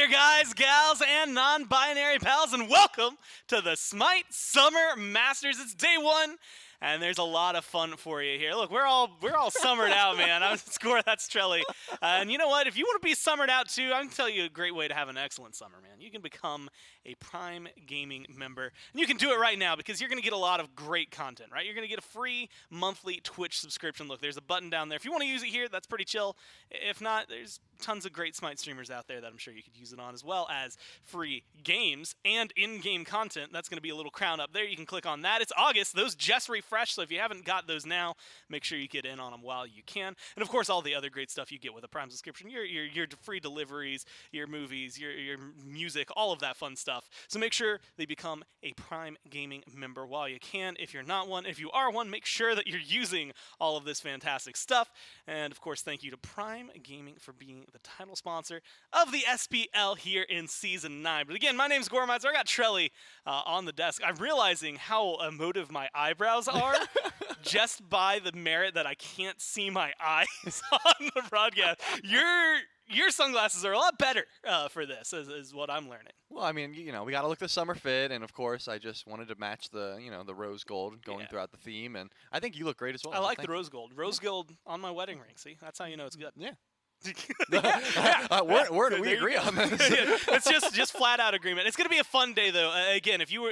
there, guys, gals, and non-binary pals, and welcome to the SMITE Summer Masters. It's day one, and there's a lot of fun for you here. Look, we're all summered out, man. I'm Score, that's Trelly. And you know what? If you want to be summered out too, I can tell you a great way to have an excellent summer, man. You can become a Prime Gaming member, and you can do it right now because you're going to get a lot of great content, right? You're going to get a free monthly Twitch subscription. Look, there's a button down there. If you want to use it here, that's pretty chill. If not, there's tons of great SMITE streamers out there that I'm sure you could use it on, as well as free games and in-game content. That's going to be a little crown up there. You can click on that. It's August. Those just refreshed, so if you haven't got those now, make sure you get in on them while you can. And of course, all the other great stuff you get with a Prime subscription, your free deliveries, your movies, your music, all of that fun stuff. So make sure they become a Prime Gaming member while you can. If you're not one, if you are one, make sure that you're using all of this fantastic stuff. And of course, thank you to Prime Gaming for being the title sponsor of the SPL here in Season 9. But again, my name's Gormites. I got Trelly on the desk. I'm realizing how emotive my eyebrows are just by the merit that I can't see my eyes on the broadcast. Your sunglasses are a lot better for this, is what I'm learning. Well, I mean, you know, we got to look the summer fit, and of course, I just wanted to match the, the rose gold going throughout the theme, and I think you look great as well. I like the rose gold. Rose gold on my wedding ring. See, that's how you know it's good. Yeah. We agree on this. It's just flat out agreement. It's going to be a fun day, though. Again, if you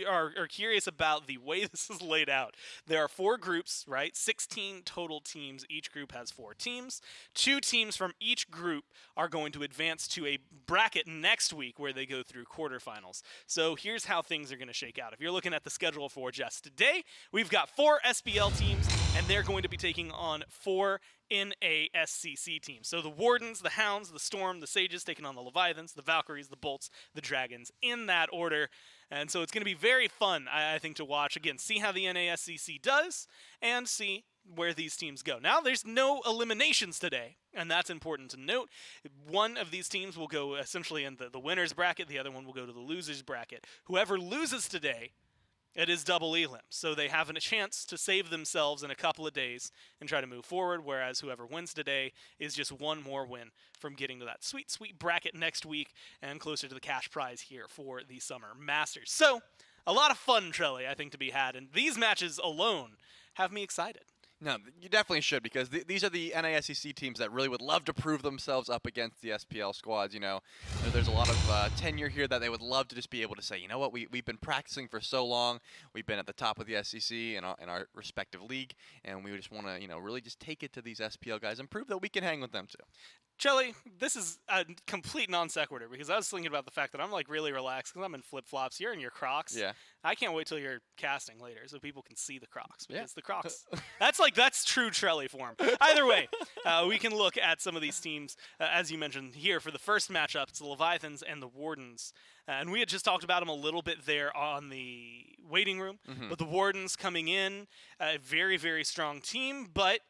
are curious about the way this is laid out, there are 4 groups, right? 16 total teams. Each group has 4 teams. 2 teams from each group are going to advance to a bracket next week where they go through quarterfinals. So here's how things are going to shake out. If you're looking at the schedule for just today, we've got 4 SPL teams, and they're going to be taking on 4 NASCC teams. So the Wardens, the Hounds, the Storm, the Sages taking on the Leviathans, the Valkyries, the Bolts, the Dragons, in that order. And so it's going to be very fun, I think, to watch. Again, see how the NASCC does and see where these teams go. Now, there's no eliminations today, and that's important to note. One of these teams will go essentially in the winner's bracket. The other one will go to the loser's bracket. Whoever loses today, it is double elims, so they have a chance to save themselves in a couple of days and try to move forward, whereas whoever wins today is just one more win from getting to that sweet, sweet bracket next week and closer to the cash prize here for the Summer Masters. So, a lot of fun, Trelly, I think, to be had, and these matches alone have me excited. No, you definitely should, because these are the NASCC teams that really would love to prove themselves up against the SPL squads. There's a lot of tenure here that they would love to just be able to say, you know what, we've been practicing for so long, we've been at the top of the SEC in our respective league, and we just want to, really just take it to these SPL guys and prove that we can hang with them too. Chelly, this is a complete non sequitur because I was thinking about the fact that I'm like really relaxed because I'm in flip-flops. You're in your Crocs. Yeah. I can't wait till you're casting later so people can see the Crocs because Yeah. the Crocs, that's true Trelly form. Either way, we can look at some of these teams, as you mentioned here, for the first matchup. It's the Leviathans and the Wardens. And we had just talked about them a little bit there on the waiting room. Mm-hmm. But the Wardens coming in, a very, very strong team, but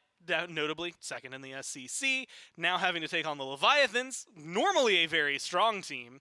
notably second in the SCC, now having to take on the Leviathans, normally a very strong team.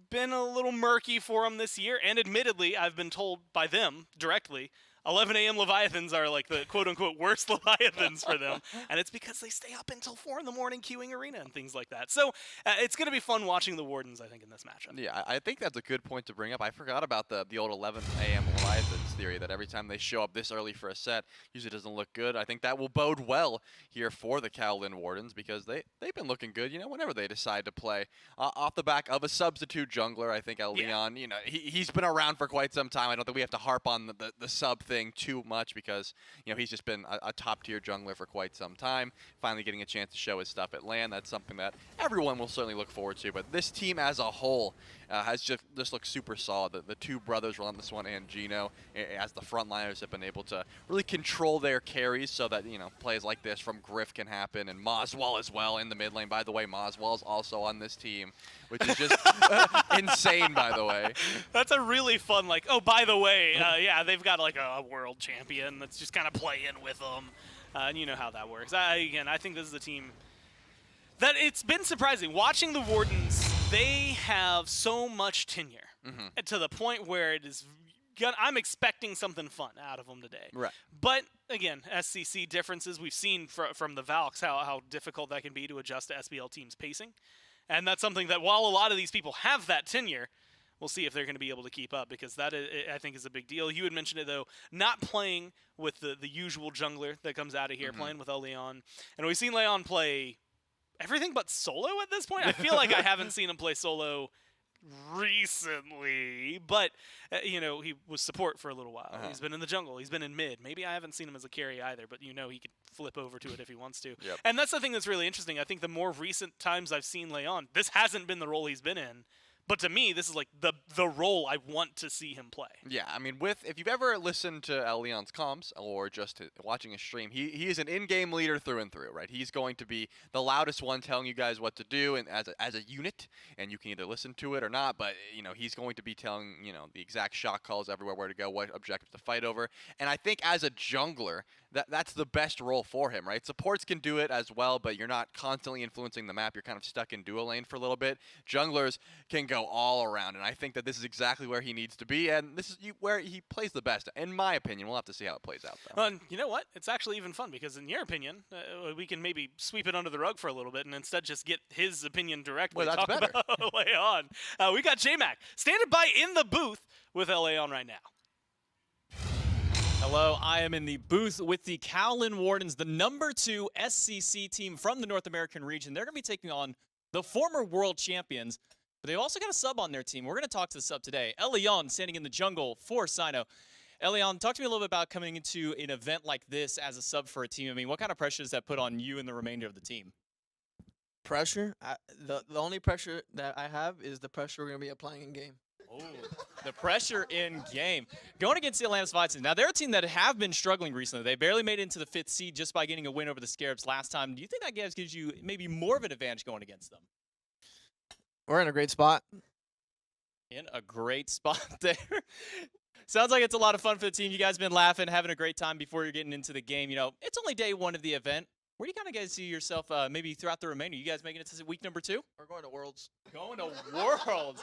Been a little murky for them this year, and admittedly, I've been told by them directly, 11 a.m. Leviathans are like the quote-unquote worst Leviathans for them, and it's because they stay up until 4 in the morning queuing arena and things like that. So it's going to be fun watching the Wardens, I think, in this matchup. Yeah, I think that's a good point to bring up. I forgot about the old 11 a.m. Leviathans theory that every time they show up this early for a set, usually doesn't look good. I think that will bode well here for the Kaolin Wardens because they've been looking good, whenever they decide to play. Off the back of a substitute jungler, I think Elleon, he's been around for quite some time. I don't think we have to harp on the sub thing too much because he's just been a top tier jungler for quite some time. Finally getting a chance to show his stuff at LAN, that's something that everyone will certainly look forward to. But this team as a whole has just looked super solid. The two brothers, RelentlessOne and Geno, as the frontliners, have been able to really control their carries so that plays like this from Griff can happen, and Moswal as well in the mid lane. By the way, Moswal is also on this team, which is just insane. By the way, that's a really fun by the way, they've got like a world champion that's just kind of playing with them, and you know how that works. I think this is a team that it's been surprising watching the Wardens. They have so much tenure to the point where it is. I'm expecting something fun out of them today. Right. But again, SCC differences we've seen from the Valks how difficult that can be to adjust to SPL teams' pacing. And that's something that while a lot of these people have that tenure, we'll see if they're going to be able to keep up, because that I think is a big deal. You had mentioned it though, not playing with the usual jungler that comes out of here, playing with Elleon, and we've seen Leon play everything but solo at this point. I feel like I haven't seen him play solo recently, but he was support for a little while. He's been in the jungle, he's been in mid. Maybe I haven't seen him as a carry either, but he could flip over to it if he wants to. Yep. And that's the thing that's really interesting. I think the more recent times I've seen Leon, this hasn't been the role he's been in. But to me, this is like the role I want to see him play. Yeah, I mean, if you've ever listened to Elleon's comms or just watching his stream, he is an in-game leader through and through, right? He's going to be the loudest one telling you guys what to do, and as a unit, and you can either listen to it or not. But he's going to be telling the exact shot calls everywhere, where to go, what objectives to fight over. And I think as a jungler, that's the best role for him, right? Supports can do it as well, but you're not constantly influencing the map. You're kind of stuck in dual lane for a little bit. Junglers can go all around, and I think that this is exactly where he needs to be, and this is where he plays the best, in my opinion. We'll have to see how it plays out, though. And you know what? It's actually even fun, because in your opinion, we can maybe sweep it under the rug for a little bit and instead just get his opinion directly. Well, that's better. About Elleon. We got J-Mac standing by in the booth with Elleon right now. Hello, I am in the booth with the Kaolin Wardens, the #2 SCC team from the North American region. They're going to be taking on the former world champions, but they also got a sub on their team. We're going to talk to the sub today. Elleon standing in the jungle for Sino. Elleon, talk to me a little bit about coming into an event like this as a sub for a team. I mean, what kind of pressure does that put on you and the remainder of the team? Pressure? The only pressure that I have is the pressure we're going to be applying in game. Oh, the pressure in game. Going against the Atlantis Leviathans. Now, they're a team that have been struggling recently. They barely made it into the 5th seed just by getting a win over the Scarabs last time. Do you think that gives you maybe more of an advantage going against them? We're in a great spot. In a great spot there. Sounds like it's a lot of fun for the team. You guys have been laughing, having a great time before you're getting into the game. It's only day 1 of the event. Where do you kind of guys see yourself maybe throughout the remainder? You guys making it to week number 2? We're going to Worlds. Going to Worlds.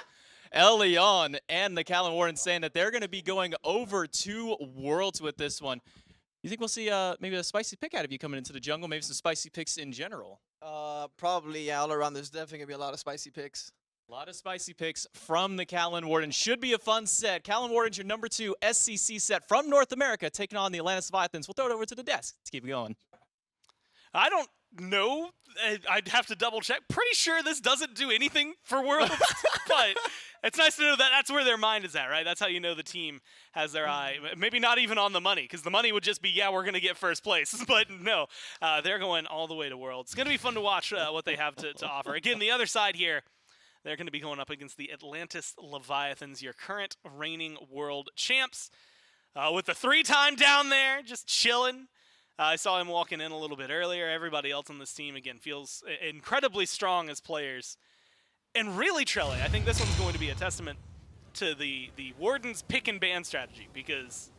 Elleon and the Kaolin Wardens saying that they're going to be going over to Worlds with this one. You think we'll see maybe a spicy pick out of you coming into the jungle? Maybe some spicy picks in general? Probably, yeah, all around. There's definitely going to be a lot of spicy picks. A lot of spicy picks from the Kaolin Wardens. Should be a fun set. Kaolin Wardens, your #2 SCC set from North America, taking on the Atlantis Leviathans. We'll throw it over to the desk. Let's keep it going. I don't know. I'd have to double check. Pretty sure this doesn't do anything for Worlds, but it's nice to know that that's where their mind is at, right? That's how you know the team has their eye. Maybe not even on the money, because the money would just be, yeah, we're going to get first place. But no, they're going all the way to Worlds. It's going to be fun to watch what they have to offer. Again, the other side here, they're going to be going up against the Atlantis Leviathans, your current reigning world champs, with the 3-time down there, just chilling. I saw him walking in a little bit earlier. Everybody else on this team, again, feels incredibly strong as players. And really, Trelle, I think this one's going to be a testament to the Warden's pick and ban strategy, because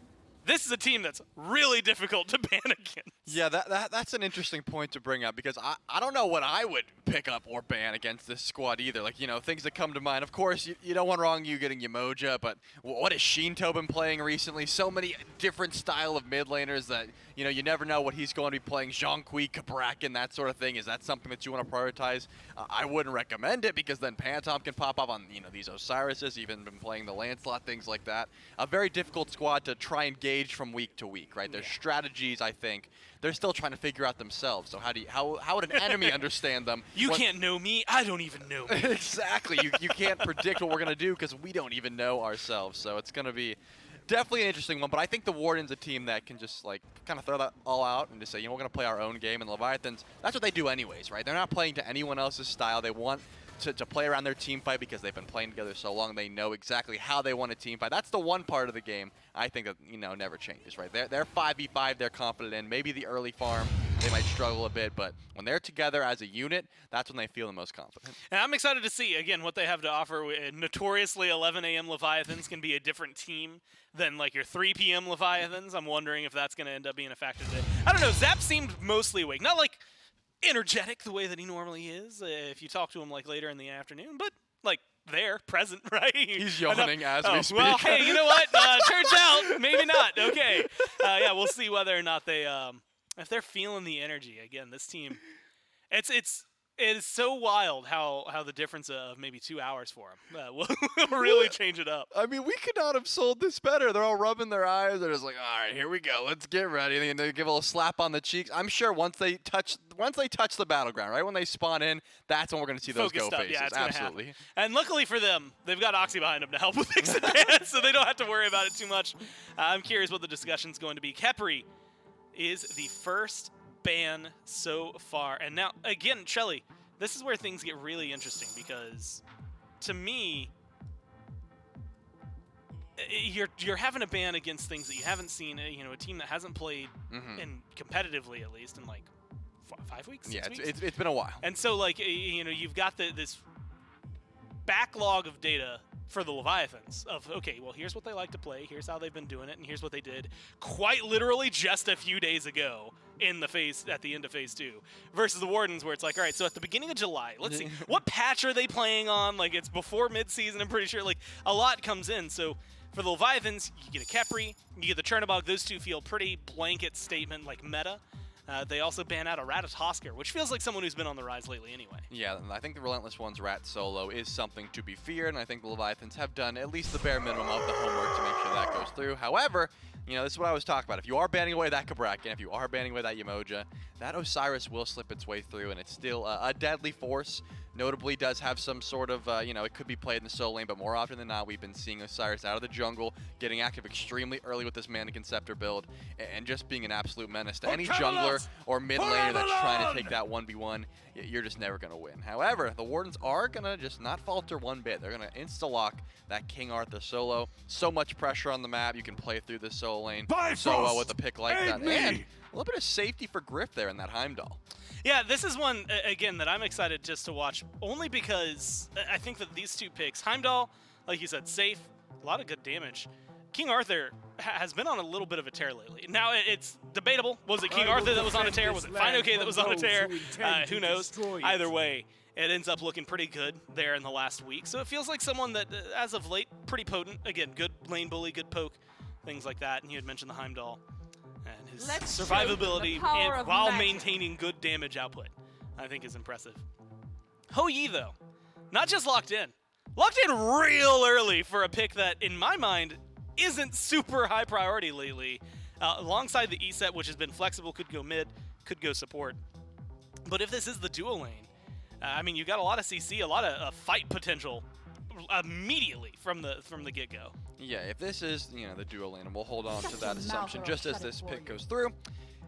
this is a team that's really difficult to ban against. Yeah, that's an interesting point to bring up, because I don't know what I would pick up or ban against this squad either. Like, things that come to mind. Of course, you don't want Ronngyu getting Yamoja, but what has Sheento been playing recently? So many different style of mid laners that, you never know what he's going to be playing. Zhonghui, Cabrakan, that sort of thing. Is that something that you want to prioritize? I wouldn't recommend it, because then Panitom can pop up on, these Osiris, even been playing the Lancelot, things like that. A very difficult squad to try and gauge from week to week, right? Their strategies, I think, they're still trying to figure out themselves. So how would an enemy understand them? You can't know me. I don't even know me. Exactly. You can't predict what we're going to do, because we don't even know ourselves. So it's going to be definitely an interesting one. But I think the Warden's a team that can just kind of throw that all out and just say, we're going to play our own game. And Leviathans, that's what they do anyways, right? They're not playing to anyone else's style. They want to play around their team fight, because they've been playing together so long. They know exactly how they want to team fight. That's the one part of the game I think that never changes, right? They're 5v5, they're confident in. Maybe the early farm they might struggle a bit, but when they're together as a unit, that's when they feel the most confident. And I'm excited to see, again, what they have to offer. Notoriously, 11 a.m. Leviathans can be a different team than your 3 p.m. Leviathans. I'm wondering if that's going to end up being a factor today. I don't know. Zap seemed mostly awake. Not energetic the way that he normally is if you talk to him later in the afternoon, but there, present, right? He's yawning as we speak. Well, hey, you know what? Turns out, maybe not. Okay. Yeah, we'll see whether or not they, if they're feeling the energy. Again, this team, it's It is so wild how the difference of maybe 2 hours for him will really change it up. I mean, we could not have sold this better. They're all rubbing their eyes. They're just like, all right, here we go. Let's get ready. And they give a little slap on the cheeks. I'm sure once they touch the battleground, right when they spawn in, that's when we're going to see those Focused go up, faces. yeah, it's gonna Absolutely. happen. And luckily for them, they've got Oxy behind them to help with things advance, so they don't have to worry about it too much. I'm curious what the discussion's going to be. Khepri is the first ban so far. And now, again, Shelly, this is where things get really interesting because, to me, you're having a ban against things that you haven't seen. You know, a team that hasn't played in competitively at least in like 5 weeks. Yeah, 6 weeks? it's been a while. And so, like, you know, you've got this backlog of data for the Leviathans of, okay, well, here's what they like to play, here's how they've been doing it, and here's what they did quite literally just a few days ago at the end of Phase 2, versus the Wardens where it's like, all right, so at the beginning of July, let's see, what patch are they playing on? Like, it's before mid-season, I'm pretty sure. Like, a lot comes in. So for the Leviathans, you get a Khepri, you get the Chernobog. Those two feel pretty blanket statement, like meta. They also ban out a Ratatoskr, which feels like someone who's been on the rise lately anyway. Yeah, I think the RelentlessOne's Rat solo is something to be feared, and I think the Leviathans have done at least the bare minimum of the homework to make sure that goes through. However, you know, this is what I was talking about. If you are banning away that Cabrakan, if you are banning away that Yemoja, that Osiris will slip its way through, and it's still a deadly force. Notably does have some sort of, you know, it could be played in the solo lane, but more often than not, we've been seeing Osiris out of the jungle, getting active extremely early with this Mannequin Scepter build, and just being an absolute menace to any jungler or mid laner that's trying to take that 1v1. You're just never going to win. However, the Wardens are going to just not falter one bit. They're going to insta-lock that King Arthur solo. So much pressure on the map. You can play through this solo lane so well with a pick like that. And a little bit of safety for Griff there in that Heimdall. Yeah, this is one, again, that I'm excited just to watch, only because I think that these two picks, Heimdall, like you said, safe, a lot of good damage. King Arthur has been on a little bit of a tear lately. Now, it's debatable. Was it King Arthur that was on a tear? Was it FineOK that was on a tear? Who knows? Either way, it ends up looking pretty good there in the last week. So it feels like someone that, as of late, pretty potent. Again, good lane bully, good poke, things like that. And you had mentioned the Heimdall. And his survivability while maintaining good damage output, I think, is impressive. Hou-Yi, though, not just locked in real early for a pick that, in my mind, isn't super high priority lately. Alongside the Eset, which has been flexible, could go mid, could go support. But if this is the dual lane, I mean, you got a lot of CC, a lot of fight potential immediately from the get-go. Yeah, if this is, you know, the dual lane, and we'll hold on to that assumption just as this pick goes through,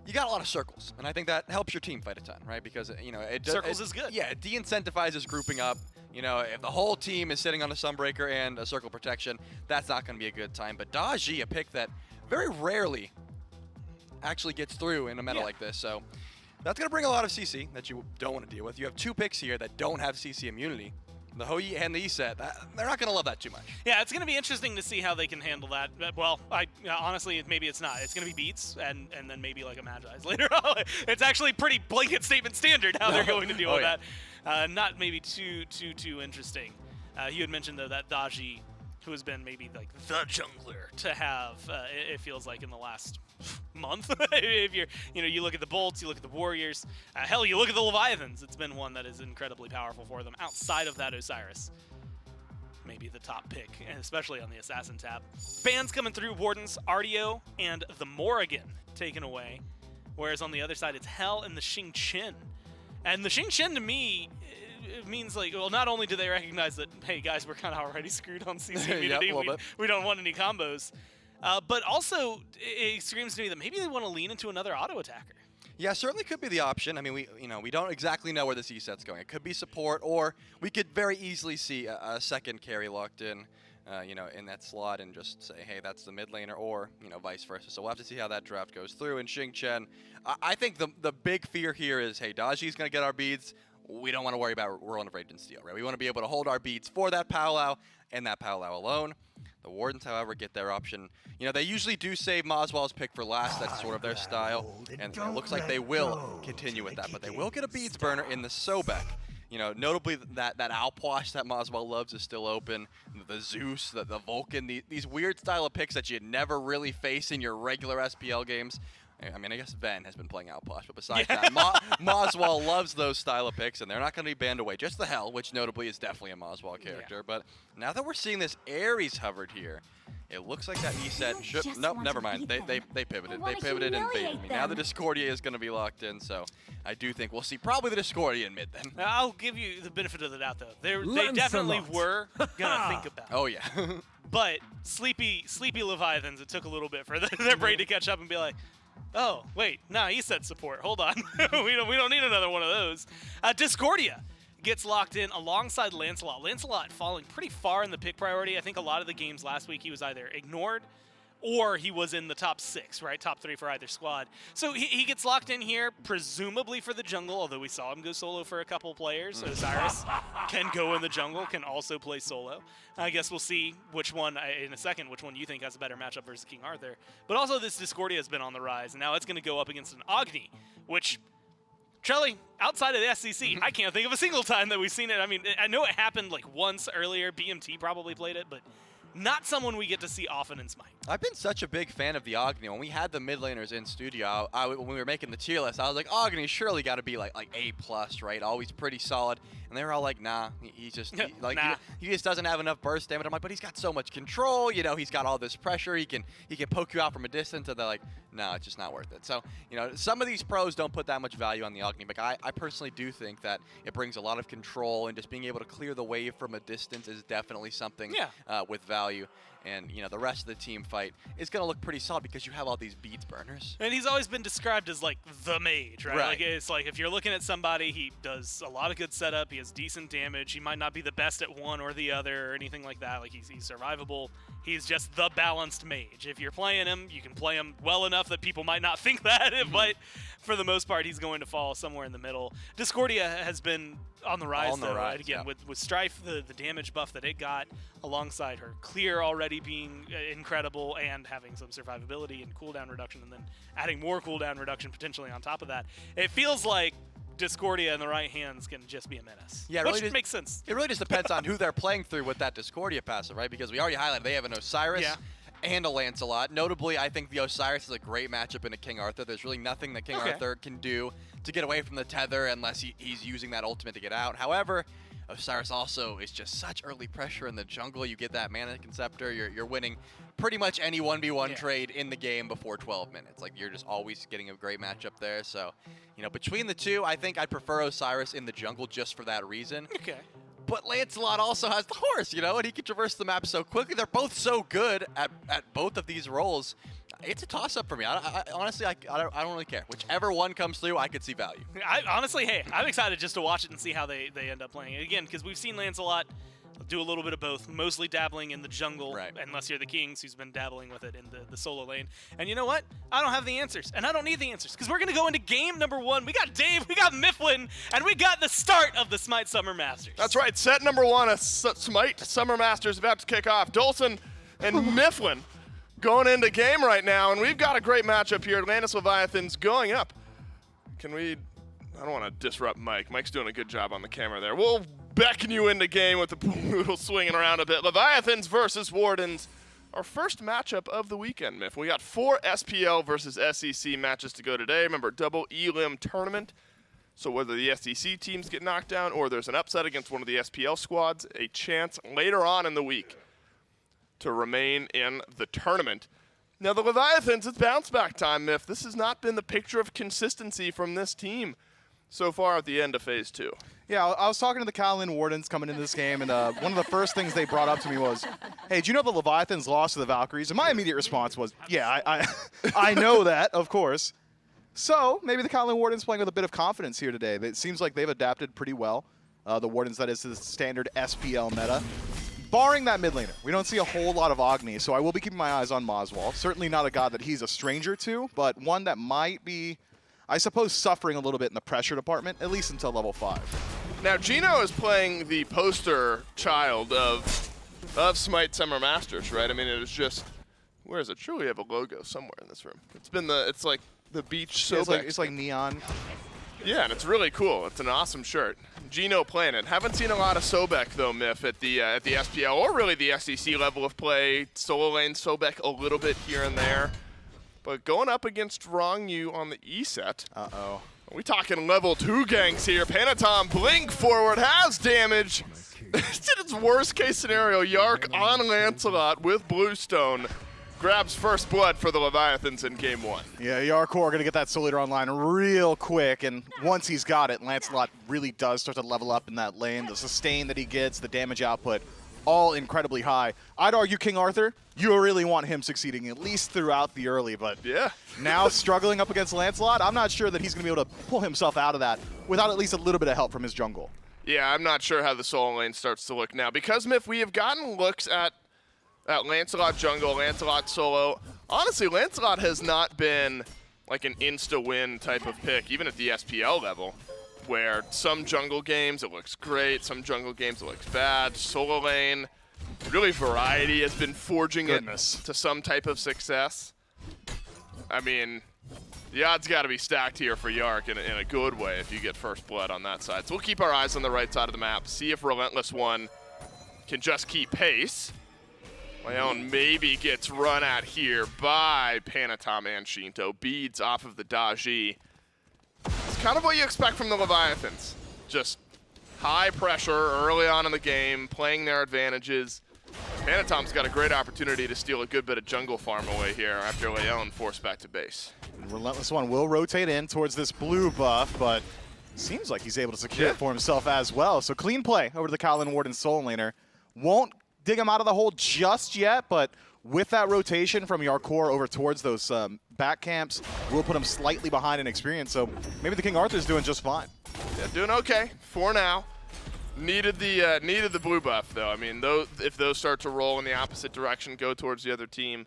you got a lot of circles, and I think that helps your team fight a ton, right? Because, you know, circles is good. Yeah, it de-incentivizes grouping up. You know, if the whole team is sitting on a Sunbreaker and a circle protection, that's not going to be a good time. But Daji, a pick that very rarely actually gets through in a meta like this, so that's going to bring a lot of CC that you don't want to deal with. You have two picks here that don't have CC immunity. The Hou-Yi and the Eset, they're not going to love that too much. Yeah, it's going to be interesting to see how they can handle that. Well, honestly, maybe it's not. It's going to be Beats and then maybe like a Magi's later on. It's actually pretty blanket statement standard how they're going to deal with that. Not maybe too interesting. You had mentioned, though, that Daji, who has been maybe like the jungler to have, it feels like, in the last month. If you look at the Bolts, you look at the Warriors, hell, you look at the Leviathans. It's been one that is incredibly powerful for them. Outside of that, Osiris, maybe the top pick, especially on the Assassin tab. Bans coming through, Wardens, Artio, and the Morrigan taken away. Whereas on the other side, it's Hell and the Xingqian. And the Xingqian, to me, it means, like, well, not only do they recognize that, hey, guys, we're kind of already screwed on CC immunity, we don't want any combos, but also it screams to me that maybe they want to lean into another auto attacker. Yeah, certainly could be the option. I mean, we don't exactly know where this Eset's going. It could be support, or we could very easily see a second carry locked in, in that slot and just say, hey, that's the mid laner, or, vice versa. So we'll have to see how that draft goes through. And Xingqian, I think the big fear here is, hey, Daji's going to get our beads. We don't want to worry about Whirlwind of Rage and Steel, right? We want to be able to hold our beats for that Powwow and that Powwow alone. The Wardens, however, get their option. They usually do save Moswal's pick for last. That's sort of their style. And it looks like they will continue with that. But they will get a beads burner in the Sobek. Notably that Alpwash that Moswal loves is still open. The Zeus, the Vulcan, these weird style of picks that you'd never really face in your regular SPL games. I mean, I guess Ven has been playing Outposh, but besides that, Moswal loves those style of picks, and they're not going to be banned away. Just the Hell, which notably is definitely a Moswal character. Yeah. But now that we're seeing this Ares hovered here, it looks like that Eset should. Nope, never mind. They pivoted. They pivoted and baited me. Now the Discordia is going to be locked in, so I do think we'll see probably the Discordia in mid then. I'll give you the benefit of the doubt, though. They definitely were gonna think about it. Oh yeah. But sleepy Leviathans, it took a little bit for their brain to catch up and be like, oh wait, nah, Eset support. Hold on, we don't need another one of those. Discordia gets locked in alongside Lancelot. Lancelot falling pretty far in the pick priority. I think a lot of the games last week he was either ignored or he was in the top 6, right? Top 3 for either squad. So he gets locked in here, presumably for the jungle, although we saw him go solo for a couple players. So Osiris can go in the jungle, can also play solo. I guess we'll see which one, in a second, which one you think has a better matchup versus King Arthur. But also this Discordia has been on the rise, and now it's going to go up against an Agni, which... Trelly, outside of the SCC, I can't think of a single time that we've seen it. I mean, I know it happened like once earlier. BMT probably played it, but not someone we get to see often in SMITE. I've been such a big fan of the Agni. When we had the mid laners in studio, when we were making the tier list, I was like, Agni surely got to be like A+, right? Always pretty solid. And they were all like, nah, he's just Nah. he just doesn't have enough burst damage. I'm like, but he's got so much control. You know, he's got all this pressure. He can poke you out from a distance. And they're like, no, it's just not worth it. So, you know, some of these pros don't put that much value on the Agni, but I personally do think that it brings a lot of control, and just being able to clear the wave from a distance is definitely something with value. And, you know, the rest of the team fight is going to look pretty solid because you have all these beads burners. And he's always been described as like the mage, right? Like it's like if you're looking at somebody, he does a lot of good setup, he has decent damage, he might not be the best at one or the other or anything like that. Like he's survivable. He's just the balanced mage. If you're playing him, you can play him well enough that people might not think that, but for the most part, he's going to fall somewhere in the middle. Discordia has been on the rise, rise, again, with Strife, the damage buff that it got, alongside her clear already being incredible and having some survivability and cooldown reduction, and then adding more cooldown reduction potentially on top of that. It feels like Discordia in the right hands can just be a menace. Yeah, which really makes sense. It really just depends on who they're playing through with that Discordia passive, right? Because we already highlighted they have an Osiris and a Lancelot. Notably, I think the Osiris is a great matchup in a King Arthur. There's really nothing that King Arthur can do to get away from the tether unless he's using that ultimate to get out. However, Osiris also is just such early pressure in the jungle. You get that Mana Conceptor, you're winning pretty much any 1v1 trade in the game before 12 minutes. Like, you're just always getting a great matchup there. So, you know, between the two, I think I'd prefer Osiris in the jungle just for that reason. Okay. But Lancelot also has the horse, you know, and he can traverse the map so quickly. They're both so good at both of these roles. It's a toss-up for me. Honestly, I don't really care. Whichever one comes through, I could see value. Honestly, hey, I'm excited just to watch it and see how they end up playing it. Again, because we've seen Lancelot do a little bit of both, mostly dabbling in the jungle, unless you're the Kings, who's been dabbling with it in the solo lane. And you know what? I don't have the answers, and I don't need the answers, because we're going to go into game number 1. We got Dave, we got Mifflin, and we got the start of the SMITE Summer Masters. That's right, set number 1 of SMITE Summer Masters about to kick off. Dolson and Mifflin going into game right now, and we've got a great matchup here. Atlantis Leviathans going up. I don't want to disrupt Mike. Mike's doing a good job on the camera there. We'll beckon you into game with the poodle swinging around a bit. Leviathans versus Wardens. Our first matchup of the weekend, Miff. We got 4 SPL versus SEC matches to go today. Remember, double elim tournament. So whether the SEC teams get knocked down or there's an upset against one of the SPL squads, a chance later on in the week to remain in the tournament. Now the Leviathans, it's bounce back time, Miff. This has not been the picture of consistency from this team so far at the end of Phase 2. Yeah, I was talking to the Kaolin Wardens coming into this game, and one of the first things they brought up to me was, hey, do you know the Leviathans lost to the Valkyries? And my immediate response was, yeah, I know that, of course. So maybe the Kaolin Wardens playing with a bit of confidence here today. It seems like they've adapted pretty well. The Wardens, that is, to the standard SPL meta. Barring that mid laner, we don't see a whole lot of Agni, so I will be keeping my eyes on Moswal. Certainly not a god that he's a stranger to, but one that might be, I suppose, suffering a little bit in the pressure department, at least until level 5. Now, Geno is playing the poster child of SMITE Summer Masters, right? I mean, it is just, where is it? Surely we have a logo somewhere in this room. It's like the beach Sobek. It's like neon. Yeah, and it's really cool. It's an awesome shirt. Geno playing it. Haven't seen a lot of Sobek though, Miff, at the SPL or really the SEC level of play. Solo lane Sobek a little bit here and there. But going up against Ronngyu on the Eset, Uh-oh. we talking level 2 ganks here. Panitom blink forward, has damage. It's its worst case scenario. Jarcorrr on Lancelot with Bluestone. Grabs first blood for the Leviathans in game 1. Yeah, Jarcorrr gonna get that Soul Eater online real quick, and once he's got it, Lancelot really does start to level up in that lane. The sustain that he gets, the damage output, all incredibly high. I'd argue King Arthur, you really want him succeeding at least throughout the early, but Yeah. now struggling up against Lancelot, I'm not sure that he's gonna be able to pull himself out of that without at least a little bit of help from his jungle. Yeah, I'm not sure how the solo lane starts to look now. Because, Myth, we have gotten looks at Lancelot jungle, Lancelot solo. Honestly, Lancelot has not been like an insta-win type of pick, even at the SPL level, where some jungle games it looks great, some jungle games it looks bad. Solo lane, really variety has been forging Goodness. it to some type of success. I mean, the odds got to be stacked here for Jarcorrr in a good way if you get first blood on that side. So we'll keep our eyes on the right side of the map, see if RelentlessOne can just keep pace. Elleon maybe gets run at here by Panitom and Sheento. Beads off of the Daji. It's kind of what you expect from the Leviathans. Just high pressure early on in the game, playing their advantages. Panitom's got a great opportunity to steal a good bit of jungle farm away here after Elleon forced back to base. RelentlessOne will rotate in towards this blue buff, but seems like he's able to secure it for himself as well. So clean play over to the Kaolin Wardens Soul Laner. Won't dig him out of the hole just yet, but with that rotation from Jarcorrr over towards those back camps, will put him slightly behind in experience. So maybe the King Arthur's doing just fine. Yeah, doing okay for now. Needed the blue buff though. I mean, if those start to roll in the opposite direction, go towards the other team,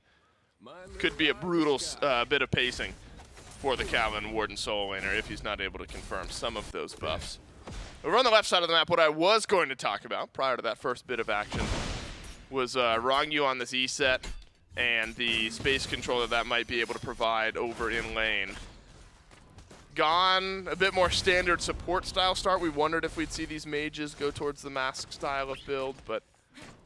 could be a brutal bit of pacing for the Kaolin Warden Soul Laner if he's not able to confirm some of those buffs. Over on the left side of the map, what I was going to talk about prior to that first bit of action was Ronngyu on this Eset and the space control that might be able to provide over in lane. Gone a bit more standard support style start. We wondered if we'd see these mages go towards the mask style of build, but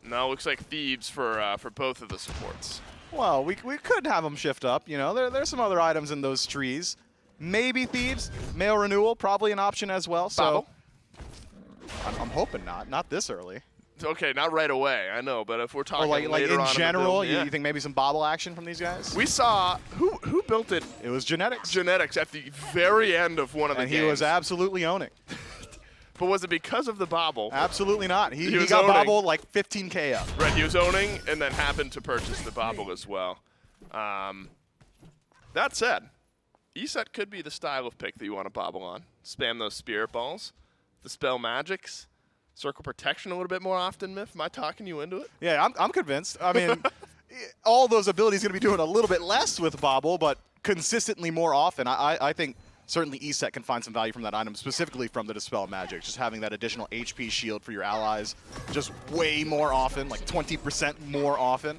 no, looks like Thebes for both of the supports. Well, we could have them shift up. You know, there's some other items in those trees. Maybe Thebes, Male Renewal, probably an option as well. So I'm hoping not this early. Okay, not right away, I know, but if we're talking like later in on general, in the build, you think maybe some bobble action from these guys? We saw who built it. It was Genetics. Genetics at the very end of one of the And games. he was absolutely owning. But was it because of the bobble? Absolutely not. He was got owning. bobbled like 15K up. Right, he was owning and then happened to purchase the bobble as well. That said, Eset could be the style of pick that you want to bobble on. Spam those spirit balls, the spell magics, circle protection a little bit more often, Myth. Am I talking you into it? Yeah, I'm convinced. I mean, all those abilities going to be doing a little bit less with bobble, but consistently more often. I think certainly Eset can find some value from that item, specifically from the Dispel Magic. Just having that additional HP shield for your allies just way more often, like 20% more often.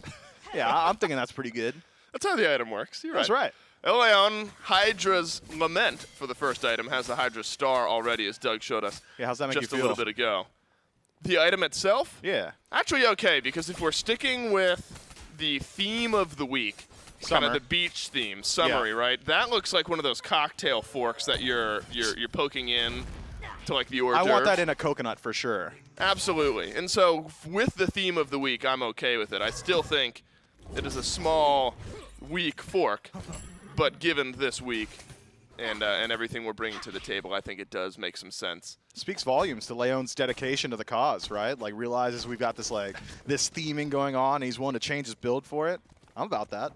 Yeah, I'm thinking that's pretty good. That's how the item works. You're right. That's right. Elleon, Hydra's Lament for the first item, has the Hydra Star already, as Doug showed us Yeah, how's that make you just feel? a little bit ago. The item itself? Yeah. Actually okay, because if we're sticking with the theme of the week, kind Summer. of the beach theme, summery, right? That looks like one of those cocktail forks that you're poking in to like the hors I d'oeuvres. want that in a coconut for sure. Absolutely. And so with the theme of the week, I'm okay with it. I still think it is a small, weak fork, but given this week and everything we're bringing to the table, I think it does make some sense. Speaks volumes to Leon's dedication to the cause, right? Like realizes we've got this this theming going on, and he's willing to change his build for it. I'm about that.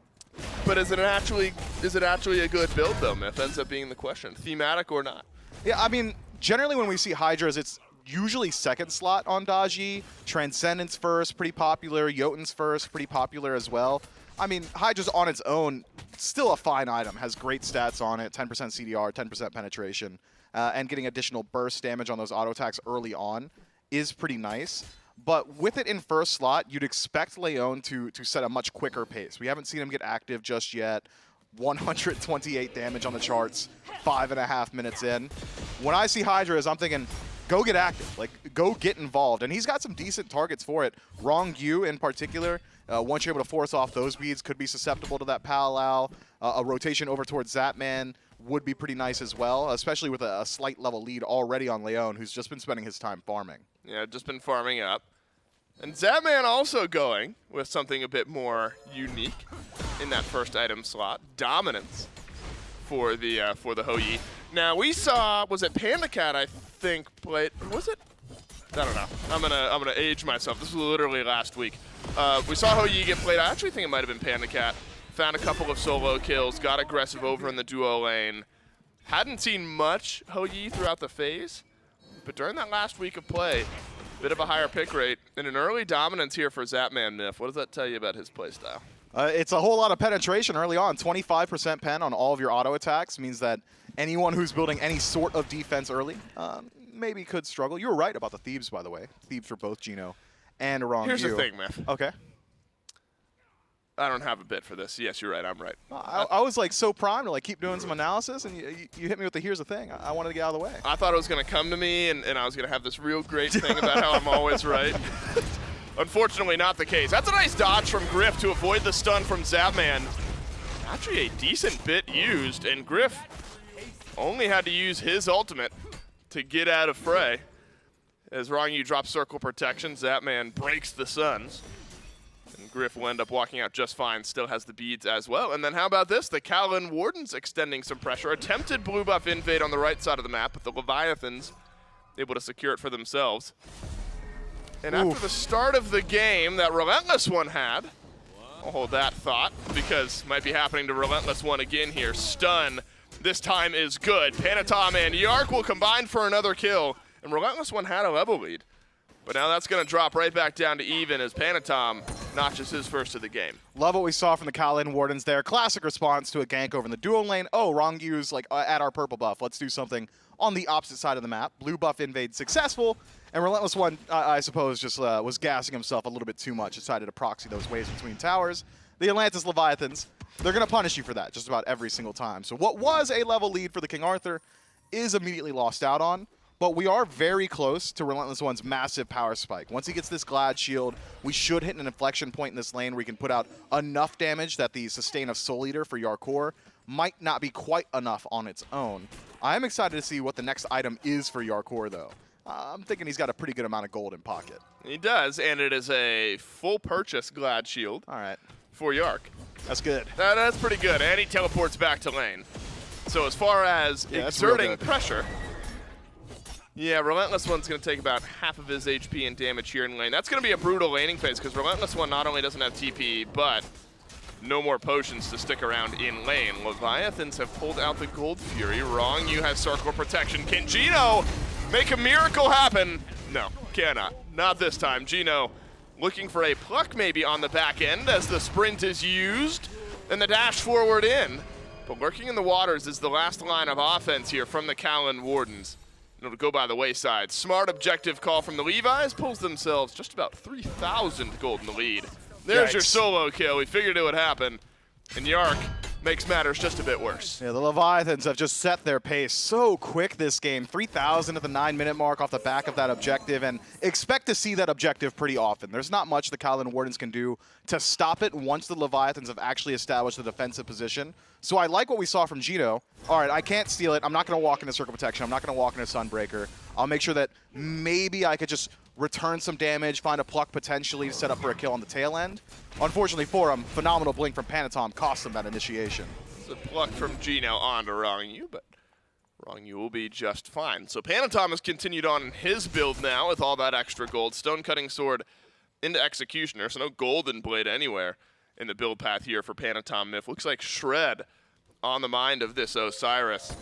But is it actually a good build though, Myth? Ends up being the question. Thematic or not? Yeah, I mean, generally when we see Hydras, it's usually second slot on Daji. Transcendence first, pretty popular. Jotun's first, pretty popular as well. I mean, Hydra's on its own, still a fine item. Has great stats on it, 10% CDR, 10% penetration, and getting additional burst damage on those auto attacks early on is pretty nice. But with it in first slot, you'd expect Leon to set a much quicker pace. We haven't seen him get active just yet. 128 damage on the charts, 5.5 minutes in. When I see Hydras, I'm thinking, go get active. Like, go get involved. And he's got some decent targets for it. Ronngyu in particular Once you're able to force off those beads, could be susceptible to that Pal. A rotation over towards Zapman would be pretty nice as well, especially with a slight level lead already on Leon, who's just been spending his time farming. Yeah, just been farming up. And Zapman also going with something a bit more unique in that first item slot. Dominance for the Hou-Yi. Now we saw, was it PandaCat, I think, played, was it? I don't know. I'm gonna age myself. This was literally last week. We saw Hou-Yi get played. I actually think it might have been PandaCat. Found a couple of solo kills, got aggressive over in the duo lane. Hadn't seen much Hou-Yi throughout the phase, but during that last week of play, bit of a higher pick rate and an early dominance here for Zapman. Nif, what does that tell you about his playstyle? It's a whole lot of penetration early on. 25% pen on all of your auto attacks means that anyone who's building any sort of defense early maybe could struggle. You were right about the Thebes, by the way. Thebes for both Geno and Ronngyu. Here's the thing, Myth. Okay. I don't have a bit for this. Yes, you're right. I'm right. I was like so primed to like keep doing some analysis, and you hit me with the here's the thing. I wanted to get out of the way. I thought it was going to come to me, and I was going to have this real great thing about how I'm always right. Unfortunately, not the case. That's a nice dodge from Griff to avoid the stun from Zapman. Actually, a decent bit used, and Griff only had to use his ultimate to get out of fray. As Ronngyu drops circle protection, Zapman breaks the Suns. And Griff will end up walking out just fine, still has the beads as well. And then how about this? The Kaolin Wardens extending some pressure. Attempted blue buff invade on the right side of the map, but the Leviathans able to secure it for themselves. And after the start of the game that RelentlessOne had, I'll hold that thought because might be happening to RelentlessOne again here. Stun, this time is good. Panitom and Jarcorrr will combine for another kill, and RelentlessOne had a level lead. But now that's going to drop right back down to even as Panitom notches his first of the game. Love what we saw from the Kaolin Wardens there. Classic response to a gank over in the duo lane. Oh, Rongyu's like at our purple buff. Let's do something on the opposite side of the map. Blue buff invade successful. And RelentlessOne, I suppose, just was gassing himself a little bit too much. Decided to proxy those waves between towers. The Atlantis Leviathans, they're going to punish you for that just about every single time. So what was a level lead for the King Arthur is immediately lost out on. But we are very close to RelentlessOne's massive power spike. Once he gets this Glad Shield, we should hit an inflection point in this lane where we can put out enough damage that the sustain of Soul Eater for Jarcorrr might not be quite enough on its own. I am excited to see what the next item is for Jarcorrr, though. I'm thinking he's got a pretty good amount of gold in pocket. He does, and it is a full purchase Glad Shield All right. for Jarcorrr. That's good. That's pretty good, and he teleports back to lane. So as far as that's real exerting good. pressure, yeah, RelentlessOne's going to take about half of his HP and damage here in lane. That's going to be a brutal laning phase because RelentlessOne not only doesn't have TP, but no more potions to stick around in lane. Leviathans have pulled out the Gold Fury. Ronngyu has circle protection. Can Geno make a miracle happen? No, cannot. Not this time. Geno looking for a pluck maybe on the back end as the sprint is used and the dash forward in. But lurking in the waters is the last line of offense here from the Kaolin Wardens. It'll go by the wayside. Smart objective call from the Levi's pulls themselves just about 3,000 gold in the lead. There's your Yikes. solo kill. We figured it would happen. And Jarcorrr makes matters just a bit worse. Yeah, the Leviathans have just set their pace so quick this game. 3,000 at the 9-minute mark off the back of that objective, and expect to see that objective pretty often. There's not much the Kaolin Wardens can do to stop it once the Leviathans have actually established the defensive position. So I like what we saw from Geno. All right, I can't steal it. I'm not going to walk into Circle Protection. I'm not going to walk into Sunbreaker. I'll make sure that maybe I could just return some damage, find a pluck potentially to set up for a kill on the tail end. Unfortunately for him, phenomenal blink from Panitom cost him that initiation. It's a pluck from Geno onto Ronngyu, but Ronngyu will be just fine. So Panitom has continued on in his build now with all that extra gold. Stone Cutting Sword into Executioner, so no Golden Blade anywhere in the build path here for Panitom. If looks like Shred on the mind of this Osiris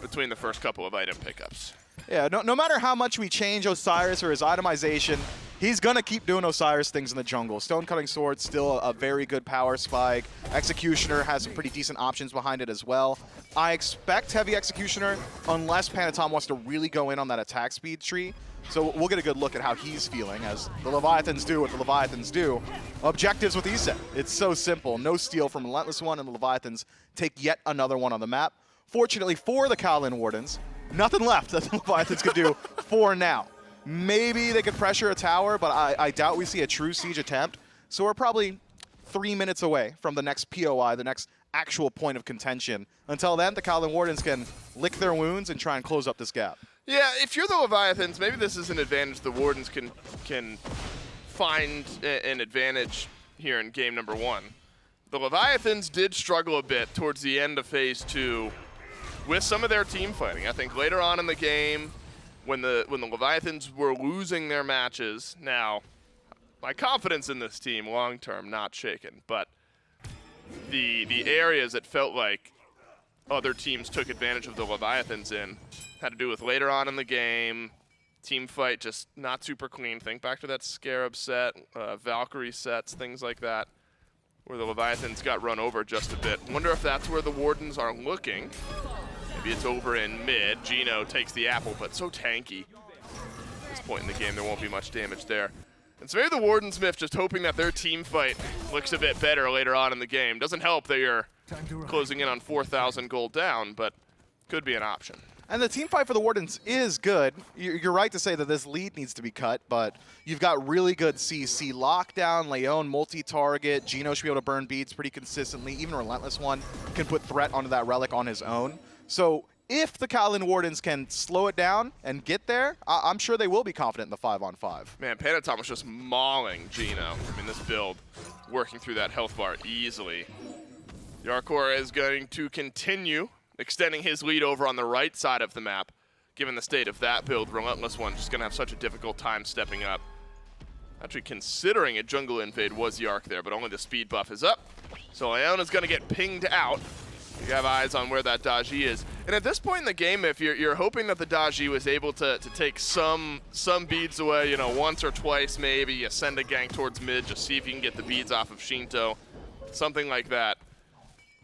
between the first couple of item pickups. Yeah, no matter how much we change Osiris or his itemization, he's going to keep doing Osiris things in the jungle. Stone Cutting Sword still a very good power spike. Executioner has some pretty decent options behind it as well. I expect Heavy Executioner unless Panitom wants to really go in on that attack speed tree. So we'll get a good look at how he's feeling as the Leviathans do what the Leviathans do. Objectives with Eset. It's so simple. No steal from RelentlessOne, and the Leviathans take yet another one on the map. Fortunately for the Kaolin Wardens, nothing left that the Leviathans could do for now. Maybe they could pressure a tower, but I doubt we see a true siege attempt. So we're probably 3 minutes away from the next POI, the next actual point of contention. Until then, the Kaolin Wardens can lick their wounds and try and close up this gap. Yeah, if you're the Leviathans, maybe this is an advantage the Wardens can find an advantage here in game number 1. The Leviathans did struggle a bit towards the end of Phase 2 with some of their team fighting. I think later on in the game, when the Leviathans were losing their matches, now, my confidence in this team long-term, not shaken, but the areas it felt like other teams took advantage of the Leviathans in had to do with later on in the game, team fight just not super clean. Think back to that Scarab set, Valkyrie sets, things like that, where the Leviathans got run over just a bit. Wonder if that's where the Wardens are looking. Maybe it's over in mid. Geno takes the apple, but so tanky. At this point in the game, there won't be much damage there. And so maybe the Wardens, Myth, just hoping that their team fight looks a bit better later on in the game. Doesn't help that you're closing in on 4,000 gold down, but could be an option. And the team fight for the Wardens is good. You're right to say that this lead needs to be cut, but you've got really good CC lockdown, Leon multi-target, Geno should be able to burn beads pretty consistently. Even RelentlessOne can put threat onto that relic on his own. So if the Kaolin Wardens can slow it down and get there, I'm sure they will be confident in the 5-on-5. Man, Panitom was just mauling Geno. I mean, this build working through that health bar easily. Jarcorrr is going to continue extending his lead over on the right side of the map. Given the state of that build, RelentlessOne just going to have such a difficult time stepping up. Actually, considering a jungle invade was Jarc there, but only the speed buff is up. So Leon is going to get pinged out. You have eyes on where that Daji is. And at this point in the game, if you're hoping that the Daji was able to take some beads away, you know, once or twice maybe, you send a gank towards mid, just see if you can get the beads off of Sheento, something like that.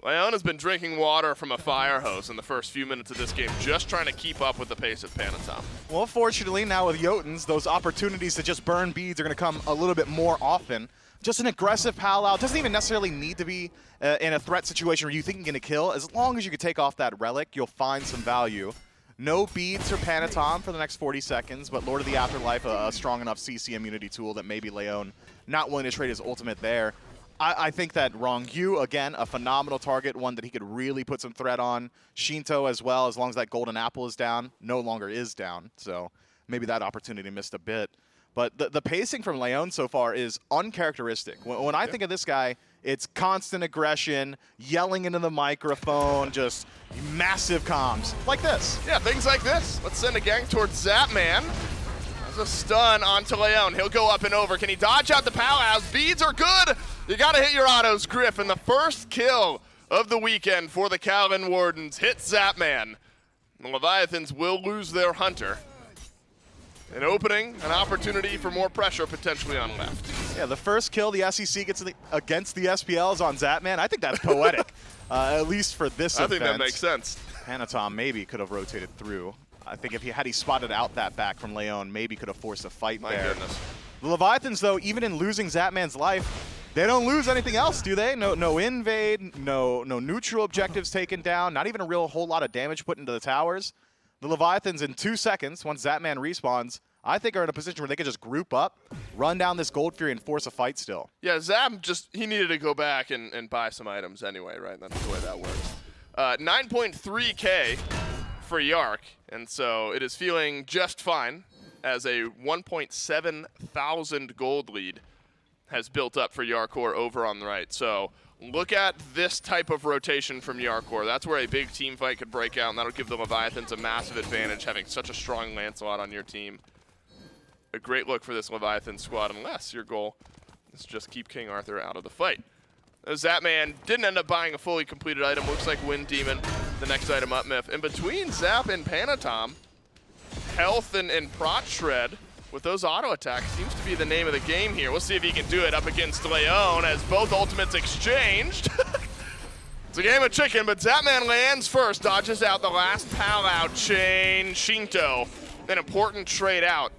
Leon has been drinking water from a fire hose in the first few minutes of this game, just trying to keep up with the pace of Panitom. Well, fortunately, now with Jotuns, those opportunities to just burn beads are going to come a little bit more often. Just an aggressive pal out. Doesn't even necessarily need to be in a threat situation where you think you're going to kill. As long as you can take off that relic, you'll find some value. No beads for Panitom for the next 40 seconds, but Lord of the Afterlife, a strong enough CC immunity tool that maybe Leon not willing to trade his ultimate there. I think that Ronngyu, again, a phenomenal target, one that he could really put some threat on. Sheento as well, as long as that golden apple is down, no longer is down. So maybe that opportunity missed a bit. But the pacing from Leon so far is uncharacteristic. When I think of this guy, it's constant aggression, yelling into the microphone, just massive comms, like this. Yeah, things like this. Let's send a gang towards Zapman. There's a stun onto Leon. He'll go up and over. Can he dodge out the powerhouse? Beads are good. You got to hit your autos, Griff. And the first kill of the weekend for the Kaolin Wardens hits Zapman. The Leviathans will lose their hunter. An opening, an opportunity for more pressure potentially on left. Yeah, the first kill the SEC gets against the SPL is on Zapman. I think that's poetic, at least for this event. I think that makes sense. Panitom maybe could have rotated through. I think if he spotted out that back from Leon, maybe could have forced a fight My there. goodness. The Leviathans, though, even in losing Zapman's life, they don't lose anything else, do they? No invade, no neutral objectives taken down, not even a whole lot of damage put into the towers. The Leviathans in 2 seconds, once Zapman respawns, I think are in a position where they could just group up, run down this Gold Fury, and force a fight still. Yeah, Zap he needed to go back and buy some items anyway, right? That's the way that works. 9.3K for Jarc, and so it is feeling just fine as a 1.7 thousand gold lead has built up for Jarcorrr over on the right. So look at this type of rotation from Jarcorrr. That's where a big team fight could break out, and that'll give the Leviathans a massive advantage, having such a strong Lancelot on your team. A great look for this Leviathan squad, unless your goal is to just keep King Arthur out of the fight. Zapman didn't end up buying a fully completed item. Looks like Wind Demon, the next item up, Myth. In between Zap and Panitom, health and prot shred with those auto attacks seems to be the name of the game here. We'll see if he can do it up against Leon as both ultimates exchanged. It's a game of chicken, but Zapman lands first, dodges out the last pal out chain. Sheento, an important trade out.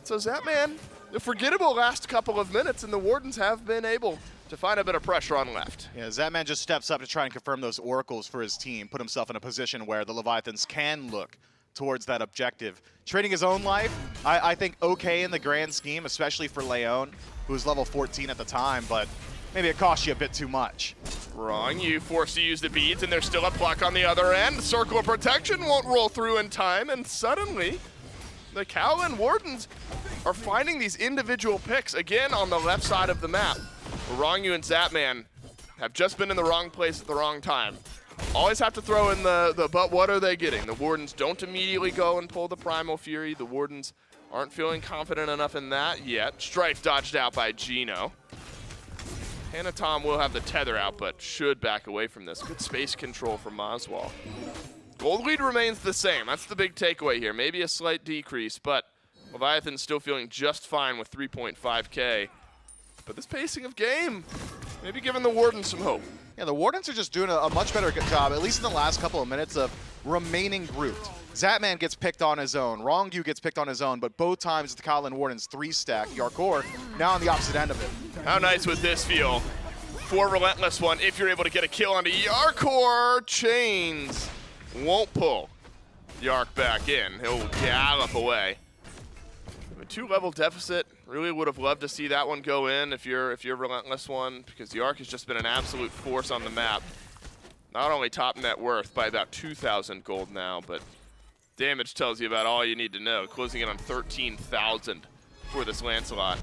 So Zapman, the forgettable last couple of minutes, and the Wardens have been able to find a bit of pressure on left. Yeah, Zapman just steps up to try and confirm those oracles for his team, put himself in a position where the Leviathans can look towards that objective. Trading his own life, I think okay in the grand scheme, especially for Leon, who was level 14 at the time, but maybe it cost you a bit too much. Ronngyu forced to use the beads, and there's still a pluck on the other end. The circle of protection won't roll through in time, and suddenly the Kaolin Wardens are finding these individual picks again on the left side of the map. Ronngyu and Zapman have just been in the wrong place at the wrong time. Always have to throw in the but what are they getting? The Wardens don't immediately go and pull the Primal Fury. The Wardens aren't feeling confident enough in that yet. Strife dodged out by Geno. Panitom will have the tether out, but should back away from this. Good space control from Moswal. Gold lead remains the same. That's the big takeaway here. Maybe a slight decrease, but Leviathan's still feeling just fine with 3.5K. But this pacing of game, maybe giving the Wardens some hope. Yeah, the Wardens are just doing a much better job, at least in the last couple of minutes, of remaining grouped. Zapman gets picked on his own, Ronngyu gets picked on his own, but both times the Kaolin Wardens 3-stack. Jarcorrr now on the opposite end of it. How nice would this feel for RelentlessOne if you're able to get a kill onto Jarcorrr? Chains won't pull Yark back in. He'll gallop away. A 2-level deficit. Really would have loved to see that one go in if you're RelentlessOne, because Yark has just been an absolute force on the map. Not only top net worth by about 2,000 gold now, but damage tells you about all you need to know. Closing in on 13,000 for this Lancelot.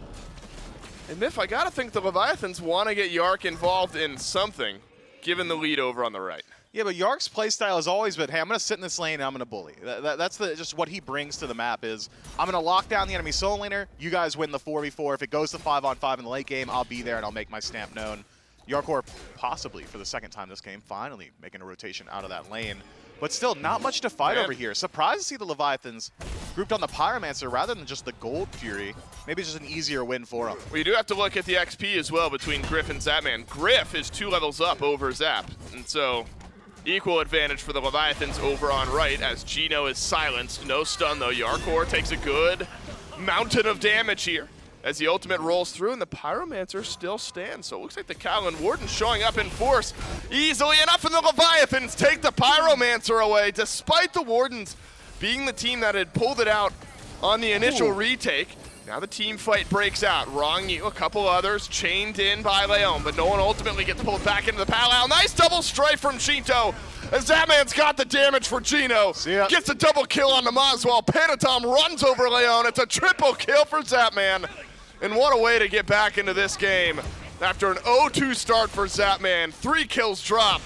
And Miff, I gotta think the Leviathans want to get Yark involved in something, given the lead over on the right. Yeah, but Yark's playstyle has always been, hey, I'm going to sit in this lane and I'm going to bully. That's just what he brings to the map is, I'm going to lock down the enemy solo laner, you guys win the 4v4. If it goes to 5-on-5 in the late game, I'll be there and I'll make my stamp known. Jarcorrr possibly, for the second time this game, finally making a rotation out of that lane. But still, not much to fight over here. Surprised to see the Leviathans grouped on the Pyromancer rather than just the Gold Fury. Maybe it's just an easier win for them. We do have to look at the XP as well between Gryph and Zapman. Gryph is 2 levels up over Zap, and so equal advantage for the Leviathans over on right as Geno is silenced. No stun though. Jarcorrr takes a good mountain of damage here as the ultimate rolls through, and the Pyromancer still stands. So it looks like the Kaolin Wardens showing up in force easily enough, and the Leviathans take the Pyromancer away, despite the Wardens being the team that had pulled it out on the initial retake. Now the team fight breaks out. Ronngyu, a couple others chained in by Leon, but no one ultimately gets pulled back into the powwow. Nice double strike from Sheento, as Zapman's got the damage for Geno. Gets a double kill on the Moswal. Panitom runs over Leon. It's a triple kill for Zapman. And what a way to get back into this game after an 0-2 start for Zapman. 3 kills drop.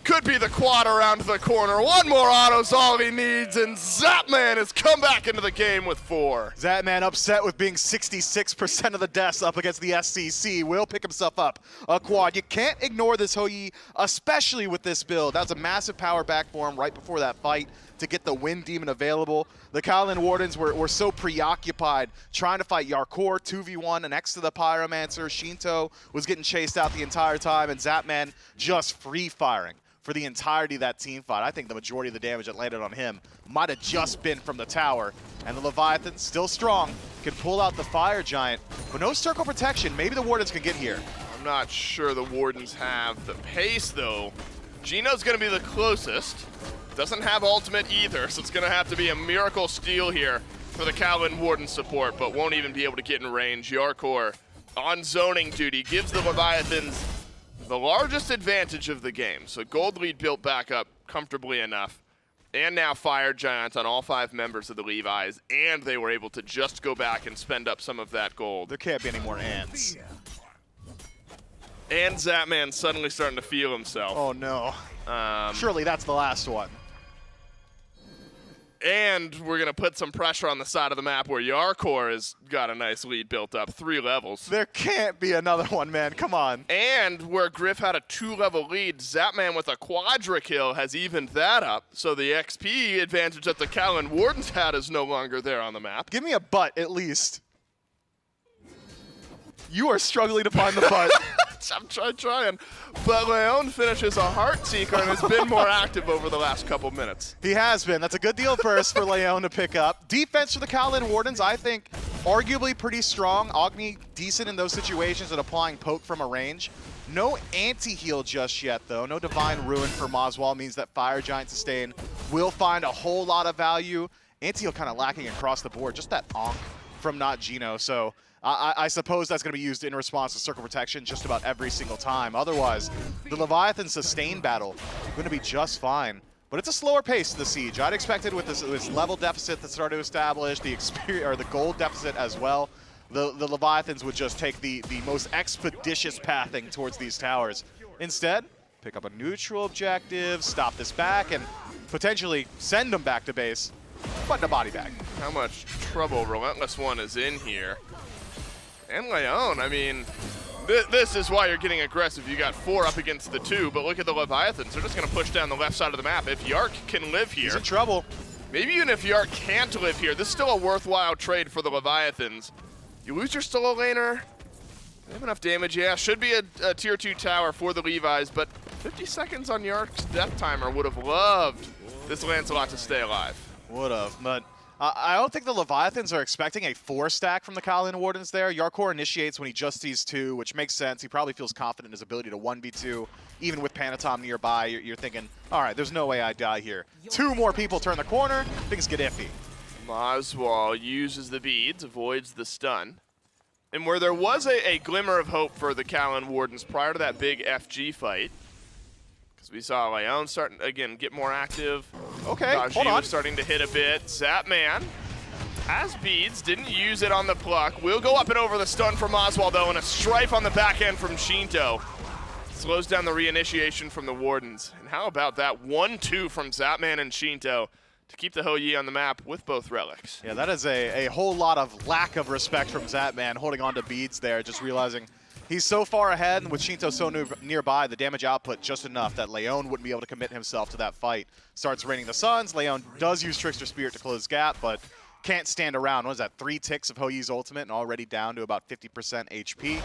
Could be the quad around the corner. One more auto's all he needs, and Zapman has come back into the game with 4. Zapman upset with being 66% of the deaths up against the SCC. Will pick himself up a quad. You can't ignore this Hou-Yi, especially with this build. That's a massive power back for him right before that fight to get the Wind Demon available. The Kaolin Wardens were so preoccupied trying to fight Jarcorrr 2v1 next to the Pyromancer. Sheento was getting chased out the entire time, and Zapman just free-firing for the entirety of that team fight. I think the majority of the damage that landed on him might have just been from the tower. And the Leviathan, still strong, can pull out the Fire Giant, but no circle protection. Maybe the Wardens can get here. I'm not sure the Wardens have the pace, though. Geno's going to be the closest. Doesn't have ultimate either, so it's going to have to be a miracle steal here for the Kaolin Warden support, but won't even be able to get in range. Jarcorrr on zoning duty gives the Leviathans the largest advantage of the game. So gold lead built back up comfortably enough. And now Fire Giant on all 5 members of the Levi's, and they were able to just go back and spend up some of that gold. There can't be any more ants. And Zapman suddenly starting to feel himself. Oh no. Surely that's the last one. And we're going to put some pressure on the side of the map where Jarcorrr has got a nice lead built up, 3 levels. There can't be another one, man. Come on. And where Gryph had a 2-level lead, Zapman with a quadra kill has evened that up. So the XP advantage that the Kaolin Wardens had is no longer there on the map. Give me a butt, at least. You are struggling to find the butt. I'm trying. But Leon finishes a Heart Seeker and has been more active over the last couple minutes. He has been. That's a good deal first for Leon to pick up. Defense for the Kaolin Wardens, I think, arguably pretty strong. Ogni decent in those situations at applying poke from a range. No anti-heal just yet, though. No Divine Ruin for Moswal means that Fire Giant Sustain will find a whole lot of value. Anti-heal kind of lacking across the board. Just that onk from NotGeno. So I suppose that's going to be used in response to Circle Protection just about every single time. Otherwise, the Leviathan sustain battle going to be just fine. But it's a slower pace to the siege. I'd expected with this level deficit that started to establish, the experience or the gold deficit as well, the Leviathans would just take the most expeditious pathing towards these towers. Instead, pick up a neutral objective, stop this back, and potentially send them back to base, but in a body bag. How much trouble RelentlessOne is in here. And Leon, I mean, this is why you're getting aggressive. You got 4 up against the 2, but look at the Leviathans. They're just going to push down the left side of the map. If Jarc can live here, He's in trouble. maybe even if Jarc can't live here, this is still a worthwhile trade for the Leviathans. You lose your solo laner. They have enough damage, yeah. Should be a tier 2 tower for the Levis, but 50 seconds on Jarc's death timer. Would have loved this Lancelot to stay alive. Would have, but I don't think the Leviathans are expecting a 4-stack from the Kaolin Wardens there. Jarcorrr initiates when he just sees 2, which makes sense. He probably feels confident in his ability to 1v2. Even with Panitom nearby, you're thinking, all right, there's no way I die here. 2 more people turn the corner, things get iffy. Moswal uses the beads, avoids the stun. And where there was a glimmer of hope for the Kaolin Wardens prior to that big FG fight, because we saw Elleon starting, again, get more active. Okay, hold on. Was starting to hit a bit. Zapman has beads, didn't use it on the pluck. Will go up and over the stun for Moswal, though, and a strife on the back end from Sheento. Slows down the reinitiation from the Wardens. And how about that 1-2 from Zapman and Sheento to keep the Hou-Yi on the map with both relics? Yeah, that is a whole lot of lack of respect from Zapman holding on to beads there, just realizing he's so far ahead, and with Sheento so nearby, the damage output just enough that Leon wouldn't be able to commit himself to that fight. Starts raining the suns. Leon does use Trickster Spirit to close gap, but can't stand around. What is that, 3 ticks of Hou-Yi's ultimate and already down to about 50% HP.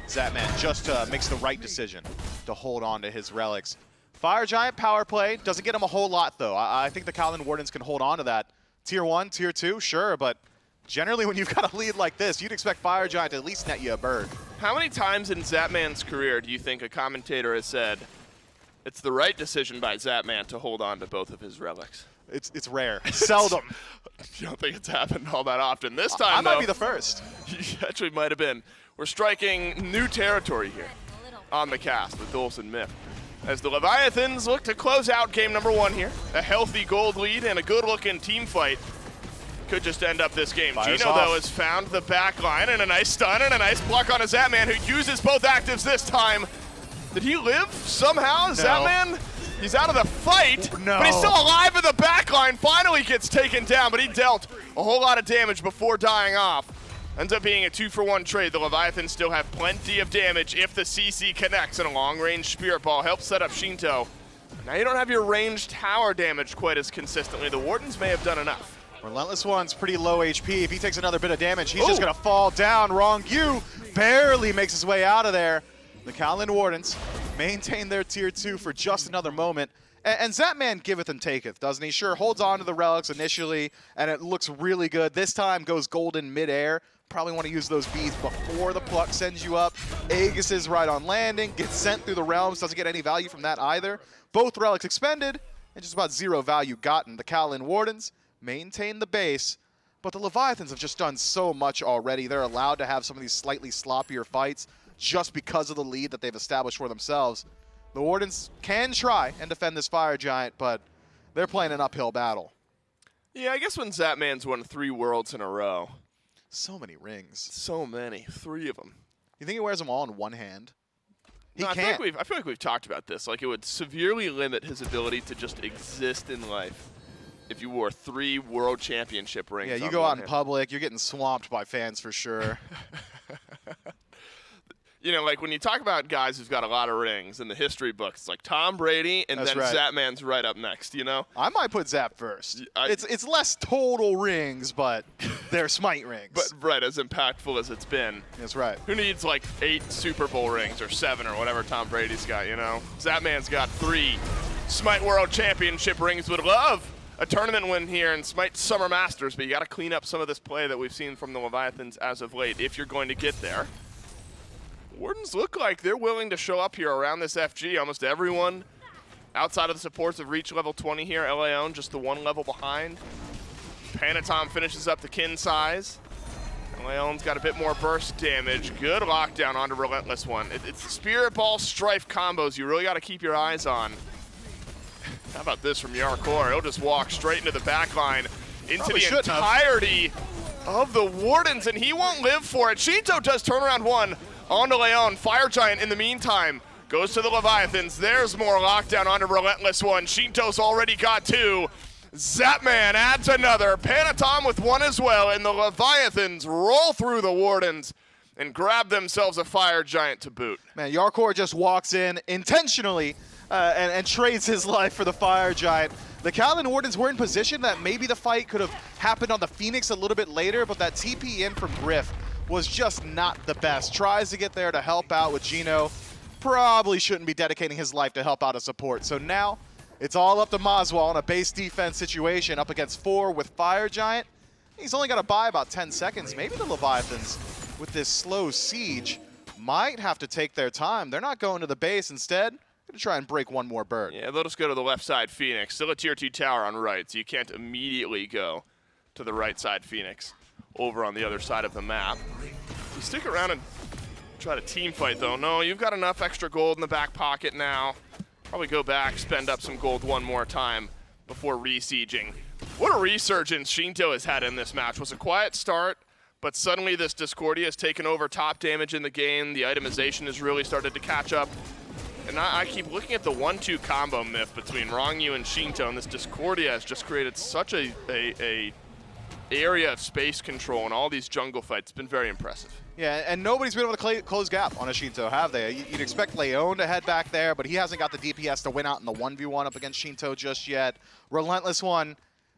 Zapman just makes the right decision to hold on to his relics. Fire Giant power play doesn't get him a whole lot, though. I think the Kaolin Wardens can hold on to that. Tier 1, Tier 2, sure, but generally when you've got a lead like this, you'd expect Fire Giant to at least net you a bird. How many times in Zapman's career do you think a commentator has said it's the right decision by Zapman to hold on to both of his relics? It's rare. Seldom. You don't think it's happened all that often. This time, I might though, be the first. You actually might have been. We're striking new territory here on the cast with Dolson Myth. As the Leviathans look to close out game number 1 here. A healthy gold lead and a good-looking team fight. Could just end up this game. Fires Geno, off. though, has found the back line and a nice stun and a nice block on a Zapman who uses both actives this time. Did he live somehow? No. Zapman, he's out of the fight, No. but he's still alive in the back line. Finally gets taken down, but he dealt a whole lot of damage before dying off. Ends up being a 2-for-1 trade. The Leviathans still have plenty of damage if the CC connects, and a long-range Spirit Ball helps set up Sheento. Now you don't have your ranged tower damage quite as consistently. The Wardens may have done enough. RelentlessOne's pretty low HP. If he takes another bit of damage, he's just going to fall down. Ronngyu barely makes his way out of there. The Kaolin Wardens maintain their tier 2 for just another moment. And Zapman giveth and taketh, doesn't he? Sure, holds on to the relics initially, and it looks really good. This time goes golden midair. Probably want to use those beads before the pluck sends you up. Aegis is right on landing, gets sent through the realms, doesn't get any value from that either. Both relics expended, and just about 0 value gotten. The Kaolin Wardens maintain the base, but the Leviathans have just done so much already. They're allowed to have some of these slightly sloppier fights just because of the lead that they've established for themselves. The Wardens can try and defend this Fire Giant, but they're playing an uphill battle. Yeah, I guess when Zapman's won 3 worlds in a row. So many rings. So many. 3 of them. You think he wears them all in one hand? He No, can't. I feel like we've talked about this. Like, it would severely limit his ability to just exist in life if you wore 3 world championship rings. Yeah, you on go one out in hand. public, you're getting swamped by fans for sure. You know, like when you talk about guys who've got a lot of rings in the history books, it's like Tom Brady, and That's then right. Zapman's right up next, you know? I might put Zap first. I- It's less total rings, but they're Smite rings. But, right, as impactful as it's been. That's right. Who needs like 8 Super Bowl rings or 7 or whatever Tom Brady's got, you know? Zapman's got 3 Smite World Championship rings. Would love a tournament win here in Smite Summer Masters, but you got to clean up some of this play that we've seen from the Leviathans as of late if you're going to get there. Wardens look like they're willing to show up here around this FG. Almost everyone outside of the supports have reached level 20 here. Elleon just the 1 level behind. Panitom finishes up the kin size. Elleon's got a bit more burst damage. Good lockdown onto RelentlessOne. It's the Spirit Ball Strife combos you really got to keep your eyes on. How about this from Jarcorrr? He'll just walk straight into the back line, into Probably the entirety of the Wardens, and he won't live for it. Sheento does turn around one onto Elleon. Fire Giant in the meantime goes to the Leviathans. There's more lockdown onto RelentlessOne. Sheento's already got two. Zapman adds another. Panitom with one as well, and the Leviathans roll through the Wardens and grab themselves a Fire Giant to boot. Man, Jarcorrr just walks in intentionally and trades his life for the Fire Giant. The Kaolin Wardens were in position that maybe the fight could have happened on the Phoenix a little bit later, but that TP in from Gryph was just not the best. Tries to get there to help out with Geno. Probably shouldn't be dedicating his life to help out a support. So now it's all up to Moswal in a base defense situation up against 4 with Fire Giant. He's only got to buy about 10 seconds. Maybe the Leviathans, with this slow siege, might have to take their time. They're not going to the base. Instead, going to try and break one more bird. Yeah, they'll just go to the left side Phoenix. Still a tier 2 tower on right, so you can't immediately go to the right side Phoenix over on the other side of the map. You stick around and try to team fight, though. No, you've got enough extra gold in the back pocket now. Probably go back, spend up some gold one more time before re-sieging. What a resurgence Sheento has had in this match. It was a quiet start, but suddenly this Discordia has taken over top damage in the game. The itemization has really started to catch up. And I keep looking at the 1-2 combo myth between Ronngyu and Sheento, and this Discordia has just created such a area of space control in all these jungle fights. It's been very impressive. Yeah, and nobody's been able to close gap on a Sheento, have they? You'd expect Elleon to head back there, but he hasn't got the DPS to win out in the 1v1 up against Sheento just yet. RelentlessOne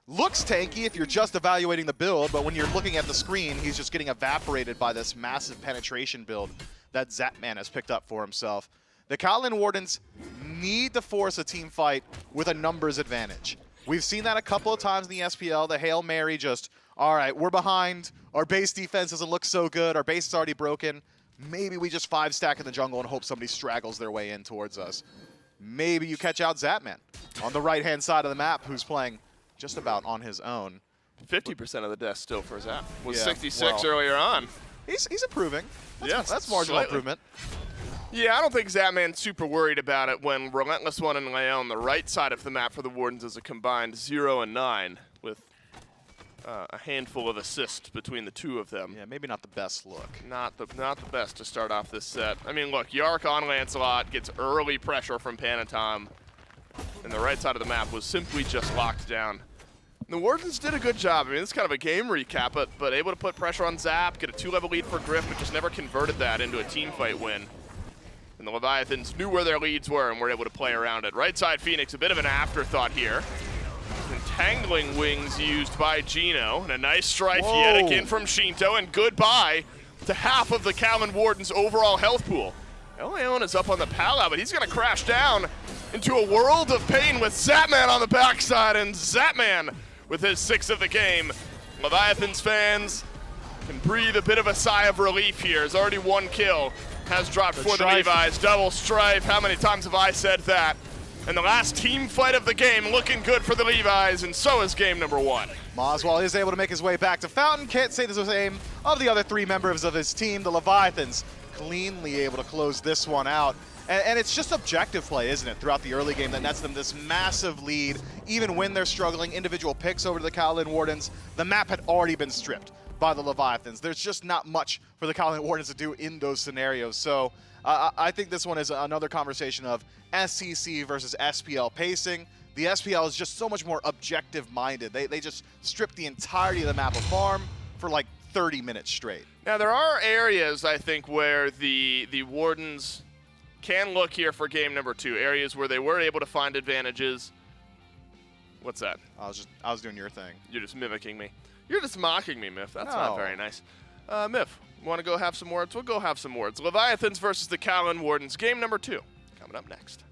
looks tanky if you're just evaluating the build, but when you're looking at the screen, he's just getting evaporated by this massive penetration build that Zapman has picked up for himself. The Kaolin Wardens need to force a team fight with a numbers advantage. We've seen that a couple of times in the SPL, the Hail Mary just, all right, we're behind, our base defense doesn't look so good, our base is already broken, maybe we just 5-stack in the jungle and hope somebody straggles their way in towards us. Maybe you catch out Zapman on the right-hand side of the map, who's playing just about on his own. 50% of the deaths still for Zap. Was Yeah, 66 well, eroever on. He's improving. Yes, That's marginal slightly. improvement. Yeah, I don't think Zapman's super worried about it when RelentlessOne and Elleon, the right side of the map for the Wardens, is a combined 0 and 9 with a handful of assists between the two of them. Yeah, maybe not the best look. Not the best to start off this set. I mean, look, Jarc on Lancelot gets early pressure from Panitom, and the right side of the map was simply just locked down. The Wardens did a good job. I mean, it's kind of a game recap, but able to put pressure on Zap, get a 2-level lead for Gryph, but just never converted that into a team fight win. And the Leviathans knew where their leads were and were able to play around it. Right side Phoenix, a bit of an afterthought here. Entangling wings used by Geno, and a nice strike yet again from Sheento, and goodbye to half of the Kaolin Wardens' overall health pool. Elleon is up on the pala, but he's going to crash down into a world of pain with Zapman on the backside, and Zapman with his 6th of the game. Leviathans fans can breathe a bit of a sigh of relief here. There's already 1 kill. Has dropped for the Levi's. Double strife. How many times have I said that? And the last team fight of the game looking good for the Levi's, and so is game number 1. Moswal is able to make his way back to Fountain. Can't say this was the same of the other 3 members of his team. The Leviathans cleanly able to close this one out. And it's just objective play, isn't it, throughout the early game that nets them this massive lead. Even when they're struggling, individual picks over to the Kaolin Wardens, the map had already been stripped by the Leviathans. There's just not much for the Kaolin Wardens to do in those scenarios. So I think this one is another conversation of SCC versus SPL pacing. The SPL is just so much more objective-minded. They just strip the entirety of the map of farm for like 30 minutes straight. Now, there are areas, I think, where the Wardens can look here for game number 2. Areas where they were able to find advantages. What's that? I was doing your thing. You're just mimicking me. You're just mocking me, Miff. That's No. not very nice. Miff, want to go have some words? We'll go have some words. Leviathans versus the Kaolin Wardens. Game number 2 coming up next.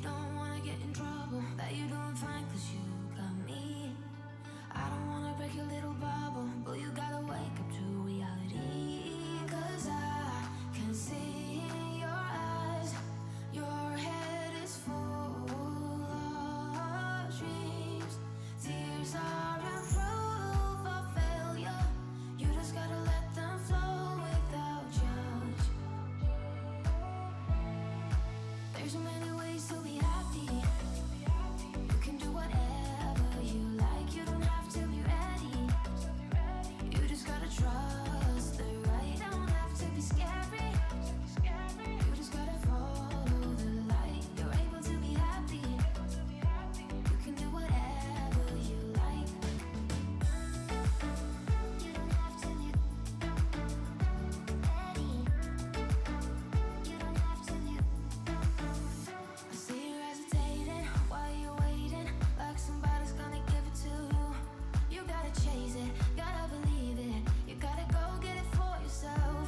don't wanna get in trouble, that you doing fine 'cause you got me. I don't wanna break your little bubble, but you gotta wake up to reality. 'Cause I can see in your eyes, your head is full of dreams. Tears aren't proof of failure, you just gotta let them flow without judge. There's so many ways to be happy. You can do whatever you like. You don't have to be ready. You just gotta trust the right. Don't have to be scary. You just gotta follow the light. You're able to be happy. You can do whatever you like. You don't have to be ready. You don't have to be. I see you hesitating while you're waiting, like somebody's gonna give it to you. You gotta chase it, gotta believe it. You gotta go get it for yourself.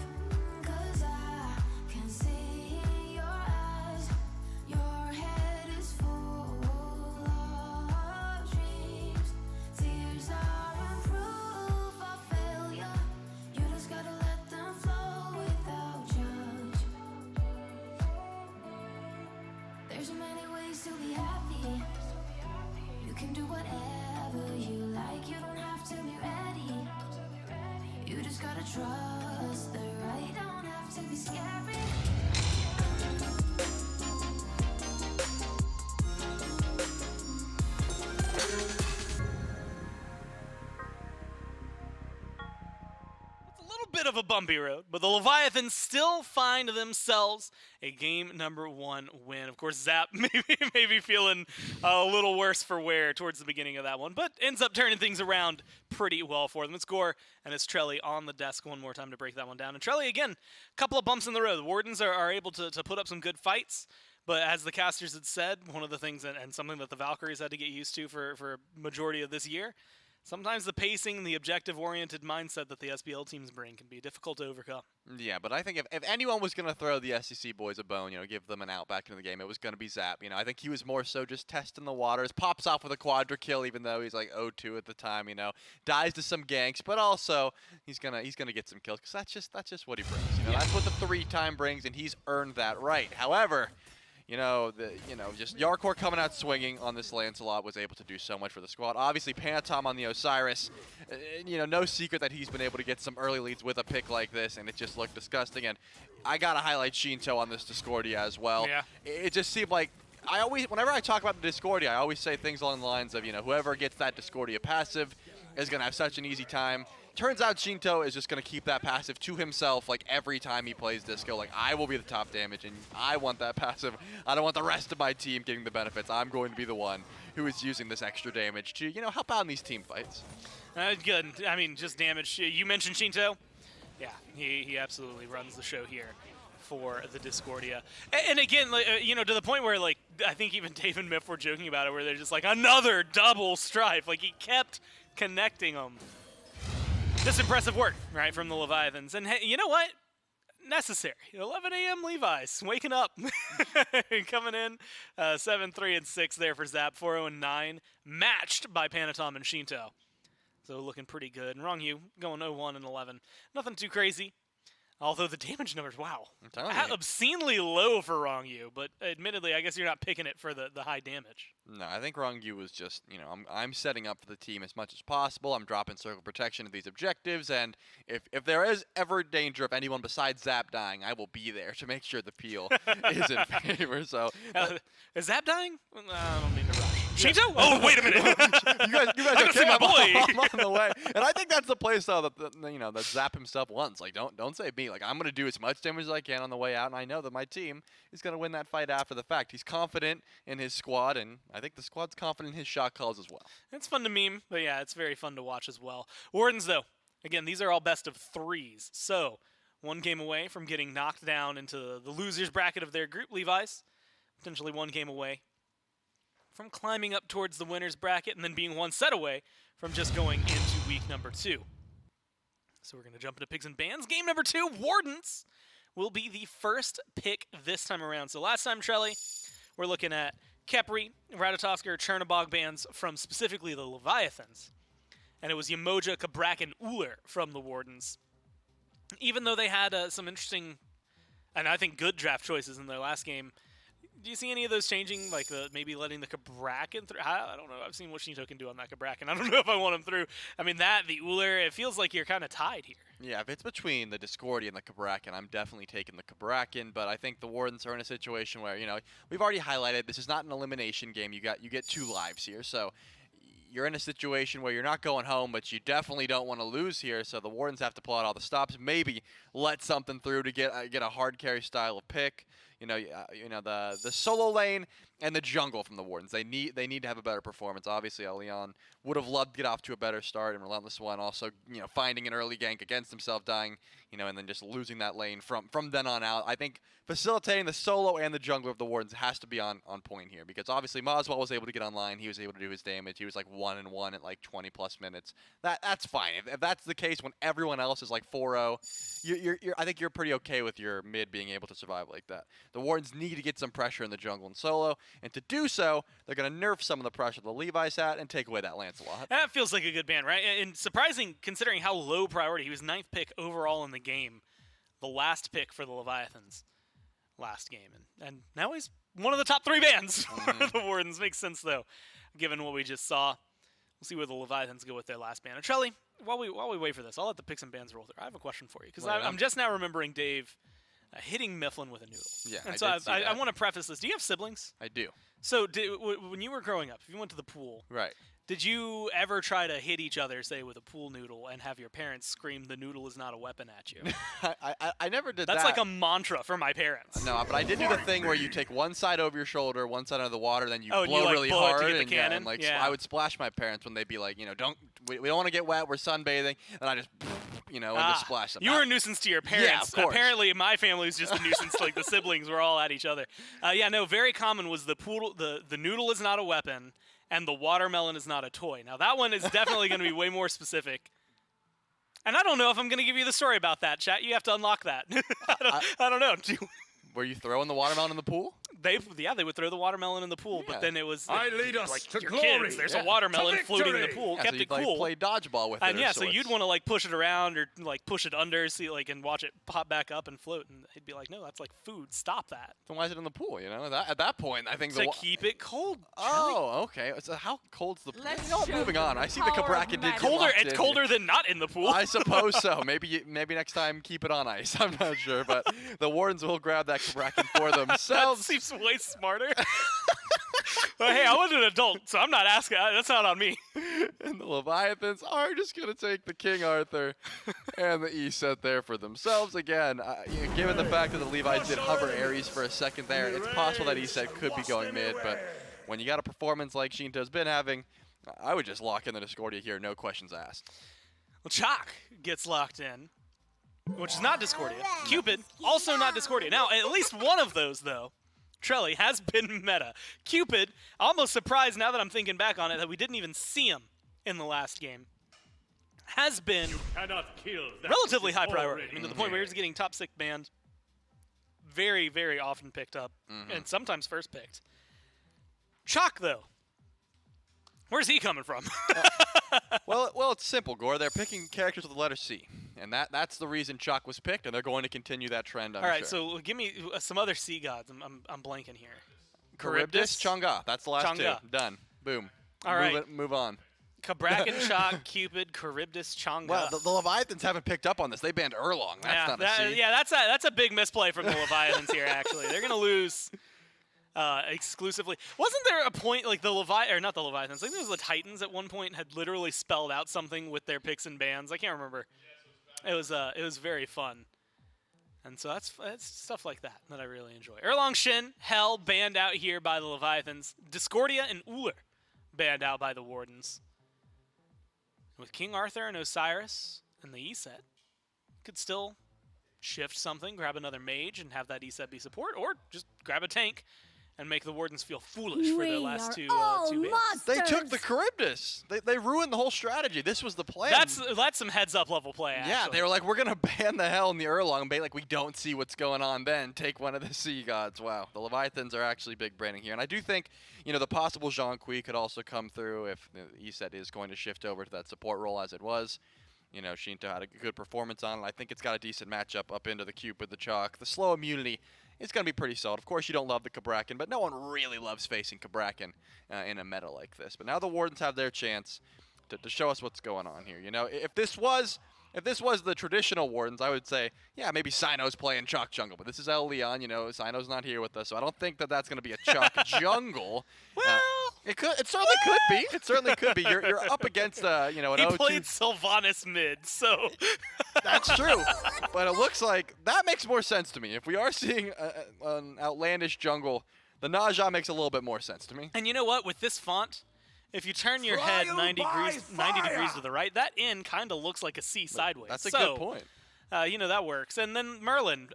'Cause I can see in your eyes, your head is full of dreams. Tears aren't proof of failure, you just gotta let them flow without judge. There's so many ways to be happy. You can do whatever you like. You don't have to be ready. You just gotta trust the right. Don't have to be scary. It's a little bit of a bumpy road, but the Leviathans still find themselves a game number 1 win. Of course, Zap maybe feeling a little worse for wear towards the beginning of that one, but ends up turning things around pretty well for them. It's Gore and it's Trelly on the desk one more time to break that one down. And Trelly, again, a couple of bumps in the road. The Wardens are able to put up some good fights, but as the casters had said, one of the things, and something that the Valkyries had to get used to for a majority of this year, sometimes the pacing, the objective-oriented mindset that the SBL teams bring can be difficult to overcome. Yeah, but I think if anyone was going to throw the SEC boys a bone, give them an out back into the game, it was going to be Zap. I think he was more so just testing the waters, pops off with a quadra kill, even though he's like 0-2 at the time, dies to some ganks, but also he's gonna get some kills, because that's just what he brings. That's what the 3-time brings, and he's earned that right. However, just Jarcorrr coming out swinging on this Lancelot was able to do so much for the squad. Obviously, Panitom on the Osiris, no secret that he's been able to get some early leads with a pick like this, and it just looked disgusting. And I gotta highlight Sheento on this Discordia as well. Yeah. It just seemed like whenever I talk about the Discordia, I always say things along the lines of, whoever gets that Discordia passive is gonna have such an easy time. Turns out Sheento is just going to keep that passive to himself every time he plays Disco. I will be the top damage, and I want that passive. I don't want the rest of my team getting the benefits. I'm going to be the one who is using this extra damage to, help out in these team fights. Good. I mean, just damage. You mentioned Sheento. Yeah, he absolutely runs the show here for the Discordia. And again, to the point where, I think even Dave and Miff were joking about it, where they're just another double strife. He kept connecting them. Just impressive work, right, from the Leviathans. And hey, you know what? Necessary. 11 a.m. Levi's waking up. Coming in 7-3 and 6 there for Zap. 4-0 and 9. Matched by Panitom and Sheento. So looking pretty good. And Ronngyu going 0-1 and 11. Nothing too crazy. Although the damage numbers, wow. I'm telling you. Obscenely low for Ronngyu. But admittedly, I guess you're not picking it for the high damage. No, I think Ronngyu was just, I'm setting up for the team as much as possible. I'm dropping circle protection to these objectives, and if there is ever danger of anyone besides Zap dying, I will be there to make sure the peel is in favor. So is Zap dying? I don't mean to rush. Sheento? Oh, wait a minute. you guys gotta see my boy. I'm on the way, and I think that's the play style that Zap himself wants. Don't save me. I'm gonna do as much damage as I can on the way out, and I know that my team is gonna win that fight after the fact. He's confident in his squad, and I think the squad's confident in his shot calls as well. It's fun to meme, but yeah, it's very fun to watch as well. Wardens, though, again, these are all best of 3s. So, one game away from getting knocked down into the losers bracket of their group, Levi's. Potentially one game away from climbing up towards the winners bracket, and then being one set away from just going into week number 2. So we're going to jump into Pigs and Bans. Game number 2, Wardens will be the first pick this time around. So last time, Trelly, we're looking at Khepri, Ratatoskr, Chernobog bans from specifically the Leviathans. And it was Yamoja, Cabrakan, Uller from the Wardens. Even though they had some interesting, and I think good draft choices in their last game, do you see any of those changing, like maybe letting the Cabrakan through? I don't know. I've seen what Sheento can do on that Cabrakan. I don't know if I want him through. I mean, the Uller, it feels like you're kind of tied here. Yeah, if it's between the Discordia and the Cabrakan, I'm definitely taking the Cabrakan, but I think the Wardens are in a situation where, we've already highlighted this is not an elimination game. You get 2 lives here, so you're in a situation where you're not going home, but you definitely don't want to lose here, so the Wardens have to pull out all the stops, maybe let something through to get a hard carry style of pick. The solo lane and the jungle from the Wardens. They need to have a better performance. Obviously, Elleon would have loved to get off to a better start, and RelentlessOne also, finding an early gank against himself, dying, and then just losing that lane from then on out. I think facilitating the solo and the jungle of the Wardens has to be on point here, because obviously Moswal was able to get online. He was able to do his damage. He was like 1-1 at like 20+ minutes. That's fine. If that's the case when everyone else is like 4-0, I think you're pretty okay with your mid being able to survive like that. The Wardens need to get some pressure in the jungle and solo, and to do so, they're going to nerf some of the pressure the Levi's had and take away that Lancelot. That feels like a good ban, right? And surprising considering how low priority. He was 9th pick overall in the game, the last pick for the Leviathans last game. And now he's one of the top 3 bans for the Wardens. Makes sense, though, given what we just saw. We'll see where the Leviathans go with their last ban. And Trelly, while we wait for this, I'll let the picks and bans roll through. I have a question for you, because I'm just now remembering Dave hitting Mifflin with a noodle. Yeah, and so I want to preface this. Do you have siblings? I do. So when you were growing up, if you went to the pool, Right. did you ever try to hit each other, say, with a pool noodle and have your parents scream, "The noodle is not a weapon" at you? I never did that. That's like a mantra for my parents. No, but I did do the thing where you take one side over your shoulder, one side under the water, then you blow and you, like, really blow it to hard. get the and, cannon? Yeah. I would splash my parents when they'd be like, we don't want to get wet, we're sunbathing, and I just, and just splash them. You were a nuisance to your parents. Yeah, of course. Apparently, my family was just a nuisance. Like the siblings were all at each other. Very common was the pool. The noodle is not a weapon, and the watermelon is not a toy. Now that one is definitely going to be way more specific. And I don't know if I'm going to give you the story about that, chat. You have to unlock that. I don't know. Were you throwing the watermelon in the pool? They would throw the watermelon in the pool, Yeah. but then it was I lead us like to your glory. kids. There's Yeah. a watermelon To floating in the victory. pool. Yeah, Kept so it you'd, cool. play dodgeball with it. And or yeah, so sorts. you'd want to like push it around or like push it under, see and watch it pop back up and float. And he'd be like, "No, that's like food. Stop that." Then why is it in the pool? At that point, I think To keep it cold. Oh, okay. So how cold's the pool? Moving on. I see the power of Cabrakan did magic. get Colder. locked It's in colder here. than not in the pool. I suppose so. Maybe next time keep it on ice. I'm not sure, but the Wardens will grab that Cabrakan for That themselves. seems way smarter. But hey, I was an adult, so I'm not asking. That's not on me. And the Leviathans are just going to take the King Arthur and the Eset there for themselves. Again, given the fact that the Levi's did hover Ares for a second there, it's possible that Eset could be going mid, but when you got a performance like Sheento's been having, I would just lock in the Discordia here, no questions asked. Well, Chaac gets locked in, which is not Discordia. Cupid, also not Discordia. Now, at least one of those, though, Trelly, has been meta. Cupid, almost surprised now that I'm thinking back on it that we didn't even see him in the last game, has been Cannot kill that relatively which high is priority. I already mean, to the point where he's getting top 6 banned, very, very often picked up, and sometimes first picked. Chaac, though, where's he coming from? Well, it's simple, Gore. They're picking characters with the letter C, and that's the reason Chaac was picked, and they're going to continue that trend. I'm All right, sure. so give me some other sea gods. I'm blanking here. Charybdis, Chang'e. That's the last Chang'e. 2. Done. Boom. All right. Move on. Cabrakan, Chaac, Cupid, Charybdis, Chang'e. Well, the Leviathans haven't picked up on this. They banned Erlong. That's not a C. Yeah, that's a big misplay from the Leviathans here. Actually, they're gonna lose exclusively. Wasn't there a point like not the Leviathans? I think it was the Titans at one point had literally spelled out something with their picks and bans. I can't remember. It was very fun. And so that's stuff like that I really enjoy. Erlong Shin, Hell, banned out here by the Leviathans. Discordia and Uller, banned out by the Wardens. With King Arthur and Osiris and the Eset, could still shift something, grab another mage and have that Eset be support, or just grab a tank and make the Wardens feel foolish for their last two bans. They took the Charybdis. They ruined the whole strategy. This was the plan. That's some heads-up level play, actually. Yeah, they were like, we're going to ban the hell in the Erlong and be like, we don't see what's going on then. Take one of the sea gods. Wow. The Leviathans are actually big branding here. And I do think, the possible Zhonghui could also come through if Eset is going to shift over to that support role as it was. Sheento had a good performance on it. I think it's got a decent matchup up into the Cupid, the Chaac. The slow immunity is going to be pretty solid. Of course, you don't love the Cabrakan, but no one really loves facing Cabrakan in a meta like this. But now the Wardens have their chance to show us what's going on here. If this was the traditional Wardens, I would say, yeah, maybe Sino's playing Chaac jungle. But this is Elleon. Sino's not here with us, so I don't think that's going to be a Chaac jungle. Well, it certainly could be. It certainly could be. You're up against an he O2. played Sylvanas mid, so That's true. But it looks like that makes more sense to me. If we are seeing an outlandish jungle, the Naja makes a little bit more sense to me. And you know what? With this font, if you turn your head 90 degrees to the right, that inn kind of looks like a C sideways. That's a good point. That works. And then Merlin.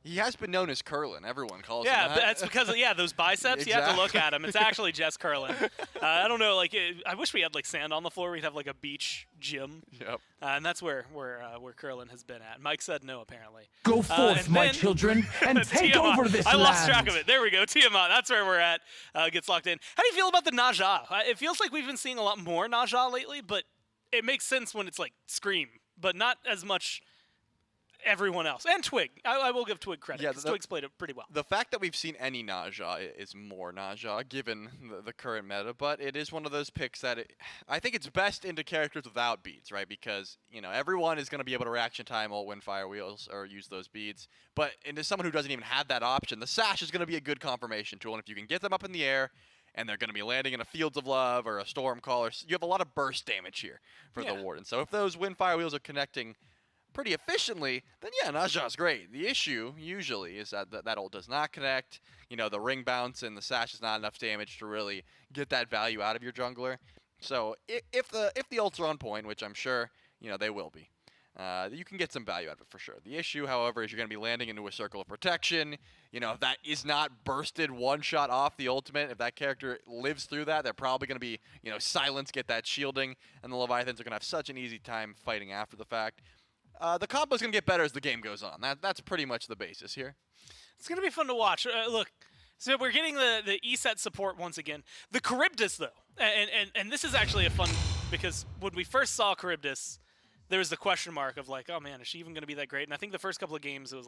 He has been known as Curlin. Everyone calls him Yeah, that. that's because of those biceps. You have to look at him. It's actually just Curlin. I don't know. I wish we had sand on the floor. We'd have a beach gym. Yep. And that's where Curlin has been at. Mike said no, apparently. Go forth, my children, and take Tiamat. over this I land. lost track of it. There we go. Tiamat. That's where we're at. Gets locked in. How do you feel about the Naja? It feels like we've been seeing a lot more Naja lately, but it makes sense when it's Scream, but not as much everyone else. And Twig. I will give Twig credit, because Twig's played it pretty well. The fact that we've seen any Naja is more Naja, given the current meta, but it is one of those picks that I think it's best into characters without beads, right? Because, everyone is going to be able to reaction time ult, win fire wheels, or use those beads. But into someone who doesn't even have that option, the Sash is going to be a good confirmation tool. And if you can get them up in the air, and they're going to be landing in a Fields of Love or a Storm Call, you have a lot of burst damage here for the Warden. So if those win fire wheels are connecting pretty efficiently, then yeah, Naja's great. The issue usually is that ult does not connect. The ring bounce and the Sash is not enough damage to really get that value out of your jungler. So if the ults are on point, which I'm sure they will be, you can get some value out of it for sure. The issue, however, is you're going to be landing into a circle of protection. If that is not bursted one shot off the ultimate, if that character lives through that, they're probably going to be silence, get that shielding, and the Leviathans are going to have such an easy time fighting after the fact. The combo's going to get better as the game goes on. That's pretty much the basis here. It's going to be fun to watch. Look, so we're getting the Eset support once again. The Charybdis, though, and this is actually a fun, because when we first saw Charybdis, there was the question mark of oh man, is she even going to be that great? And I think the first couple of games it was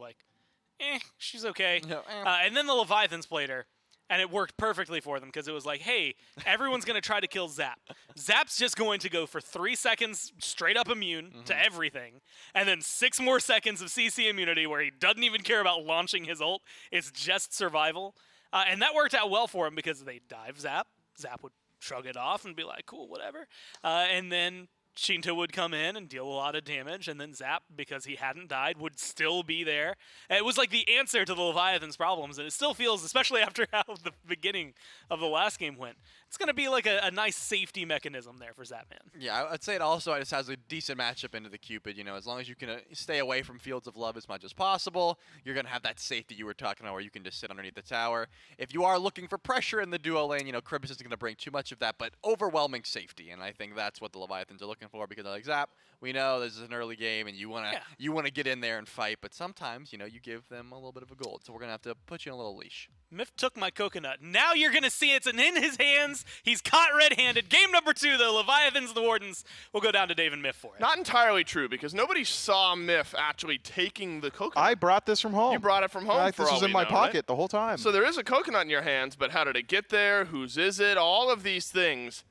she's okay. Yeah, and then the Leviathans played her. And it worked perfectly for them, because it was hey, everyone's going to try to kill Zap. Zap's just going to go for 3 seconds straight up immune to everything, and then 6 more seconds of CC immunity where he doesn't even care about launching his ult. It's just survival. And that worked out well for him, because they dive Zap. Zap would shrug it off and be like, cool, whatever. And then Sheento would come in and deal a lot of damage, and then Zap, because he hadn't died, would still be there. It was the answer to the Leviathan's problems, and it still feels, especially after how the beginning of the last game went, it's going to be a nice safety mechanism there for Zapman. Yeah, I'd say it also just has a decent matchup into the Cupid. As long as you can stay away from Fields of Love as much as possible, you're going to have that safety you were talking about where you can just sit underneath the tower. If you are looking for pressure in the duo lane, Charybdis isn't going to bring too much of that, but overwhelming safety, and I think that's what the Leviathans are looking for, because they're Zap, we know this is an early game, and you want to get in there and fight, but sometimes, you give them a little bit of a gold, so we're going to have to put you on a little leash. Myth took my coconut. Now you're going to see it's in his hands. He's caught red-handed. Game number 2, the Leviathans, the Wardens. We'll go down to Dave and Myth for it. Not entirely true, because nobody saw Myth actually taking the coconut. I brought this from home. You brought it from home. This was in my pocket the whole time. So there is a coconut in your hands, but how did it get there? Whose is it? All of these things,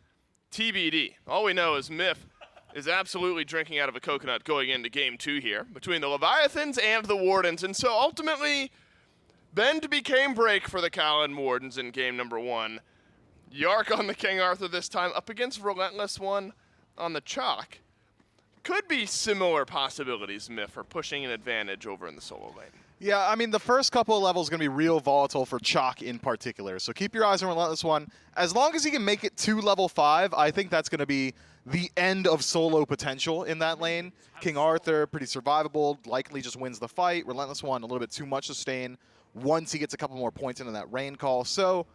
TBD. All we know is Myth is absolutely drinking out of a coconut going into game 2 here between the Leviathans and the Wardens. And so ultimately, bend became break for the Kaolin Wardens in game number 1. Jarc on the King Arthur this time up against RelentlessOne on the Chaac. Could be similar possibilities, Myth, for pushing an advantage over in the solo lane. Yeah, I mean, the first couple of levels are going to be real volatile for Chaac in particular. So keep your eyes on RelentlessOne. As long as he can make it to level 5, I think that's going to be the end of solo potential in that lane. King Arthur, pretty survivable, likely just wins the fight. RelentlessOne, a little bit too much sustain. once he gets a couple more points into that rain call. So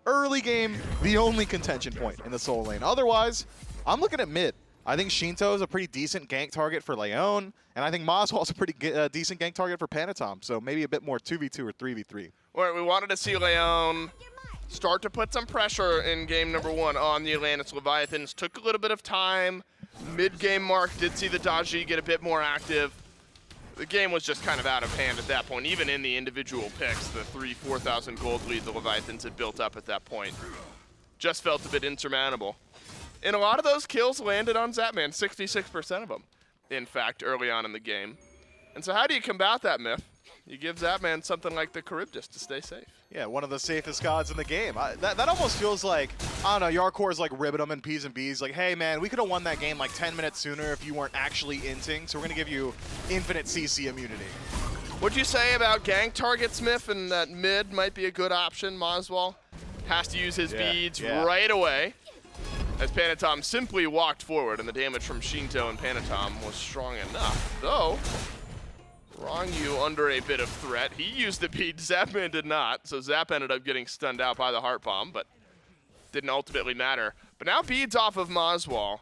early game, the only contention point in the soul lane. Otherwise, I'm looking at mid. I think Sheento is a pretty decent gank target for Leon, and I think Moswal is a pretty decent gank target for Panitom. So maybe a bit more 2v2 or 3v3. All right, we wanted to see Leon start to put some pressure in game number 1 on the Atlantis Leviathans. Took a little bit of time. Mid-game mark did see the Daji get a bit more active. The game was just kind of out of hand at that point, even in the individual picks. The 4,000 gold lead the Leviathans had built up at that point just felt a bit insurmountable. And a lot of those kills landed on Zapman, 66% of them, in fact, early on in the game. And so how do you combat that, Myth? You give Zapman something like the Charybdis to stay safe. Yeah, one of the safest gods in the game. That almost feels like, I don't know, Jarcorrr is like ribbing them in P's and B's. Like, hey, man, we could have won that game like 10 minutes sooner if you weren't actually inting, so we're going to give you infinite CC immunity. What'd you say about gank target, Smith, and that mid might be a good option? Moswal has to use his beads right away, as Panitom simply walked forward, and the damage from Sheento and Panitom was strong enough. Though, Ronngyu under a bit of threat. He used the bead, Zapman did not, so Zap ended up getting stunned out by the heart bomb, but didn't ultimately matter. But now beads off of Moswal.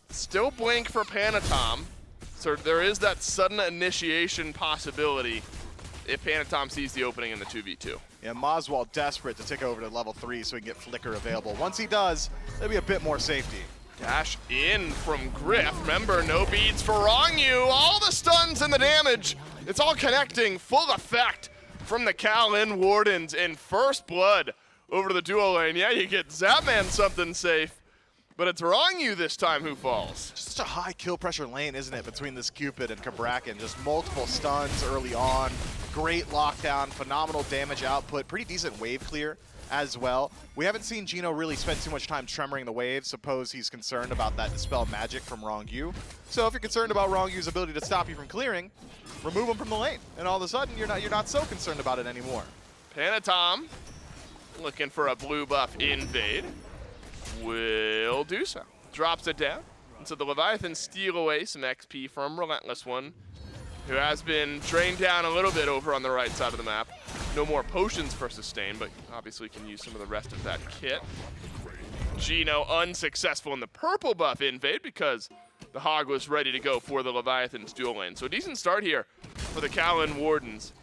Still blink for Panitom, so there is that sudden initiation possibility if Panitom sees the opening in the 2v2. Yeah, Moswal desperate to take over to level 3 so he can get Flicker available. Once he does, there'll be a bit more safety. Dash in from Griff. Remember, no beads for Ronngyu. All the stuns and the damage. It's all connecting. Full effect from the Kaolin Wardens in first blood over to the duo lane. Yeah, you get Zapman something safe, but it's Ronngyu this time who falls. Just such a high kill pressure lane, isn't it, between this Cupid and Cabrakan? Just multiple stuns early on. Great lockdown, phenomenal damage output, pretty decent wave clear as well. We haven't seen Geno really spend too much time tremoring the waves. Suppose he's concerned about that dispel magic from Ronngyu. So if you're concerned about Rongyu's ability to stop you from clearing, remove him from the lane, and all of a sudden you're not so concerned about it anymore. Panitom looking for a blue buff invade. Will do so. Drops it down. And so the Leviathans steal away some XP from RelentlessOne, who has been drained down a little bit over on the right side of the map. No more potions for sustain, but obviously can use some of the rest of that kit. Geno unsuccessful in the purple buff invade because the Hog was ready to go for the Leviathans dual lane. So a decent start here for the Kaolin Wardens.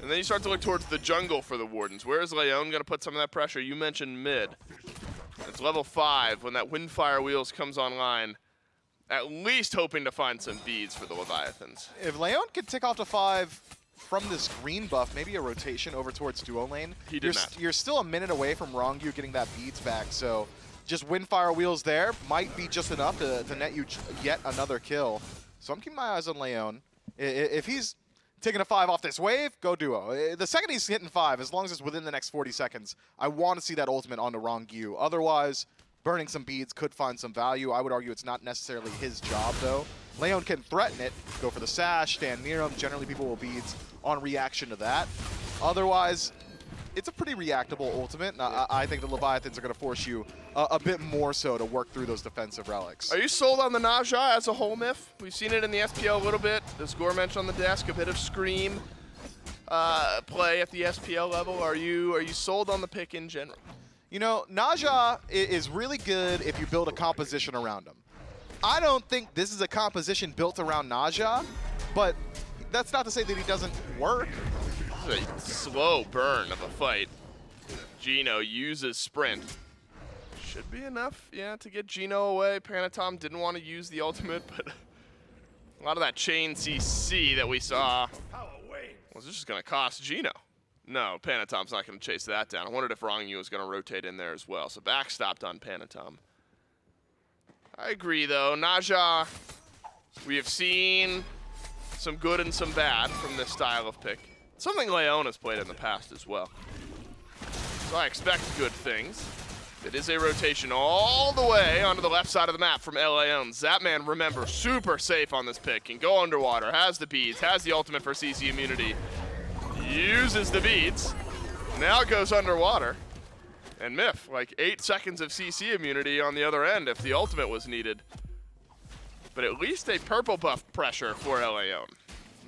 And then you start to look towards the jungle for the Wardens. Where is Leon going to put some of that pressure? You mentioned mid. It's level 5 when that Windfire Wheels comes online. At least hoping to find some beads for the Leviathans. If Leon could tick off to 5 from this green buff, maybe a rotation over towards duo lane. He did not. You're still a minute away from Ronngyu getting that beads back, so just Windfire Wheels there might be just enough to net you yet another kill. So I'm keeping my eyes on Leon. If he's taking a 5 off this wave, go duo. The second he's hitting 5, as long as it's within the next 40 seconds, I want to see that ultimate onto Ronngyu. Otherwise, burning some beads could find some value. I would argue it's not necessarily his job, though. Leon can threaten it, go for the sash, stand near him. Generally, people will beads on reaction to that. Otherwise, it's a pretty reactable ultimate, and I think the Leviathans are going to force you a bit more so to work through those defensive relics. Are you sold on the Naja as a whole, Myth? We've seen it in the SPL a little bit. The score mentioned on the desk, a bit of Scream play at the SPL level. Are you sold on the pick in general? You know, Naja is really good if you build a composition around him. I don't think this is a composition built around Naja, but that's not to say that he doesn't work. This is a slow burn of a fight. Geno uses sprint. Should be enough, yeah, to get Geno away. Panitom didn't want to use the ultimate, but a lot of that chain CC that we saw was just going to cost Geno. No, Panitom's not going to chase that down. I wondered if Ronngyu was going to rotate in there as well. So backstopped on Panitom. I agree, though. Naja, we have seen some good and some bad from this style of pick. Something Leon has played in the past as well. So I expect good things. It is a rotation all the way onto the left side of the map from Elleon. Zapman, remember, super safe on this pick. Can go underwater, has the beads, has the ultimate for CC immunity. Uses the beads, now goes underwater, and Myth, like 8 seconds of CC immunity on the other end if the ultimate was needed. But at least a purple buff pressure for Elleon.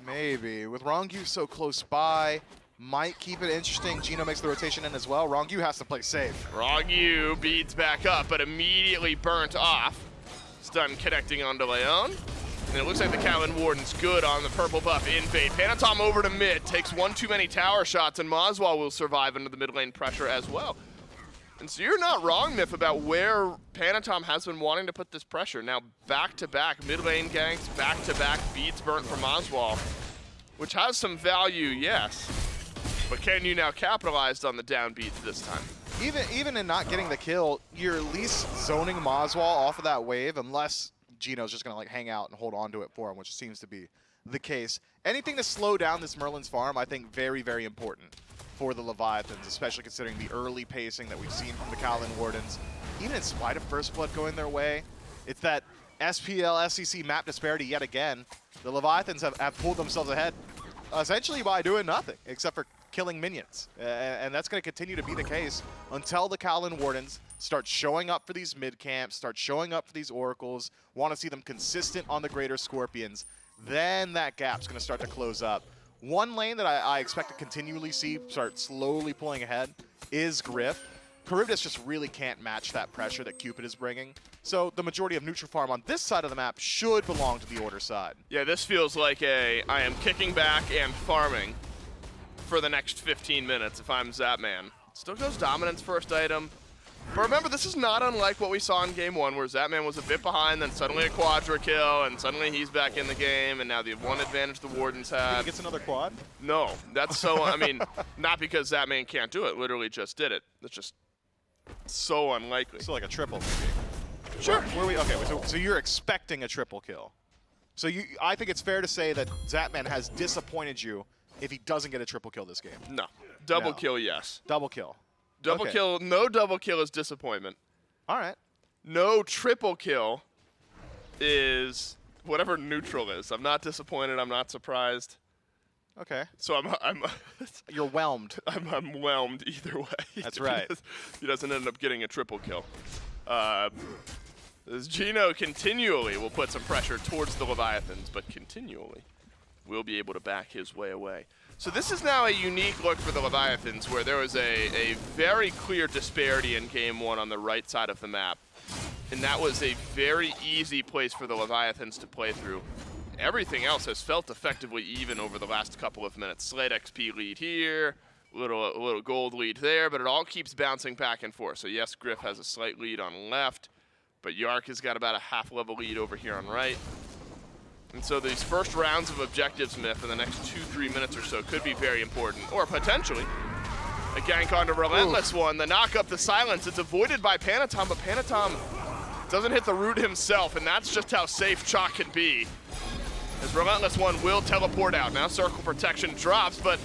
Maybe. With Ronngyu so close by, might keep it interesting. Geno makes the rotation in as well. Ronngyu has to play safe. Ronngyu beads back up, but immediately burnt off. Stun connecting onto Leon. And it looks like the Kaolin Warden's good on the purple buff invade. Panitom over to mid, takes one too many tower shots, and Moswal will survive under the mid lane pressure as well. And so you're not wrong, Myth, about where Panitom has been wanting to put this pressure. Now back-to-back mid lane ganks, back-to-back beads burnt from Moswal, which has some value, yes. But can you now capitalize on the down beats this time? Even in not getting the kill, you're at least zoning Moswal off of that wave, unless Geno's just going to like hang out and hold on to it for him, which seems to be the case. Anything to slow down this Merlin's farm, I think very, very important for the Leviathans, especially considering the early pacing that we've seen from the Kaolin Wardens. Even in spite of First Blood going their way, it's that SPL, SCC map disparity yet again. The Leviathans have pulled themselves ahead, essentially by doing nothing, except for killing minions. And that's going to continue to be the case until the Kaolin Wardens start showing up for these mid camps, start showing up for these oracles, want to see them consistent on the greater Scorpions. Then that gap's going to start to close up. One lane that I expect to continually see start slowly pulling ahead is Gryph. Charybdis just really can't match that pressure that Cupid is bringing. So the majority of neutral farm on this side of the map should belong to the Order side. Yeah, this feels like I am kicking back and farming for the next 15 minutes if I'm Zapman. Still goes Dominance first item. But remember, this is not unlike what we saw in Game 1, where Zapman was a bit behind, then suddenly a quadra kill, and suddenly he's back in the game, and now the one advantage the Wardens have. He gets another quad? No, that's so, I mean, not because Zapman can't do it, literally just did it. That's just so unlikely. So like a triple, maybe. Sure. Where we? Okay, so you're expecting a triple kill. So I think it's fair to say that Zapman has disappointed you if he doesn't get a triple kill this game. No. Double No. kill, yes. Double kill. Double Okay. kill, no double kill is disappointment. All right. No triple kill is whatever neutral is. I'm not disappointed, I'm not surprised. Okay. So I'm You're whelmed. I'm whelmed either way. That's right. He doesn't end up getting a triple kill. As Geno continually will put some pressure towards the Leviathans, but continually will be able to back his way away. So this is now a unique look for the Leviathans, where there was a very clear disparity in Game 1 on the right side of the map. And that was a very easy place for the Leviathans to play through. Everything else has felt effectively even over the last couple of minutes. Slight XP lead here, a little gold lead there, but it all keeps bouncing back and forth. So yes, Gryph has a slight lead on left, but Jarcorrr has got about a half-level lead over here on right. And so these first rounds of objectives, Myth, in the next 2-3 minutes or so could be very important. Or potentially a gank onto RelentlessOne, the knock up the silence. It's avoided by Panitom, but Panitom doesn't hit the root himself, and that's just how safe Chaac can be. As RelentlessOne will teleport out. Now circle protection drops, but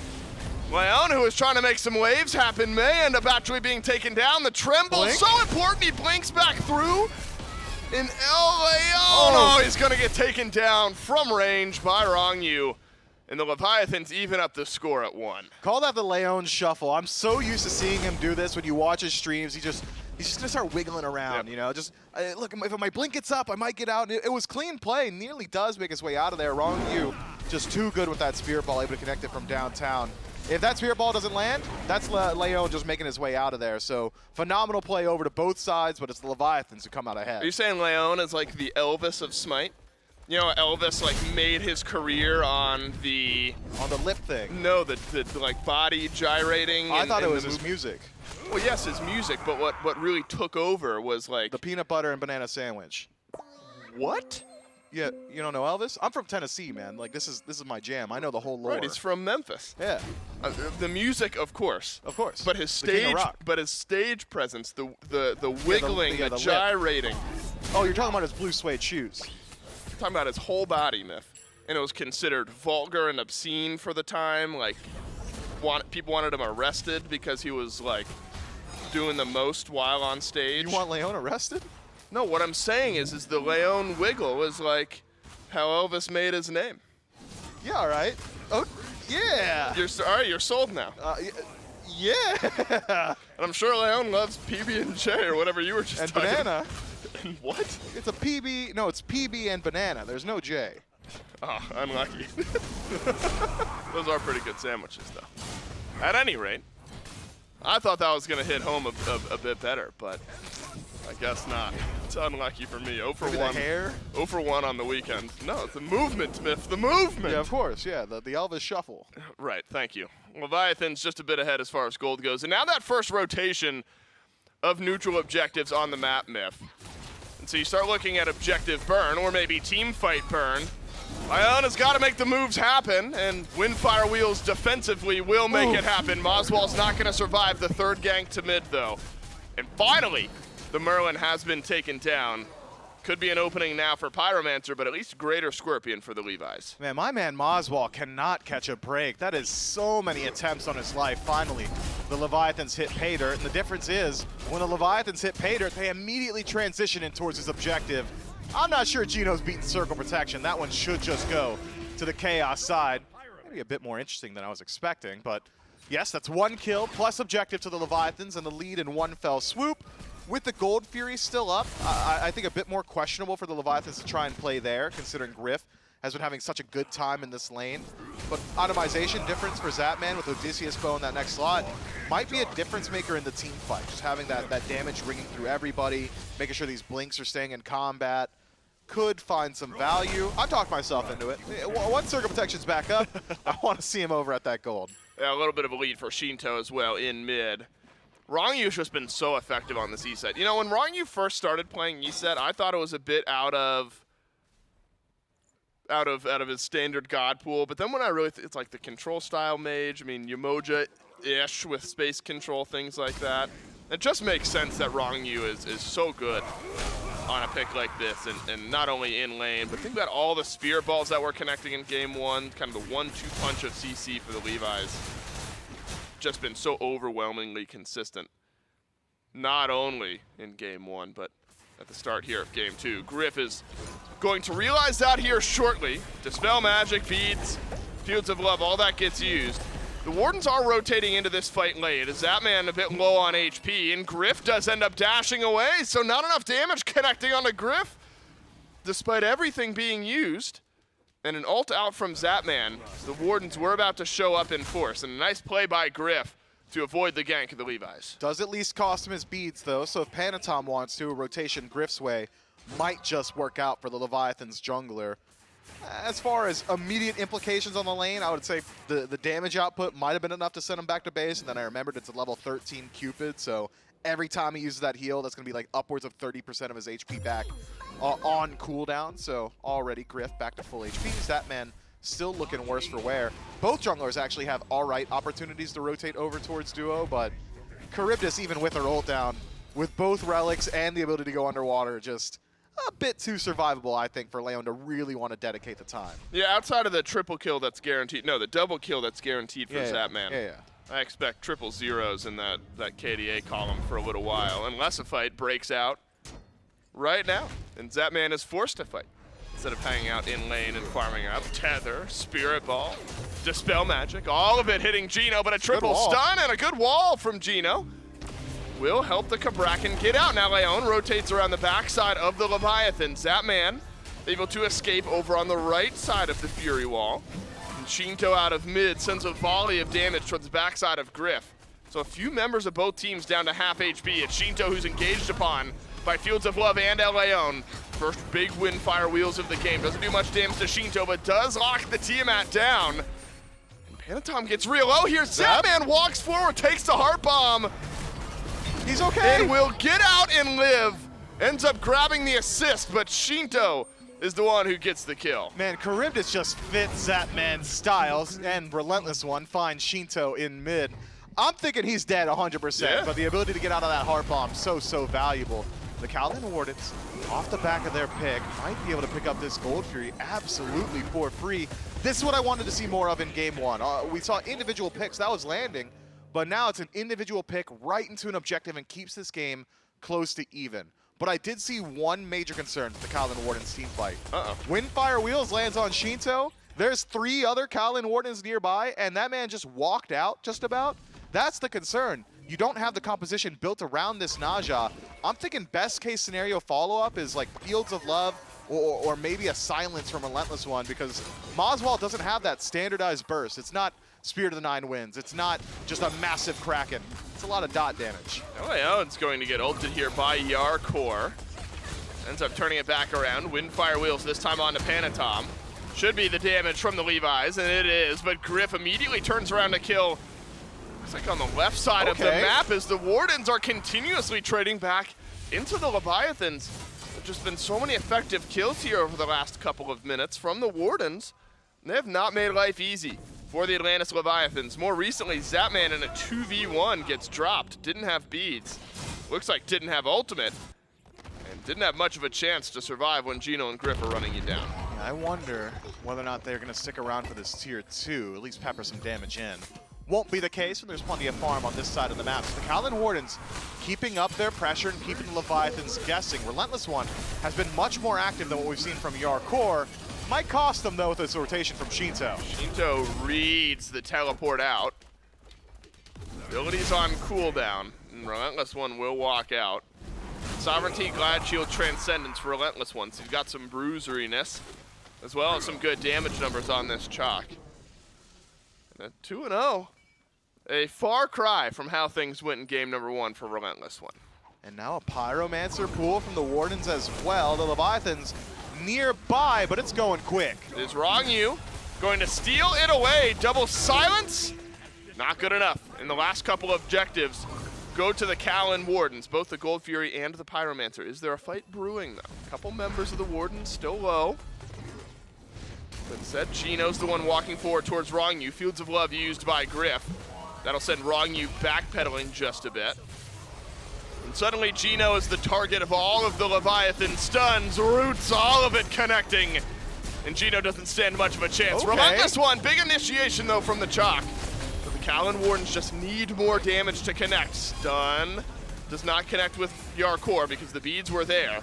Leon, who is trying to make some waves happen, may end up actually being taken down. The tremble, so important, he blinks back through. And Elleon, he's gonna get taken down from range by Ronngyu. And the Leviathans even up the score at 1. Call that the Leon shuffle. I'm so used to seeing him do this when you watch his streams. He's just gonna start wiggling around, you know. Just look, if my blink gets up, I might get out. It was clean play. Nearly does make his way out of there. Ronngyu just too good with that spear ball, able to connect it from downtown. If that spear ball doesn't land, that's Leon just making his way out of there. So phenomenal play over to both sides, but it's the Leviathans who come out ahead. Are you saying Leon is like the Elvis of Smite? You know, Elvis like made his career on the lip thing. No, the like body gyrating. I thought it and was his music. Well, yes, his music, but what really took over was like the peanut butter and banana sandwich. What? Yeah, you don't know Elvis? I'm from Tennessee, man. Like this is my jam. I know the whole lore. Right, he's from Memphis. Yeah. The music, of course. Of course. But his stage presence, the wiggling, the lip. gyrating. Oh, you're talking about his blue suede shoes. I'm talking about his whole body, Myth. And it was considered vulgar and obscene for the time. Like, people wanted him arrested because he was like doing the most while on stage. You want Leon arrested? No, what I'm saying is the Leon wiggle is like how Elvis made his name. Yeah, all right. Oh, yeah. All right, you're sold now. Yeah. And I'm sure Leon loves PB&J or whatever you were just and talking banana. about. And what? It's a PB. No, it's PB and banana. There's no J. Oh, unlucky. Those are pretty good sandwiches, though. At any rate, I thought that was going to hit home a bit better, but I guess not. It's unlucky for me. 0 for Maybe 1. the hair? 0 for 1 on the weekend. No, it's the movement, Smith. The movement. Yeah, of course. Yeah, the Elvis shuffle. Right, thank you. Leviathan's just a bit ahead as far as gold goes. And now that first rotation of neutral objectives on the map, Myth. And so you start looking at objective burn, or maybe team fight burn. Elleon has got to make the moves happen, and Windfire Wheels defensively will make it happen. Moswal's not going to survive the third gank to mid, though. And finally, the Merlin has been taken down. Could be an opening now for Pyromancer, but at least greater Scorpion for the Levi's. Man, my man Moswal cannot catch a break. That is so many attempts on his life. Finally, the Leviathans hit pay dirt, and the difference is, when the Leviathans hit pay dirt, they immediately transition in towards his objective. I'm not sure Geno's beaten Circle Protection. That one should just go to the Chaos side. Maybe a bit more interesting than I was expecting, but yes, that's 1 kill plus objective to the Leviathans and the lead in 1 fell swoop. With the Gold Fury still up, I think a bit more questionable for the Leviathans to try and play there, considering Gryph has been having such a good time in this lane. But itemization difference for Zapman with Odysseus Bow in that next slot might be a difference maker in the team fight. Just having that damage ringing through everybody, making sure these blinks are staying in combat, could find some value. I talked myself into it. Once Circle Protection's back up, I want to see him over at that gold. Yeah, a little bit of a lead for Sheento as well in mid. Rongngyu's just been so effective on this Eset. You know, when Ronngyu first started playing Eset, I thought it was a bit out of his standard god pool, but then when I really, it's like the control style mage, I mean, Yamoja-ish with space control, things like that. It just makes sense that Ronngyu is so good on a pick like this, and not only in lane, but think about all the spear balls that were connecting in game 1, kind of the 1-2 punch of CC for the Levi's. Just been so overwhelmingly consistent, not only in game 1, but at the start here of game 2. Gryph is going to realize that here shortly. Dispel Magic, Beads, Fields of Love, all that gets used. The Wardens are rotating into this fight late. Zapman a bit low on HP, and Gryph does end up dashing away, so not enough damage connecting onto Gryph, despite everything being used. And an ult out from Zapman. The Wardens were about to show up in force, and a nice play by Gryph to avoid the gank of the Levi's. Does at least cost him his beads, though, so if Panitom wants to, a rotation Gryph's way might just work out for the Leviathan's jungler. As far as immediate implications on the lane, I would say the damage output might have been enough to send him back to base, and then I remembered it's a level 13 Cupid, so every time he uses that heal, that's going to be like upwards of 30% of his HP back on cooldown, so already Gryph back to full HP. Zapman still looking worse for wear. Both junglers actually have alright opportunities to rotate over towards duo, but Charybdis, even with her ult down, with both relics and the ability to go underwater, just a bit too survivable, I think, for Leon to really want to dedicate the time. Yeah, outside of the triple kill that's guaranteed, no, the double kill that's guaranteed for Zapman. Yeah. I expect triple zeros in that KDA column for a little while, unless a fight breaks out right now, and Zapman is forced to fight instead of hanging out in lane and farming up. Tether, Spirit Ball, Dispel Magic, all of it hitting Geno, but a triple stun and a good wall from Geno will help the Cabrakan get out. Now Leon rotates around the backside of the Leviathan. Zapman able to escape over on the right side of the Fury Wall. And Sheento out of mid sends a volley of damage towards the backside of Gryph. So a few members of both teams down to half HP. It's Sheento who's engaged upon by Fields of Love and Elleon. First big Windfire Wheels of the game. Doesn't do much damage to Sheento, but does lock the Tiamat down. And Panitom gets real low here. Zapman walks forward, takes the Heart Bomb. He's okay. And will get out and live. Ends up grabbing the assist, but Sheento is the one who gets the kill. Man, Charybdis just fits Zapman's styles, and RelentlessOne finds Sheento in mid. I'm thinking he's dead 100%, but the ability to get out of that heart bomb, so valuable. The Kaolin Wardens, off the back of their pick, might be able to pick up this Gold Fury absolutely for free. This is what I wanted to see more of in game 1. We saw individual picks, that was landing, but now it's an individual pick right into an objective and keeps this game close to even. But I did see one major concern for the Kaolin Wardens team fight. Windfire Wheels lands on Sheento. There's 3 other Kaolin Wardens nearby, and that man just walked out just about. That's the concern. You don't have the composition built around this Naja. I'm thinking best case scenario follow-up is like Fields of Love or maybe a silence from RelentlessOne, because Moswal doesn't have that standardized burst. It's not Spirit of the Nine Winds. It's not just a massive Kraken. It's a lot of dot damage. Elleon's going to get ulted here by Jarcorrr. Ends up turning it back around. Windfire Wheels this time on to Panitom. Should be the damage from the Levi's, and it is, but Griff immediately turns around to kill. Looks like on the left side of the map as the Wardens are continuously trading back into the Leviathans. There's just been so many effective kills here over the last couple of minutes from the Wardens. They have not made life easy for the Atlantis Leviathans. More recently, Zapman in a 2v1 gets dropped. Didn't have beads. Looks like didn't have ultimate. And didn't have much of a chance to survive when Geno and Griff are running you down. Yeah, I wonder whether or not they're going to stick around for this tier 2, at least pepper some damage in. Won't be the case, and there's plenty of farm on this side of the map. So the Kaolin Wardens keeping up their pressure and keeping the Leviathans guessing. RelentlessOne has been much more active than what we've seen from Jarcorrr. Might cost them, though, with this rotation from Sheento. Sheento reads the teleport out. Ability's on cooldown, and RelentlessOne will walk out. Sovereignty, Glide Shield, Transcendence for RelentlessOne. So you've got some bruiseriness, as well as some good damage numbers on this Chaac. And a 2-0. A far cry from how things went in game number 1 for RelentlessOne. And now a Pyromancer pool from the Wardens as well. The Leviathans nearby, but it's going quick. It is Ronngyu going to steal it away. Double silence. Not good enough. In the last couple of objectives, go to the Kaolin Wardens, both the Gold Fury and the Pyromancer. Is there a fight brewing, though? A couple members of the Wardens still low. But instead, Geno's the one walking forward towards Ronngyu. Fields of Love used by Griff. That'll send Ronngyu backpedaling just a bit. And suddenly, Geno is the target of all of the Leviathan stuns. Roots, all of it connecting. And Geno doesn't stand much of a chance. RelentlessOne, big initiation, though, from the Chaac. But the Kaolin Wardens just need more damage to connect. Stun does not connect with Jarcorrr because the beads were there.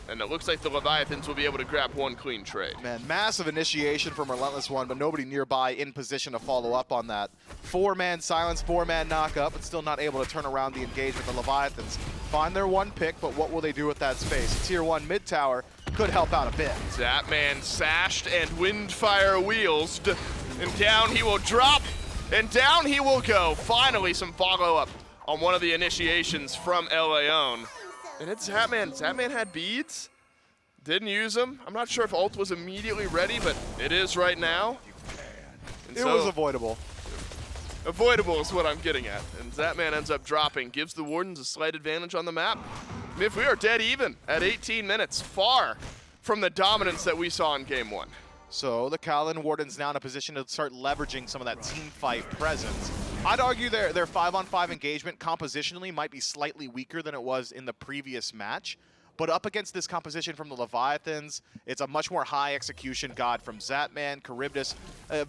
And it looks like the Leviathans will be able to grab one clean trade. Man, massive initiation from RelentlessOne, but nobody nearby in position to follow up on that. 4-man silence, 4-man knockup, but still not able to turn around the engagement. The Leviathans find their one pick, but what will they do with that space? Tier 1 mid tower could help out a bit. Zapman sashed and Windfire Wheels, and down he will drop, and down he will go. Finally, some follow-up on one of the initiations from Elleon. And it's Zapman. Zapman had beads, didn't use them. I'm not sure if ult was immediately ready, but it is right now. And It was avoidable. Avoidable is what I'm getting at. And Zapman ends up dropping, gives the Wardens a slight advantage on the map. I mean, if we are dead even at 18 minutes, far from the dominance that we saw in game 1. So the Kaolin Wardens now in a position to start leveraging some of that team fight presence. I'd argue their 5-on-5 engagement compositionally might be slightly weaker than it was in the previous match, but up against this composition from the Leviathans, it's a much more high execution god from Zapman, Charybdis.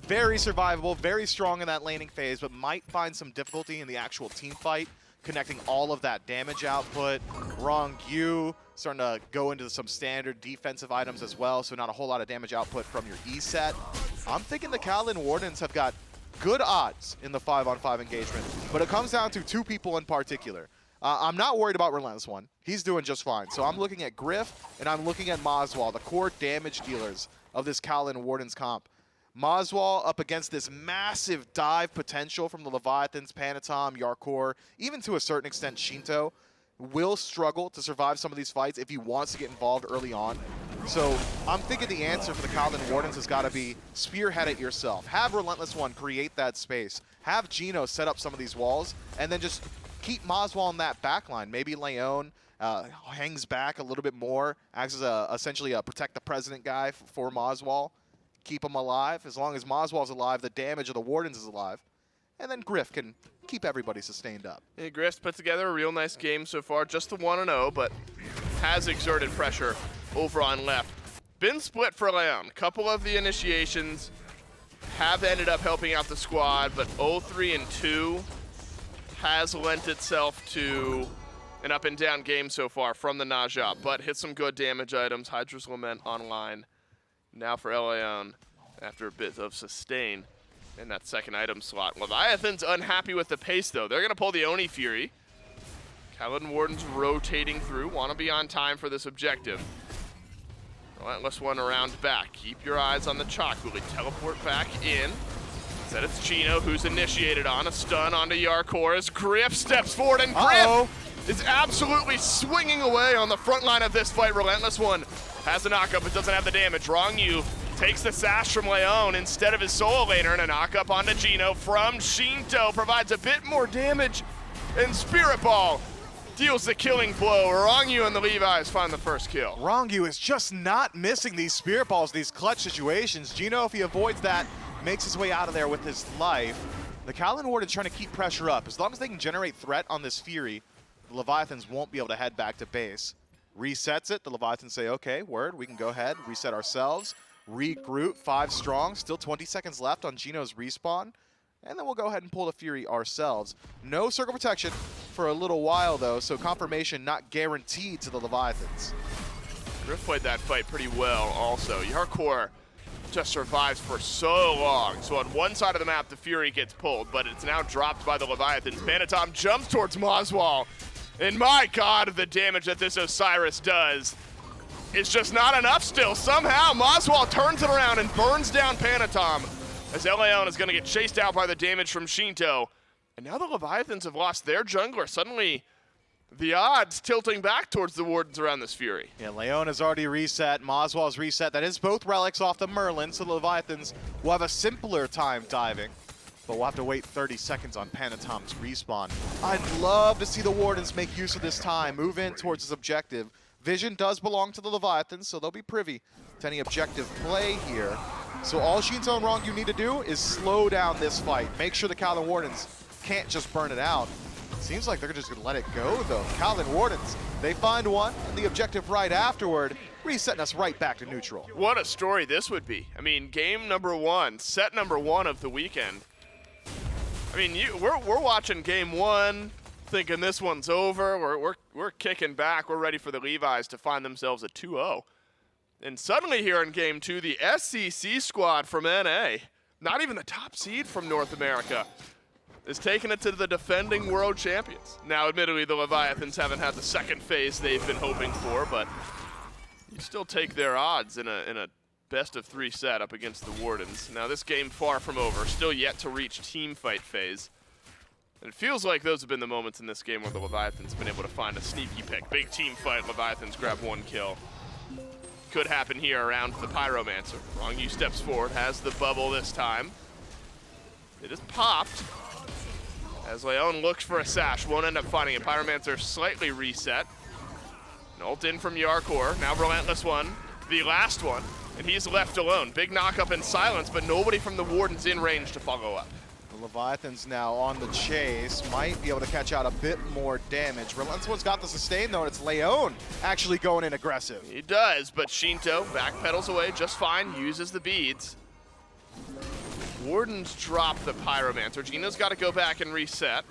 Very survivable, very strong in that laning phase, but might find some difficulty in the actual team fight, connecting all of that damage output. Ronngyu starting to go into some standard defensive items as well, so not a whole lot of damage output from your Eset. I'm thinking the Kaolin Wardens have got good odds in the 5-on-5 engagement, but it comes down to 2 people in particular. I'm not worried about RelentlessOne. He's doing just fine. So I'm looking at Griff and I'm looking at Moswal, the core damage dealers of this Kaolin Wardens comp. Moswal up against this massive dive potential from the Leviathans, Panitom, Jarcorrr, even to a certain extent Sheento, will struggle to survive some of these fights if he wants to get involved early on. So I'm thinking the answer for the Kaolin Wardens has got to be spearhead it yourself. Have RelentlessOne create that space. Have Geno set up some of these walls, and then just keep Moswal in that backline. Maybe Elleon hangs back a little bit more, acts as essentially a protect the president guy for Moswal. Keep him alive. As long as Moswal's alive, the damage of the Wardens is alive. And then Griff can keep everybody sustained up. Yeah, Griff's put together a real nice game so far. Just the 1-0, but has exerted pressure over on left. Been split for Elleon. Couple of the initiations have ended up helping out the squad, but 0-3 and 2 has lent itself to an up and down game so far from the Naja, but hit some good damage items. Hydra's Lament online now for Elleon after a bit of sustain in that second item slot. Leviathan's unhappy with the pace, though. They're going to pull the Oni Fury. Kaolin Wardens rotating through, want to be on time for this objective. RelentlessOne around back. Keep your eyes on the Chaac. Will he teleport back in? Said it's Sheento who's initiated on a stun onto Jarcorrr as Griff steps forward, and Griff is absolutely swinging away on the front line of this fight. RelentlessOne has a knockup but doesn't have the damage. Ronngyu takes the sash from Leon instead of his solo laner, and a knockup onto Geno from Sheento provides a bit more damage, and Spirit Ball deals the killing blow. Ronngyu and the Levi's find the first kill. Ronngyu is just not missing these Spirit Balls, these clutch situations. Geno, if he avoids that, makes his way out of there with his life. The Kaolin Wardens trying to keep pressure up. As long as they can generate threat on this Fury, the Leviathans won't be able to head back to base. Resets it, the Leviathans say, okay, word, we can go ahead, reset ourselves, regroup, 5 strong, still 20 seconds left on Geno's respawn, and then we'll go ahead and pull the Fury ourselves. No circle protection for a little while though, so confirmation not guaranteed to the Leviathans. Griff played that fight pretty well also. Jarcorrr just survives for so long. So on one side of the map, the Fury gets pulled, but it's now dropped by the Leviathans. Panitom jumps towards Moswal, and my god, the damage that this Osiris does is just not enough still. Somehow, Moswal turns it around and burns down Panitom, as Elleon is going to get chased out by the damage from Sheento. And now the Leviathans have lost their jungler. Suddenly, the odds tilting back towards the Wardens around this Fury. Yeah, Leon has already reset, Moswal's reset. That is both relics off the Merlin, so the Leviathans will have a simpler time diving. But we'll have to wait 30 seconds on Panitom's respawn. I'd love to see the Wardens make use of this time, move in towards his objective. Vision does belong to the Leviathans, so they'll be privy to any objective play here. So all Sheento and Ronngyu need to do is slow down this fight. Make sure the Kaolin Wardens can't just burn it out. Seems like they're just gonna let it go though. Kaolin Wardens, they find one, and the objective right afterward, resetting us right back to neutral. What a story this would be. I mean, game number 1, set number 1 of the weekend. I mean, we're watching game 1, thinking this one's over. We're kicking back. We're ready for the Levi's to find themselves a 2-0. And suddenly here in game 2, the SCC squad from NA, not even the top seed from North America, is taking it to the defending world champions. Now, admittedly, the Leviathans haven't had the second phase they've been hoping for, but you still take their odds in a best-of-3 set up against the Wardens. Now, this game far from over, still yet to reach team fight phase. And it feels like those have been the moments in this game where the Leviathans have been able to find a sneaky pick. Big team fight, Leviathans grab 1 kill. Could happen here around the Pyromancer. Ronngyu steps forward, has the bubble this time. It is popped. As Leon looks for a sash, won't end up finding it. Pyromancer slightly reset. An ult in from Jarcorrr. Now RelentlessOne, the last one, and he's left alone. Big knockup in silence, but nobody from the Wardens in range to follow up. The Leviathans now on the chase, might be able to catch out a bit more damage. RelentlessOne's got the sustain though, and it's Leon actually going in aggressive. He does, but Sheento backpedals away just fine, uses the beads. Wardens drop the Pyromancer. Geno's got to go back and reset.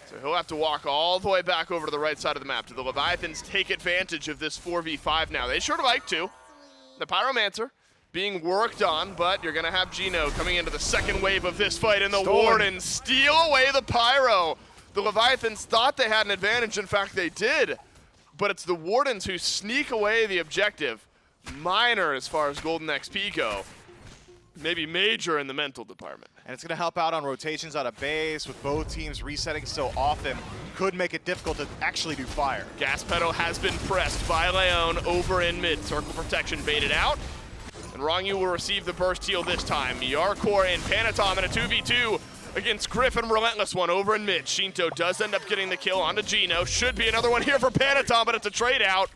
So he'll have to walk all the way back over to the right side of the map. Do the Leviathans take advantage of this 4v5 now? They sure like to. The Pyromancer being worked on, but you're going to have Geno coming into the second wave of this fight, and the Wardens steal away the Pyro. The Leviathans thought they had an advantage. In fact, they did. But it's the Wardens who sneak away the objective. Minor as far as golden XP go. Maybe major in the mental department. And it's going to help out on rotations out of base with both teams resetting so often. Could make it difficult to actually do fire. Gas pedal has been pressed by Leon over in mid. Circle protection baited out. And Ronngyu will receive the burst heal this time. Jarcorrr and Panitom in a 2v2 against Griff and RelentlessOne over in mid. Sheento does end up getting the kill onto Geno. Should be another one here for Panitom, but it's a trade out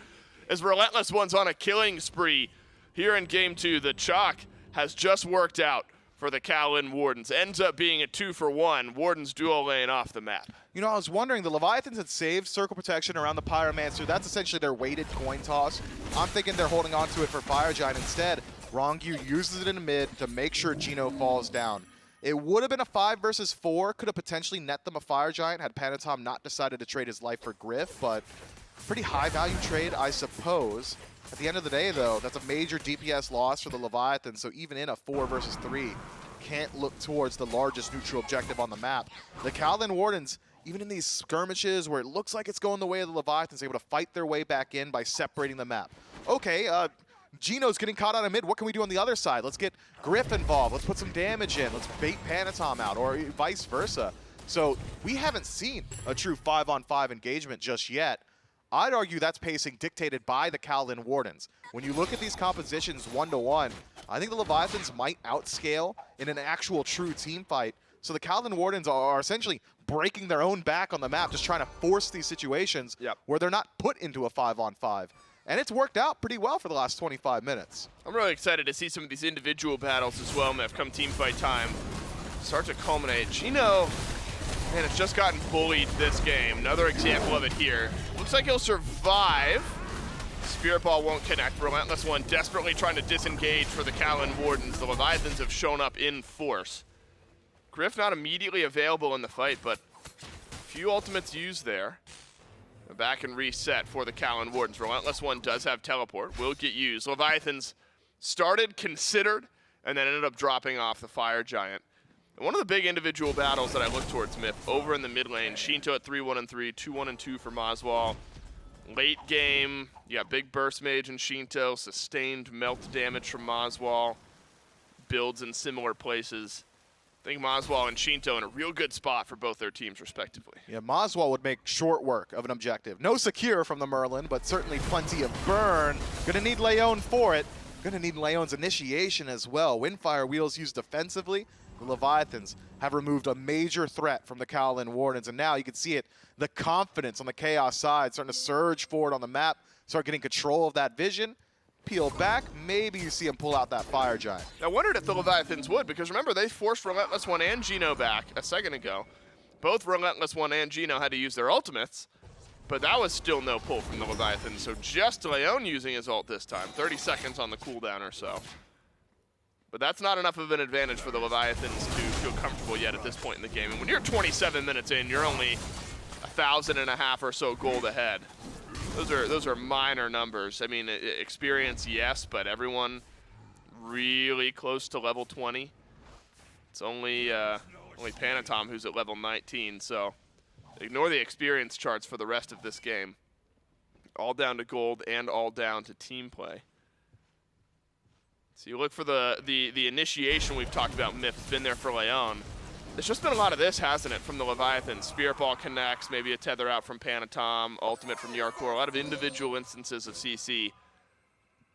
as RelentlessOne's on a killing spree. Here in game 2, the Chaac has just worked out for the Kaolin Wardens. Ends up being a 2-for-1. Wardens duo lane off the map. You know, I was wondering, the Leviathans had saved circle protection around the Pyromancer. That's essentially their weighted coin toss. I'm thinking they're holding on to it for Fire Giant instead. Ronngyu uses it in the mid to make sure Geno falls down. It would have been a 5 versus 4. Could have potentially net them a Fire Giant had Panitom not decided to trade his life for Griff, but pretty high value trade, I suppose. At the end of the day, though, that's a major DPS loss for the Leviathan, so even in a 4 versus 3, can't look towards the largest neutral objective on the map. The Kaolin Wardens, even in these skirmishes where it looks like it's going the way of the Leviathans, able to fight their way back in by separating the map. okay, Geno's getting caught out of mid. What can we do on the other side? Let's get Griff involved. Let's put some damage in. Let's bait Panitom out, or vice versa. So we haven't seen a true 5-on-5 engagement just yet. I'd argue that's pacing dictated by the Kaolin Wardens. When you look at these compositions 1-to-1, I think the Leviathans might outscale in an actual true team fight. So the Kaolin Wardens are essentially breaking their own back on the map, just trying to force these situations where they're not put into a 5-on-5. And it's worked out pretty well for the last 25 minutes. I'm really excited to see some of these individual battles as well, Miff, come team fight time. Start to culminate. Sheento, man, it's just gotten bullied this game. Another example of it here. Looks like he'll survive. Spirit Ball won't connect. RelentlessOne desperately trying to disengage for the Kaolin Wardens. The Leviathans have shown up in force. Griff not immediately available in the fight, but a few ultimates used there. Back and reset for the Kaolin Wardens. RelentlessOne does have teleport, will get used. Leviathans started, considered, and then ended up dropping off the Fire Giant. And one of the big individual battles that I look towards, Miff, over in the mid lane, Sheento at 3-1-3, 2-1-2 for Moswal. Late game, you got big burst mage and Sheento, sustained melt damage from Moswal, builds in similar places. I think Moswal and Sheento in a real good spot for both their teams, respectively. Yeah, Moswal would make short work of an objective. No secure from the Merlin, but certainly plenty of burn. Gonna need Elleon for it. Gonna need Leon's initiation as well. Windfire wheels used defensively. The Leviathans have removed a major threat from the Kaolin Wardens, and now you can see it, the confidence on the Chaos side starting to surge forward on the map, start getting control of that vision. Peel back, maybe you see him pull out that Fire Giant. I wondered if the Leviathans would, because remember, they forced RelentlessOne and Geno back a second ago. Both RelentlessOne and Geno had to use their ultimates, but that was still no pull from the Leviathans, so just Elleon using his ult this time, 30 seconds on the cooldown or so. But that's not enough of an advantage for the Leviathans to feel comfortable yet at this point in the game. And when you're 27 minutes in, you're only 1,500 or so gold ahead. Those are minor numbers. I mean, experience, yes, but everyone really close to level 20. It's only Panitom who's at level 19, so ignore the experience charts for the rest of this game. All down to gold and all down to team play. So you look for the initiation we've talked about, Miff, been there for Elleon. There's just been a lot of this, hasn't it, from the Leviathans? Spirit Ball connects, maybe a tether out from Panitom, ultimate from Jarcorrr, a lot of individual instances of CC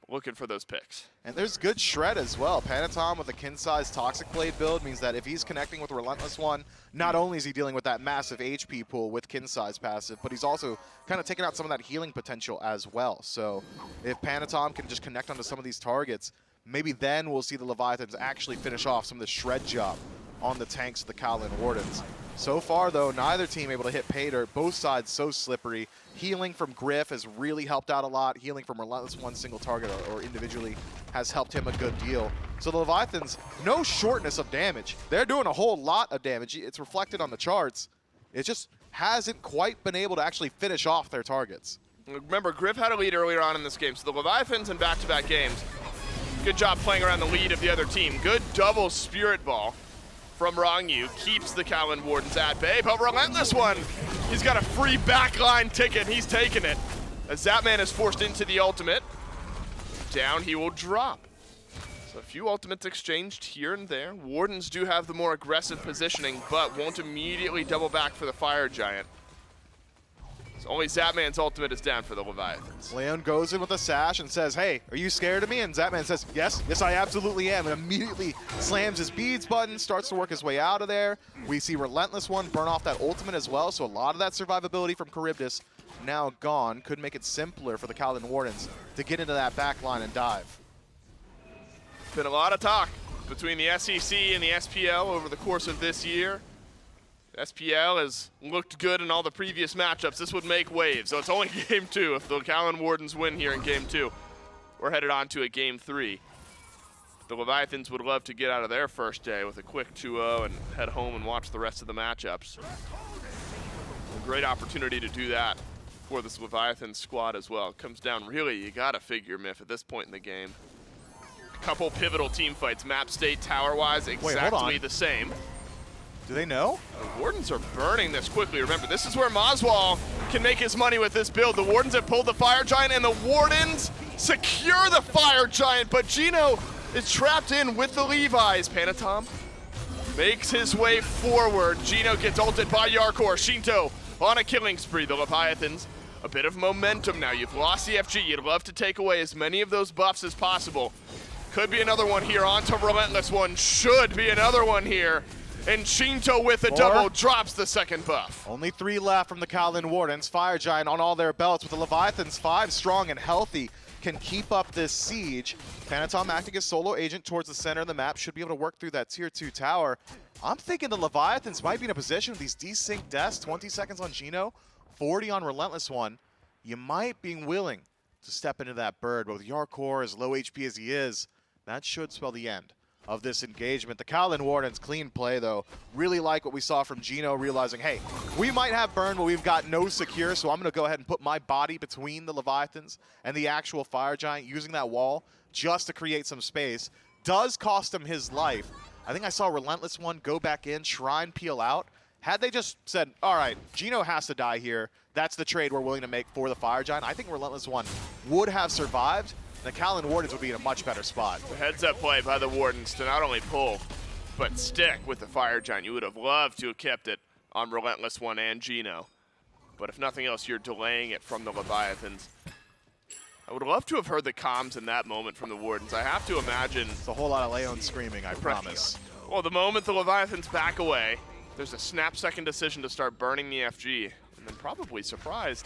looking for those picks. And there's good shred as well. Panitom with a kin-size Toxic Blade build means that if he's connecting with RelentlessOne, not only is he dealing with that massive HP pool with kin-size passive, but he's also kind of taking out some of that healing potential as well. So if Panitom can just connect onto some of these targets, maybe then we'll see the Leviathans actually finish off some of the shred job on the tanks of the Kaolin Wardens. So far, though, neither team able to hit pay dirt. Both sides so slippery. Healing from Griff has really helped out a lot. Healing from RelentlessOne single target or individually has helped him a good deal. So the Leviathans, no shortness of damage. They're doing a whole lot of damage. It's reflected on the charts. It just hasn't quite been able to actually finish off their targets. Remember, Griff had a lead earlier on in this game, so the Leviathans in back-to-back games, good job playing around the lead of the other team. Good double Spirit Ball from Ronngyu, keeps the Kaolin Wardens at bay, but RelentlessOne, he's got a free backline ticket, he's taking it. As Zapman is forced into the ultimate, down he will drop. So a few ultimates exchanged here and there. Wardens do have the more aggressive positioning, but won't immediately double back for the Fire Giant. So only Zapman's ultimate is down for the Leviathans. Leon goes in with a sash and says, hey, are you scared of me? And Zapman says, yes, I absolutely am. And immediately slams his beads button, starts to work his way out of there. We see RelentlessOne burn off that ultimate as well, so a lot of that survivability from Charybdis now gone. Could make it simpler for the Kaolin Wardens to get into that back line and dive. Been a lot of talk between the SEC and the SPL over the course of this year. SPL has looked good in all the previous matchups. This would make waves, so it's only game 2. If the Kaolin Wardens win here in game 2, we're headed on to a game 3. The Leviathans would love to get out of their first day with a quick 2-0 and head home and watch the rest of the matchups. A great opportunity to do that for this Leviathan squad as well. It comes down, really, you gotta figure, Miff, at this point in the game. A couple pivotal team fights, map state, tower-wise, exactly the same. Do they know? The Wardens are burning this quickly. Remember, this is where Moswal can make his money with this build. The Wardens have pulled the Fire Giant, and the Wardens secure the Fire Giant, but Geno is trapped in with the Levi's. Panitom makes his way forward. Geno gets ulted by Jarcorrr. Sheento on a killing spree. The Leviathans, a bit of momentum now. You've lost the FG. You'd love to take away as many of those buffs as possible. Could be another one here. On to RelentlessOne. Should be another one here. And Sheento with a double drops the second buff. Only 3 left from the Kaolin Wardens. Fire Giant on all their belts with the Leviathans 5 strong and healthy. Can keep up this siege. Panitom acting as solo agent towards the center of the map. Should be able to work through that tier 2 tower. I'm thinking the Leviathans might be in a position with these desynced deaths. 20 seconds on Geno, 40 on RelentlessOne. You might be willing to step into that bird, but with Jarcorrr as low HP as he is, that should spell the end of this engagement. The Kaolin Wardens, clean play though. Really like what we saw from Geno, realizing, hey, we might have burn, but we've got no secure, so I'm gonna go ahead and put my body between the Leviathans and the actual Fire Giant, using that wall just to create some space. Does cost him his life. I think I saw RelentlessOne go back in, Shrine peel out. Had they just said, all right, Geno has to die here, that's the trade we're willing to make for the Fire Giant, I think RelentlessOne would have survived. The Kaolin Wardens would be in a much better spot. The heads-up play by the Wardens to not only pull, but stick with the Fire Giant. You would have loved to have kept it on RelentlessOne and Geno. But if nothing else, you're delaying it from the Leviathans. I would love to have heard the comms in that moment from the Wardens. I have to imagine... It's a whole lot of Elleon screaming, I promise. Well, the moment the Leviathans back away, there's a snap-second decision to start burning the FG. And then probably surprised.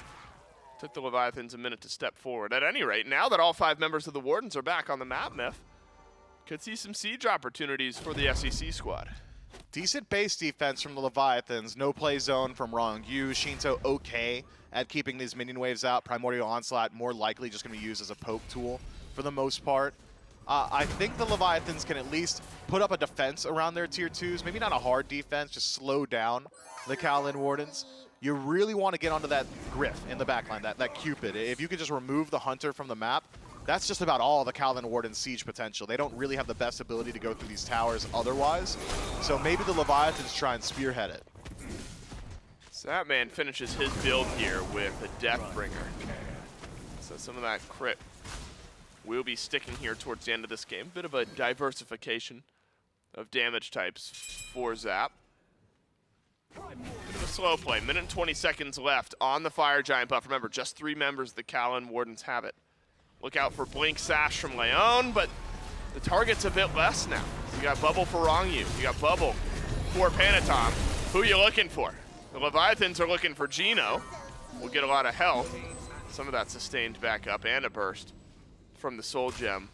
Took the Leviathans a minute to step forward. At any rate, now that all 5 members of the Wardens are back on the map, Myth, could see some siege opportunities for the SEC squad. Decent base defense from the Leviathans. No play zone from Ronngyu. Sheento okay at keeping these minion waves out. Primordial Onslaught more likely just going to be used as a poke tool for the most part. I think the Leviathans can at least put up a defense around their tier 2s. Maybe not a hard defense, just slow down the Kaolin Wardens. You really want to get onto that Gryph in the backline, that Cupid. If you could just remove the Hunter from the map, that's just about all the Kaolin Wardens' siege potential. They don't really have the best ability to go through these towers otherwise. So maybe the Leviathans try and spearhead it. Zapman finishes his build here with a Deathbringer. So some of that crit will be sticking here towards the end of this game. Bit of a diversification of damage types for Zap. Bit of a slow play. Minute and 20 seconds left on the Fire Giant buff. Remember, just 3 members of the Kaolin Wardens have it. Look out for Blink Sash from Leon, but the target's a bit less now. You got Bubble for Ronngyu. You got Bubble for Panitom. Who are you looking for? The Leviathans are looking for Geno. We'll get a lot of health. Some of that sustained back up and a burst from the Soul Gem.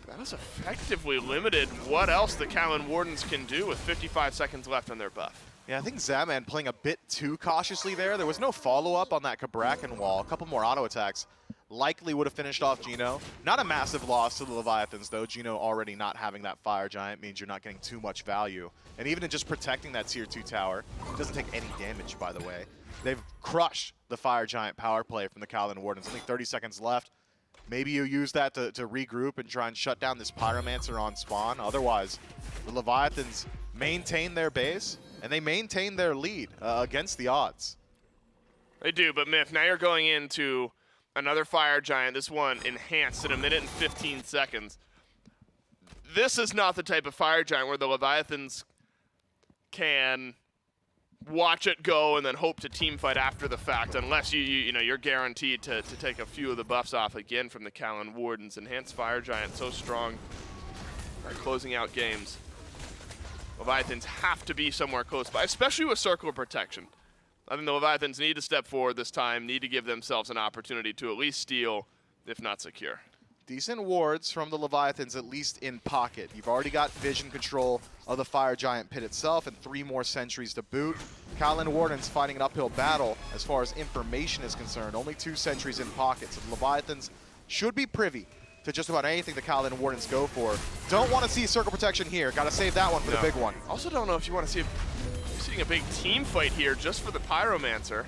That has effectively limited what else the Kaolin Wardens can do with 55 seconds left on their buff. Yeah, I think Zapman playing a bit too cautiously there. There was no follow-up on that Cabrakan wall. A couple more auto attacks likely would have finished off Geno. Not a massive loss to the Leviathans, though. Geno already not having that Fire Giant means you're not getting too much value. And even in just protecting that tier 2 tower, it doesn't take any damage, by the way. They've crushed the Fire Giant power play from the Kaolin Wardens. Only 30 seconds left. Maybe you use that to regroup and try and shut down this Pyromancer on spawn. Otherwise, the Leviathans maintain their base, and they maintain their lead against the odds. They do, but Myth, now you're going into another Fire Giant, this one enhanced in 1 minute and 15 seconds. This is not the type of Fire Giant where the Leviathans can watch it go and then hope to team fight after the fact, unless you're guaranteed to take a few of the buffs off again from the Kaolin Wardens. Enhanced Fire Giant so strong at closing out games. Leviathans have to be somewhere close by, especially with Circle of Protection. I think the Leviathans need to step forward this time, need to give themselves an opportunity to at least steal, if not secure. Decent wards from the Leviathans, at least in pocket. You've already got vision control of the Fire Giant pit itself and 3 more sentries to boot. Kaolin Wardens fighting an uphill battle as far as information is concerned. Only 2 sentries in pocket, so the Leviathans should be privy to just about anything the Kaolin Wardens go for. Don't want to see Circle Protection here. Got to save that one for the big one. Also don't know if you want to see seeing a big team fight here just for the Pyromancer.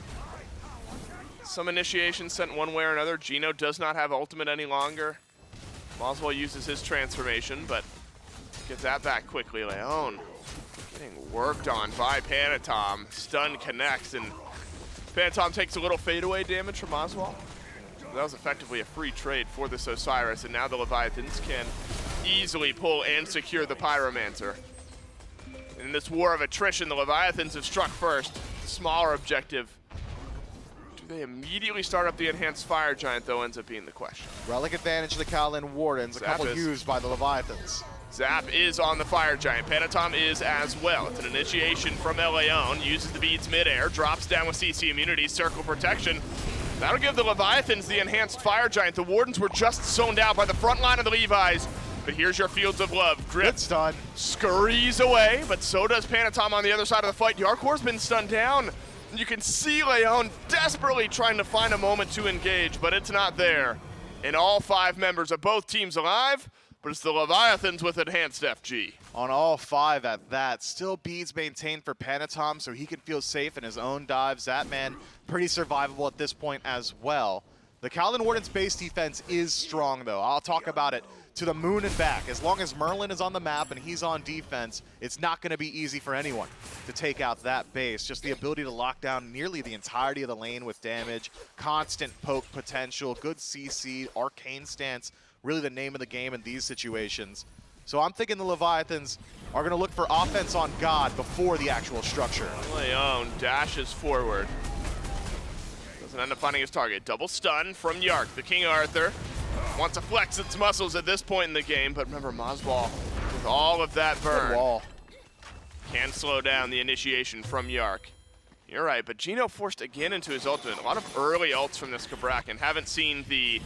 Some initiation sent one way or another. Geno does not have ultimate any longer. Moswal uses his transformation, but gets that back quickly. Leon getting worked on by Panitom. Stun connects, and Panitom takes a little fadeaway damage from Moswal. That was effectively a free trade for this Osiris, and now the Leviathans can easily pull and secure the Pyromancer. In this war of attrition, the Leviathans have struck first. Smaller objective. Do they immediately start up the enhanced Fire Giant, though, ends up being the question. Relic advantage to the Kaolin Wardens, a couple used by the Leviathans. Zap is on the Fire Giant. Panitom is as well. It's an initiation from Elleon. Uses the beads midair, drops down with CC immunity, circle protection. That'll give the Leviathans the enhanced Fire Giant. The Wardens were just zoned out by the front line of the Levi's. But here's your Fields of Love. Grip. Good stun. Scurries away, but so does Panitom on the other side of the fight. Jarcorr's been stunned down. You can see Leon desperately trying to find a moment to engage, but it's not there. And all 5 members of both teams alive, but it's the Leviathans with enhanced FG. On all 5 at that. Still beads maintained for Panitom, so he can feel safe in his own dive. Zapman, pretty survivable at this point as well. The Kaolin Wardens base defense is strong, though. I'll talk about it to the moon and back. As long as Merlin is on the map and he's on defense, it's not going to be easy for anyone to take out that base. Just the ability to lock down nearly the entirety of the lane with damage, constant poke potential, good CC, arcane stance, really the name of the game in these situations. So I'm thinking the Leviathans are going to look for offense on God before the actual structure. Leon dashes forward. Doesn't end up finding his target. Double stun from Jarc, the King Arthur. Wants to flex its muscles at this point in the game, but remember Moswal with all of that burn. Good wall. Can slow down the initiation from Jarc. You're right, but Geno forced again into his ultimate. A lot of early ults from this Cabrakan. Haven't seen the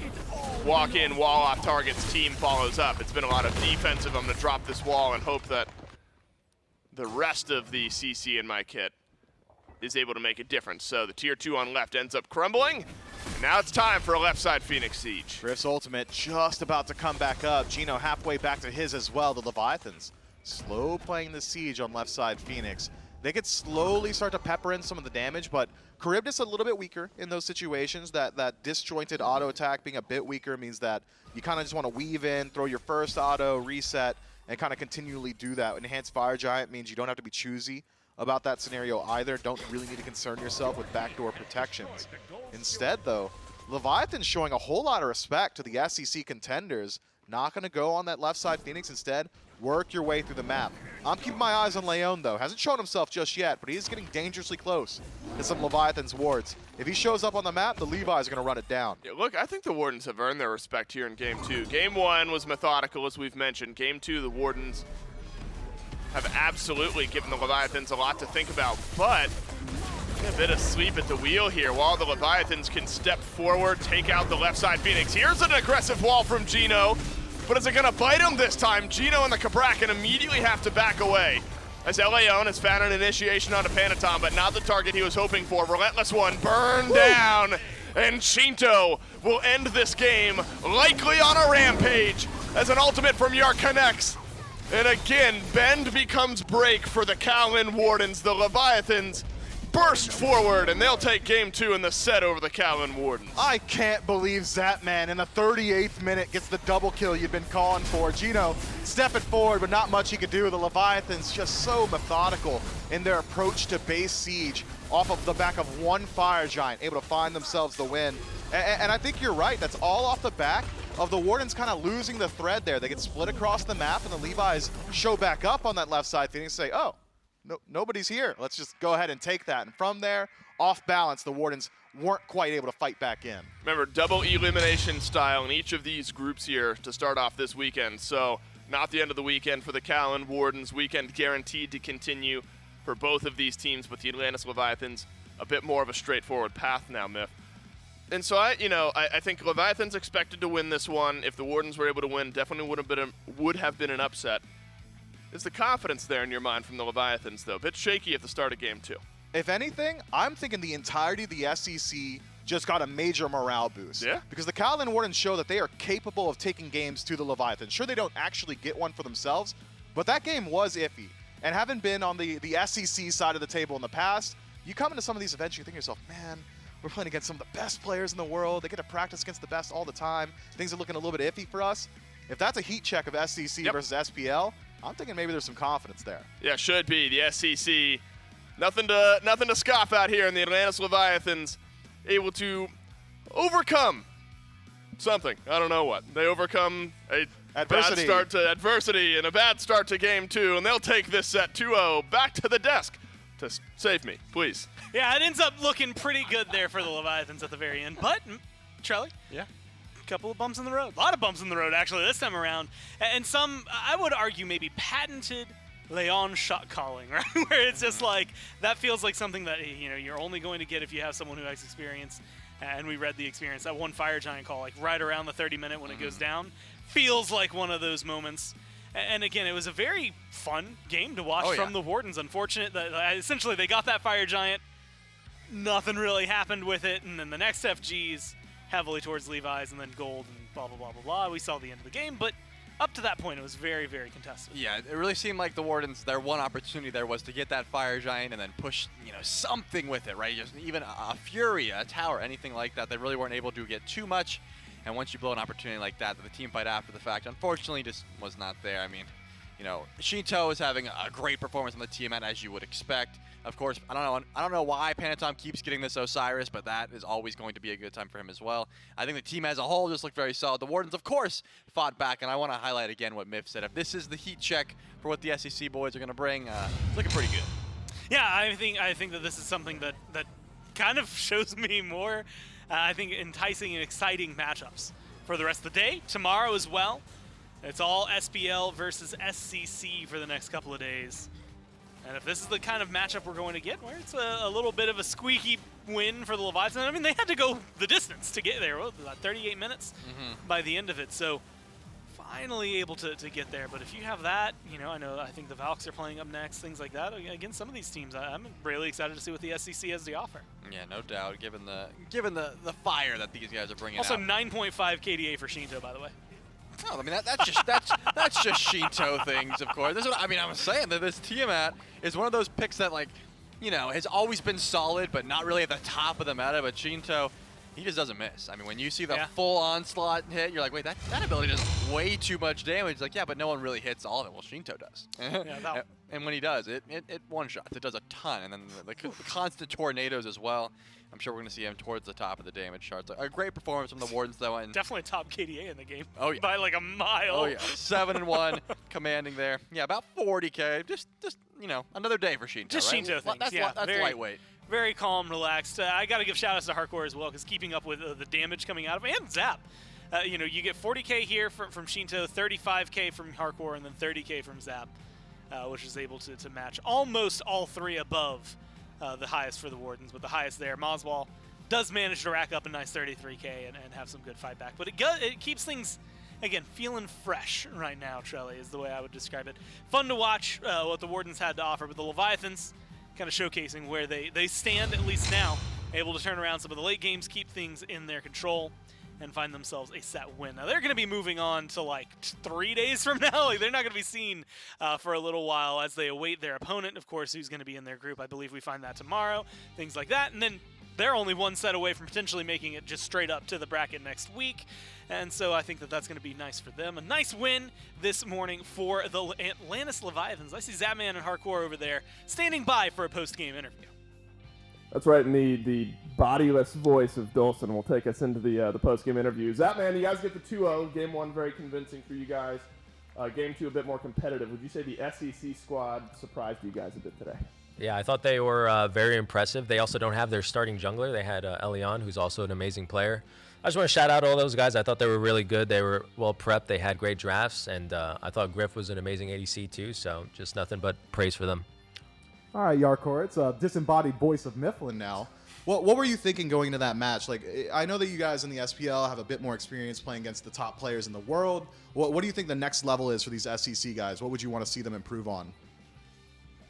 walk-in, wall-off targets team follows up. It's been a lot of defensive. I'm going to drop this wall and hope that the rest of the CC in my kit is able to make a difference. So the tier 2 on left ends up crumbling. And now it's time for a left side Phoenix Siege. Griff's ultimate just about to come back up. Geno halfway back to his as well. The Leviathans slow playing the siege on left side Phoenix. They could slowly start to pepper in some of the damage, but Charybdis a little bit weaker in those situations. That disjointed auto attack being a bit weaker means that you kind of just want to weave in, throw your first auto, reset, and kind of continually do that. Enhanced Fire Giant means you don't have to be choosy about that scenario either. Don't really need to concern yourself with backdoor protections. Instead, though, Leviathan's showing a whole lot of respect to the SEC contenders. Not going to go on that left side Phoenix. Instead, work your way through the map. I'm keeping my eyes on Leon, though. Hasn't shown himself just yet, but he is getting dangerously close to some Leviathan's wards. If he shows up on the map, the Levi's are going to run it down. Yeah, look, I think the Wardens have earned their respect here in Game 2. Game 1 was methodical, as we've mentioned. Game 2, the Wardens have absolutely given the Leviathans a lot to think about, but a bit of sleep at the wheel here while the Leviathans can step forward, take out the left side Phoenix. Here's an aggressive wall from Geno, but is it gonna bite him this time? Geno and the Cabrakan immediately have to back away as Elleon has found an initiation onto Panitom, but not the target he was hoping for. RelentlessOne burned down, and Sheento will end this game likely on a rampage as an ultimate from Jarc connects. And again, bend becomes break for the Kaolin Wardens. The Leviathans burst forward, and they'll take Game 2 in the set over the Kaolin Wardens. I can't believe Zapman in the 38th minute gets the double kill you've been calling for. Geno stepping forward, but not much he could do. The Leviathans just so methodical in their approach to base siege off of the back of one Fire Giant, able to find themselves the win. And I think you're right. That's all off the back of the Wardens kind of losing the thread there. They get split across the map, and the Levi's show back up on that left side. Phoenix say, oh, no, nobody's here. Let's just go ahead and take that. And from there, off balance, the Wardens weren't quite able to fight back in. Remember, double elimination style in each of these groups here to start off this weekend. So not the end of the weekend for the Kaolin Wardens. Weekend guaranteed to continue for both of these teams, but the Atlantis Leviathans a bit more of a straightforward path now, Myth. And so I think Leviathan's expected to win this one. If the Wardens were able to win, definitely would have been an upset. Is the confidence there in your mind from the Leviathans, though? A bit shaky at the start of Game 2. If anything, I'm thinking the entirety of the SEC just got a major morale boost. Yeah? Because the Kaolin Wardens show that they are capable of taking games to the Leviathans. Sure, they don't actually get one for themselves, but that game was iffy. And having been on the SEC side of the table in the past, you come into some of these events, you think to yourself, man, we're playing against some of the best players in the world. They get to practice against the best all the time. Things are looking a little bit iffy for us. If that's a heat check of SEC versus SPL, I'm thinking maybe there's some confidence there. Yeah, should be. The SEC, nothing to scoff at here, and the Atlantis Leviathans able to overcome something. I don't know what. They overcome a Adversity. bad start to adversity and a bad start to game 2, and they'll take this set 2-0 back to the desk to save me, please. Yeah, it ends up looking pretty good there for the Leviathans at the very end. But, Trelly? Yeah. Couple of bumps in the road. A lot of bumps in the road, actually, this time around. And some, I would argue, maybe patented Elleon shot calling, right? Where it's just like, that feels like something that, you're only going to get if you have someone who has experience. And we read the experience. That one Fire Giant call, like right around the 30-minute when it goes down, feels like one of those moments. And again, it was a very fun game to watch from the Wardens. Unfortunate that essentially they got that Fire Giant. Nothing really happened with it. And then the next FGs heavily towards Levi's and then gold and blah, blah, blah, blah, blah. We saw the end of the game, but up to that point, it was very, very contested. Yeah, it really seemed like the Wardens, their one opportunity there was to get that Fire Giant and then push, something with it, right? Just even a Fury, a tower, anything like that. They really weren't able to get too much. And once you blow an opportunity like that, the team fight after the fact, unfortunately, just was not there. I mean, Sheento is having a great performance on the Tiamat, as you would expect. Of course, I don't know why Panitom keeps getting this Osiris, but that is always going to be a good time for him as well. I think the team as a whole just looked very solid. The Wardens, of course, fought back, and I want to highlight again what Miff said. If this is the heat check for what the SEC boys are going to bring, it's looking pretty good. Yeah, I think that this is something that kind of shows me more, I think, enticing and exciting matchups for the rest of the day, tomorrow as well. It's all SPL versus SCC for the next couple of days. And if this is the kind of matchup we're going to get, where it's a little bit of a squeaky win for the Leviathans, I mean, they had to go the distance to get there. What was that, 38 minutes by the end of it. So finally able to get there. But if you have that, I think the Valks are playing up next, things like that. Against some of these teams, I'm really excited to see what the SEC has to offer. Yeah, no doubt, given the fire that these guys are bringing Also, out. 9.5 KDA for Sheento, by the way. No, I mean that's just Sheento things, of course. This is what, I was saying that this Tiamat is one of those picks that has always been solid, but not really at the top of the meta. But Sheento, he just doesn't miss. I mean, when you see the full onslaught hit, you're like, wait, that ability does way too much damage. It's like, yeah, but no one really hits all of it. Well, Sheento does. And when he does, it one-shots. It does a ton. And then the constant tornadoes as well. I'm sure we're going to see him towards the top of the damage charts. A great performance from the Wardens, though. And definitely top KDA in the game. Oh, yeah. By like a mile. Oh, yeah. 7-1, commanding there. Yeah, about 40K. Just another day for Sheento, Just right? Sheento things, That's very lightweight. Very calm, relaxed. I got to give shout-outs to Jarcorrr as well, because keeping up with the damage coming out of it, and Zap. You get 40K here from Sheento, 35K from Jarcorrr, and then 30K from Zap, which is able to match almost all three above the highest for the Wardens, but the highest there. Moswal does manage to rack up a nice 33K and have some good fight back. But it keeps things, again, feeling fresh right now, Trelly, is the way I would describe it. Fun to watch what the Wardens had to offer, but the Leviathans kind of showcasing where they stand, at least now, able to turn around some of the late games, keep things in their control, and find themselves a set win. Now, they're going to be moving on to, 3 days from now. They're not going to be seen for a little while as they await their opponent, of course, who's going to be in their group. I believe we find that tomorrow, things like that. And then they're only one set away from potentially making it just straight up to the bracket next week. And so I think that's going to be nice for them. A nice win this morning for the Atlantis Leviathans. I see Zapman and Jarcorrr over there standing by for a post-game interview. That's right, and the bodiless voice of Dolson will take us into the post-game interview. Zapman, you guys get the 2-0. Game 1 very convincing for you guys. Game 2 a bit more competitive. Would you say the SEC squad surprised you guys a bit today? Yeah, I thought they were very impressive. They also don't have their starting jungler. They had Elleon, who's also an amazing player. I just want to shout out all those guys. I thought they were really good. They were well prepped. They had great drafts, and I thought Griff was an amazing ADC too, so just nothing but praise for them. All right, Jarcorrr, it's a disembodied voice of Mifflin now. What were you thinking going into that match? I know that you guys in the SPL have a bit more experience playing against the top players in the world. What do you think the next level is for these SEC guys? What would you want to see them improve on?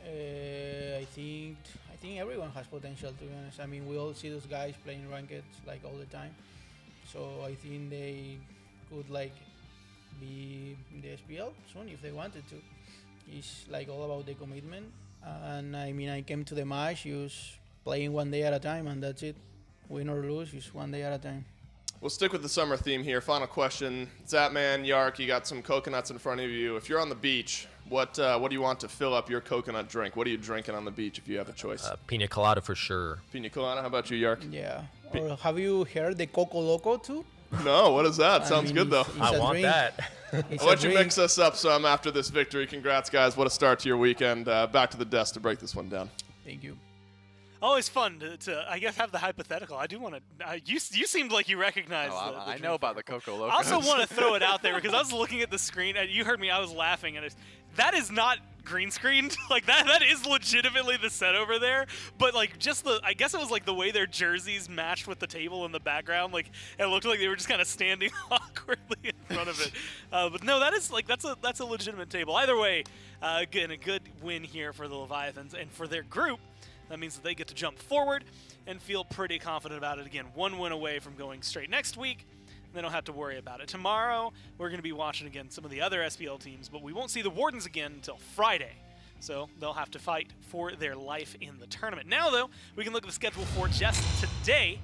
I think everyone has potential, to be honest. I mean, we all see those guys playing ranked all the time. So I think they could be in the SPL soon if they wanted to. It's all about the commitment. And I mean, I came to the match, just playing 1 day at a time, and that's it. Win or lose, just 1 day at a time. We'll stick with the summer theme here. Final question. Zapman, Yark, you got some coconuts in front of you. If you're on the beach, what do you want to fill up your coconut drink? What are you drinking on the beach if you have a choice? Pina colada for sure. Pina colada. How about you, Yark? Yeah. Or have you heard the Coco Loco too? No, what is that? I Sounds mean, good, though. it's I a want drink. that. It's Why a don't you drink. mix us up some after this victory? Congrats, guys. What a start to your weekend. Back to the desk to break this one down. Thank you. Always fun to I guess, have the hypothetical. I do want to. You seemed like you recognized. Oh, the I drink know about the Coco Loco. I also want to throw it out there because I was looking at the screen. And you heard me. I was laughing, and that is not green screened. Like that is legitimately the set over there. But like just I guess it was like the way their jerseys matched with the table in the background. Like it looked like they were just kind of standing awkwardly in front of it. But no, that's a legitimate table. Either way, again, a good win here for the Leviathans and for their group. That means that they get to jump forward and feel pretty confident about it. Again, one win away from going straight next week. They don't have to worry about it. Tomorrow, we're going to be watching again some of the other SPL teams, but we won't see the Wardens again until Friday. So they'll have to fight for their life in the tournament. Now, though, we can look at the schedule for just today.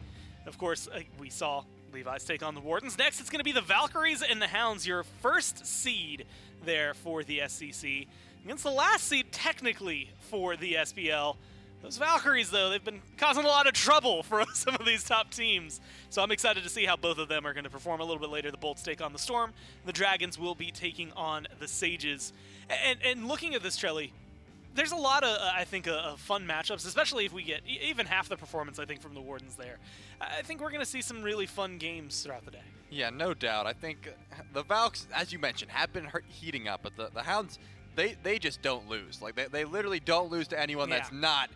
Of course, we saw Levi's take on the Wardens. Next, it's going to be the Valkyries and the Hounds, your first seed there for the SCC. Against the last seed, technically, for the SPL. Those Valkyries, though, they've been causing a lot of trouble for some of these top teams. So I'm excited to see how both of them are going to perform a little bit later. The Bolts take on the Storm. The Dragons will be taking on the Sages. And looking at this, Trelly, there's a lot of, I think, fun matchups, especially if we get even half the performance, I think, from the Wardens there. I think we're going to see some really fun games throughout the day. Yeah, no doubt. I think the Valks, as you mentioned, have been heating up, but the Hounds, they just don't lose. Like, they literally don't lose to anyone that's not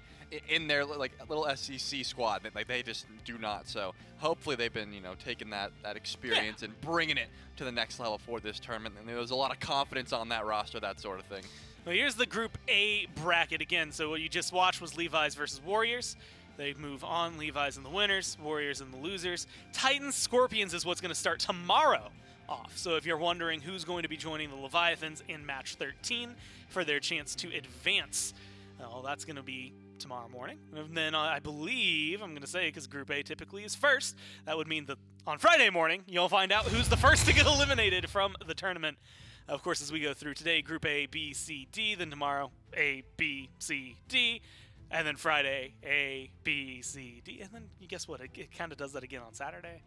in their like little SCC squad. Like they just do not. So hopefully they've been taking that experience and bringing it to the next level for this tournament. And there's a lot of confidence on that roster, that sort of thing. Well, here's the Group A bracket again. So what you just watched was Levi's versus Warriors. They move on. Levi's in the winners, Warriors in the losers. Titans Scorpions is what's going to start tomorrow off. So if you're wondering who's going to be joining the Leviathans in match 13 for their chance to advance, well, that's going to be tomorrow morning. And then I believe, I'm going to say, because Group A typically is first, that would mean that on Friday morning, you'll find out who's the first to get eliminated from the tournament. Of course, as we go through today, Group A, B, C, D, then tomorrow, A, B, C, D, and then Friday, A, B, C, D, and then you guess what? It kind of does that again on Saturday.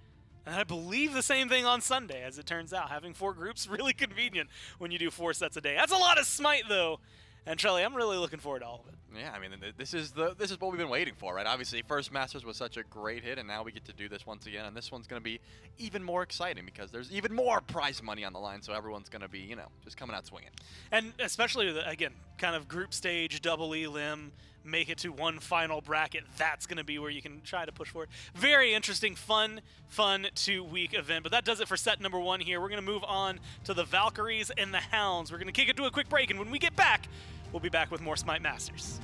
And I believe the same thing on Sunday, as it turns out. Having 4 groups, really convenient when you do 4 sets a day. That's a lot of Smite, though. And Trelly, I'm really looking forward to all of it. Yeah, I mean, this is what we've been waiting for, right? Obviously, First Masters was such a great hit, and now we get to do this once again. And this one's going to be even more exciting because there's even more prize money on the line, so everyone's going to be, just coming out swinging. And especially, again, kind of group stage, double elim, make it to one final bracket. That's going to be where you can try to push forward. Very interesting, fun 2-week event. But that does it for set number 1 here. We're going to move on to the Valkyries and the Hounds. We're going to kick it to a quick break, and when we get back, we'll be back with more Smite Masters.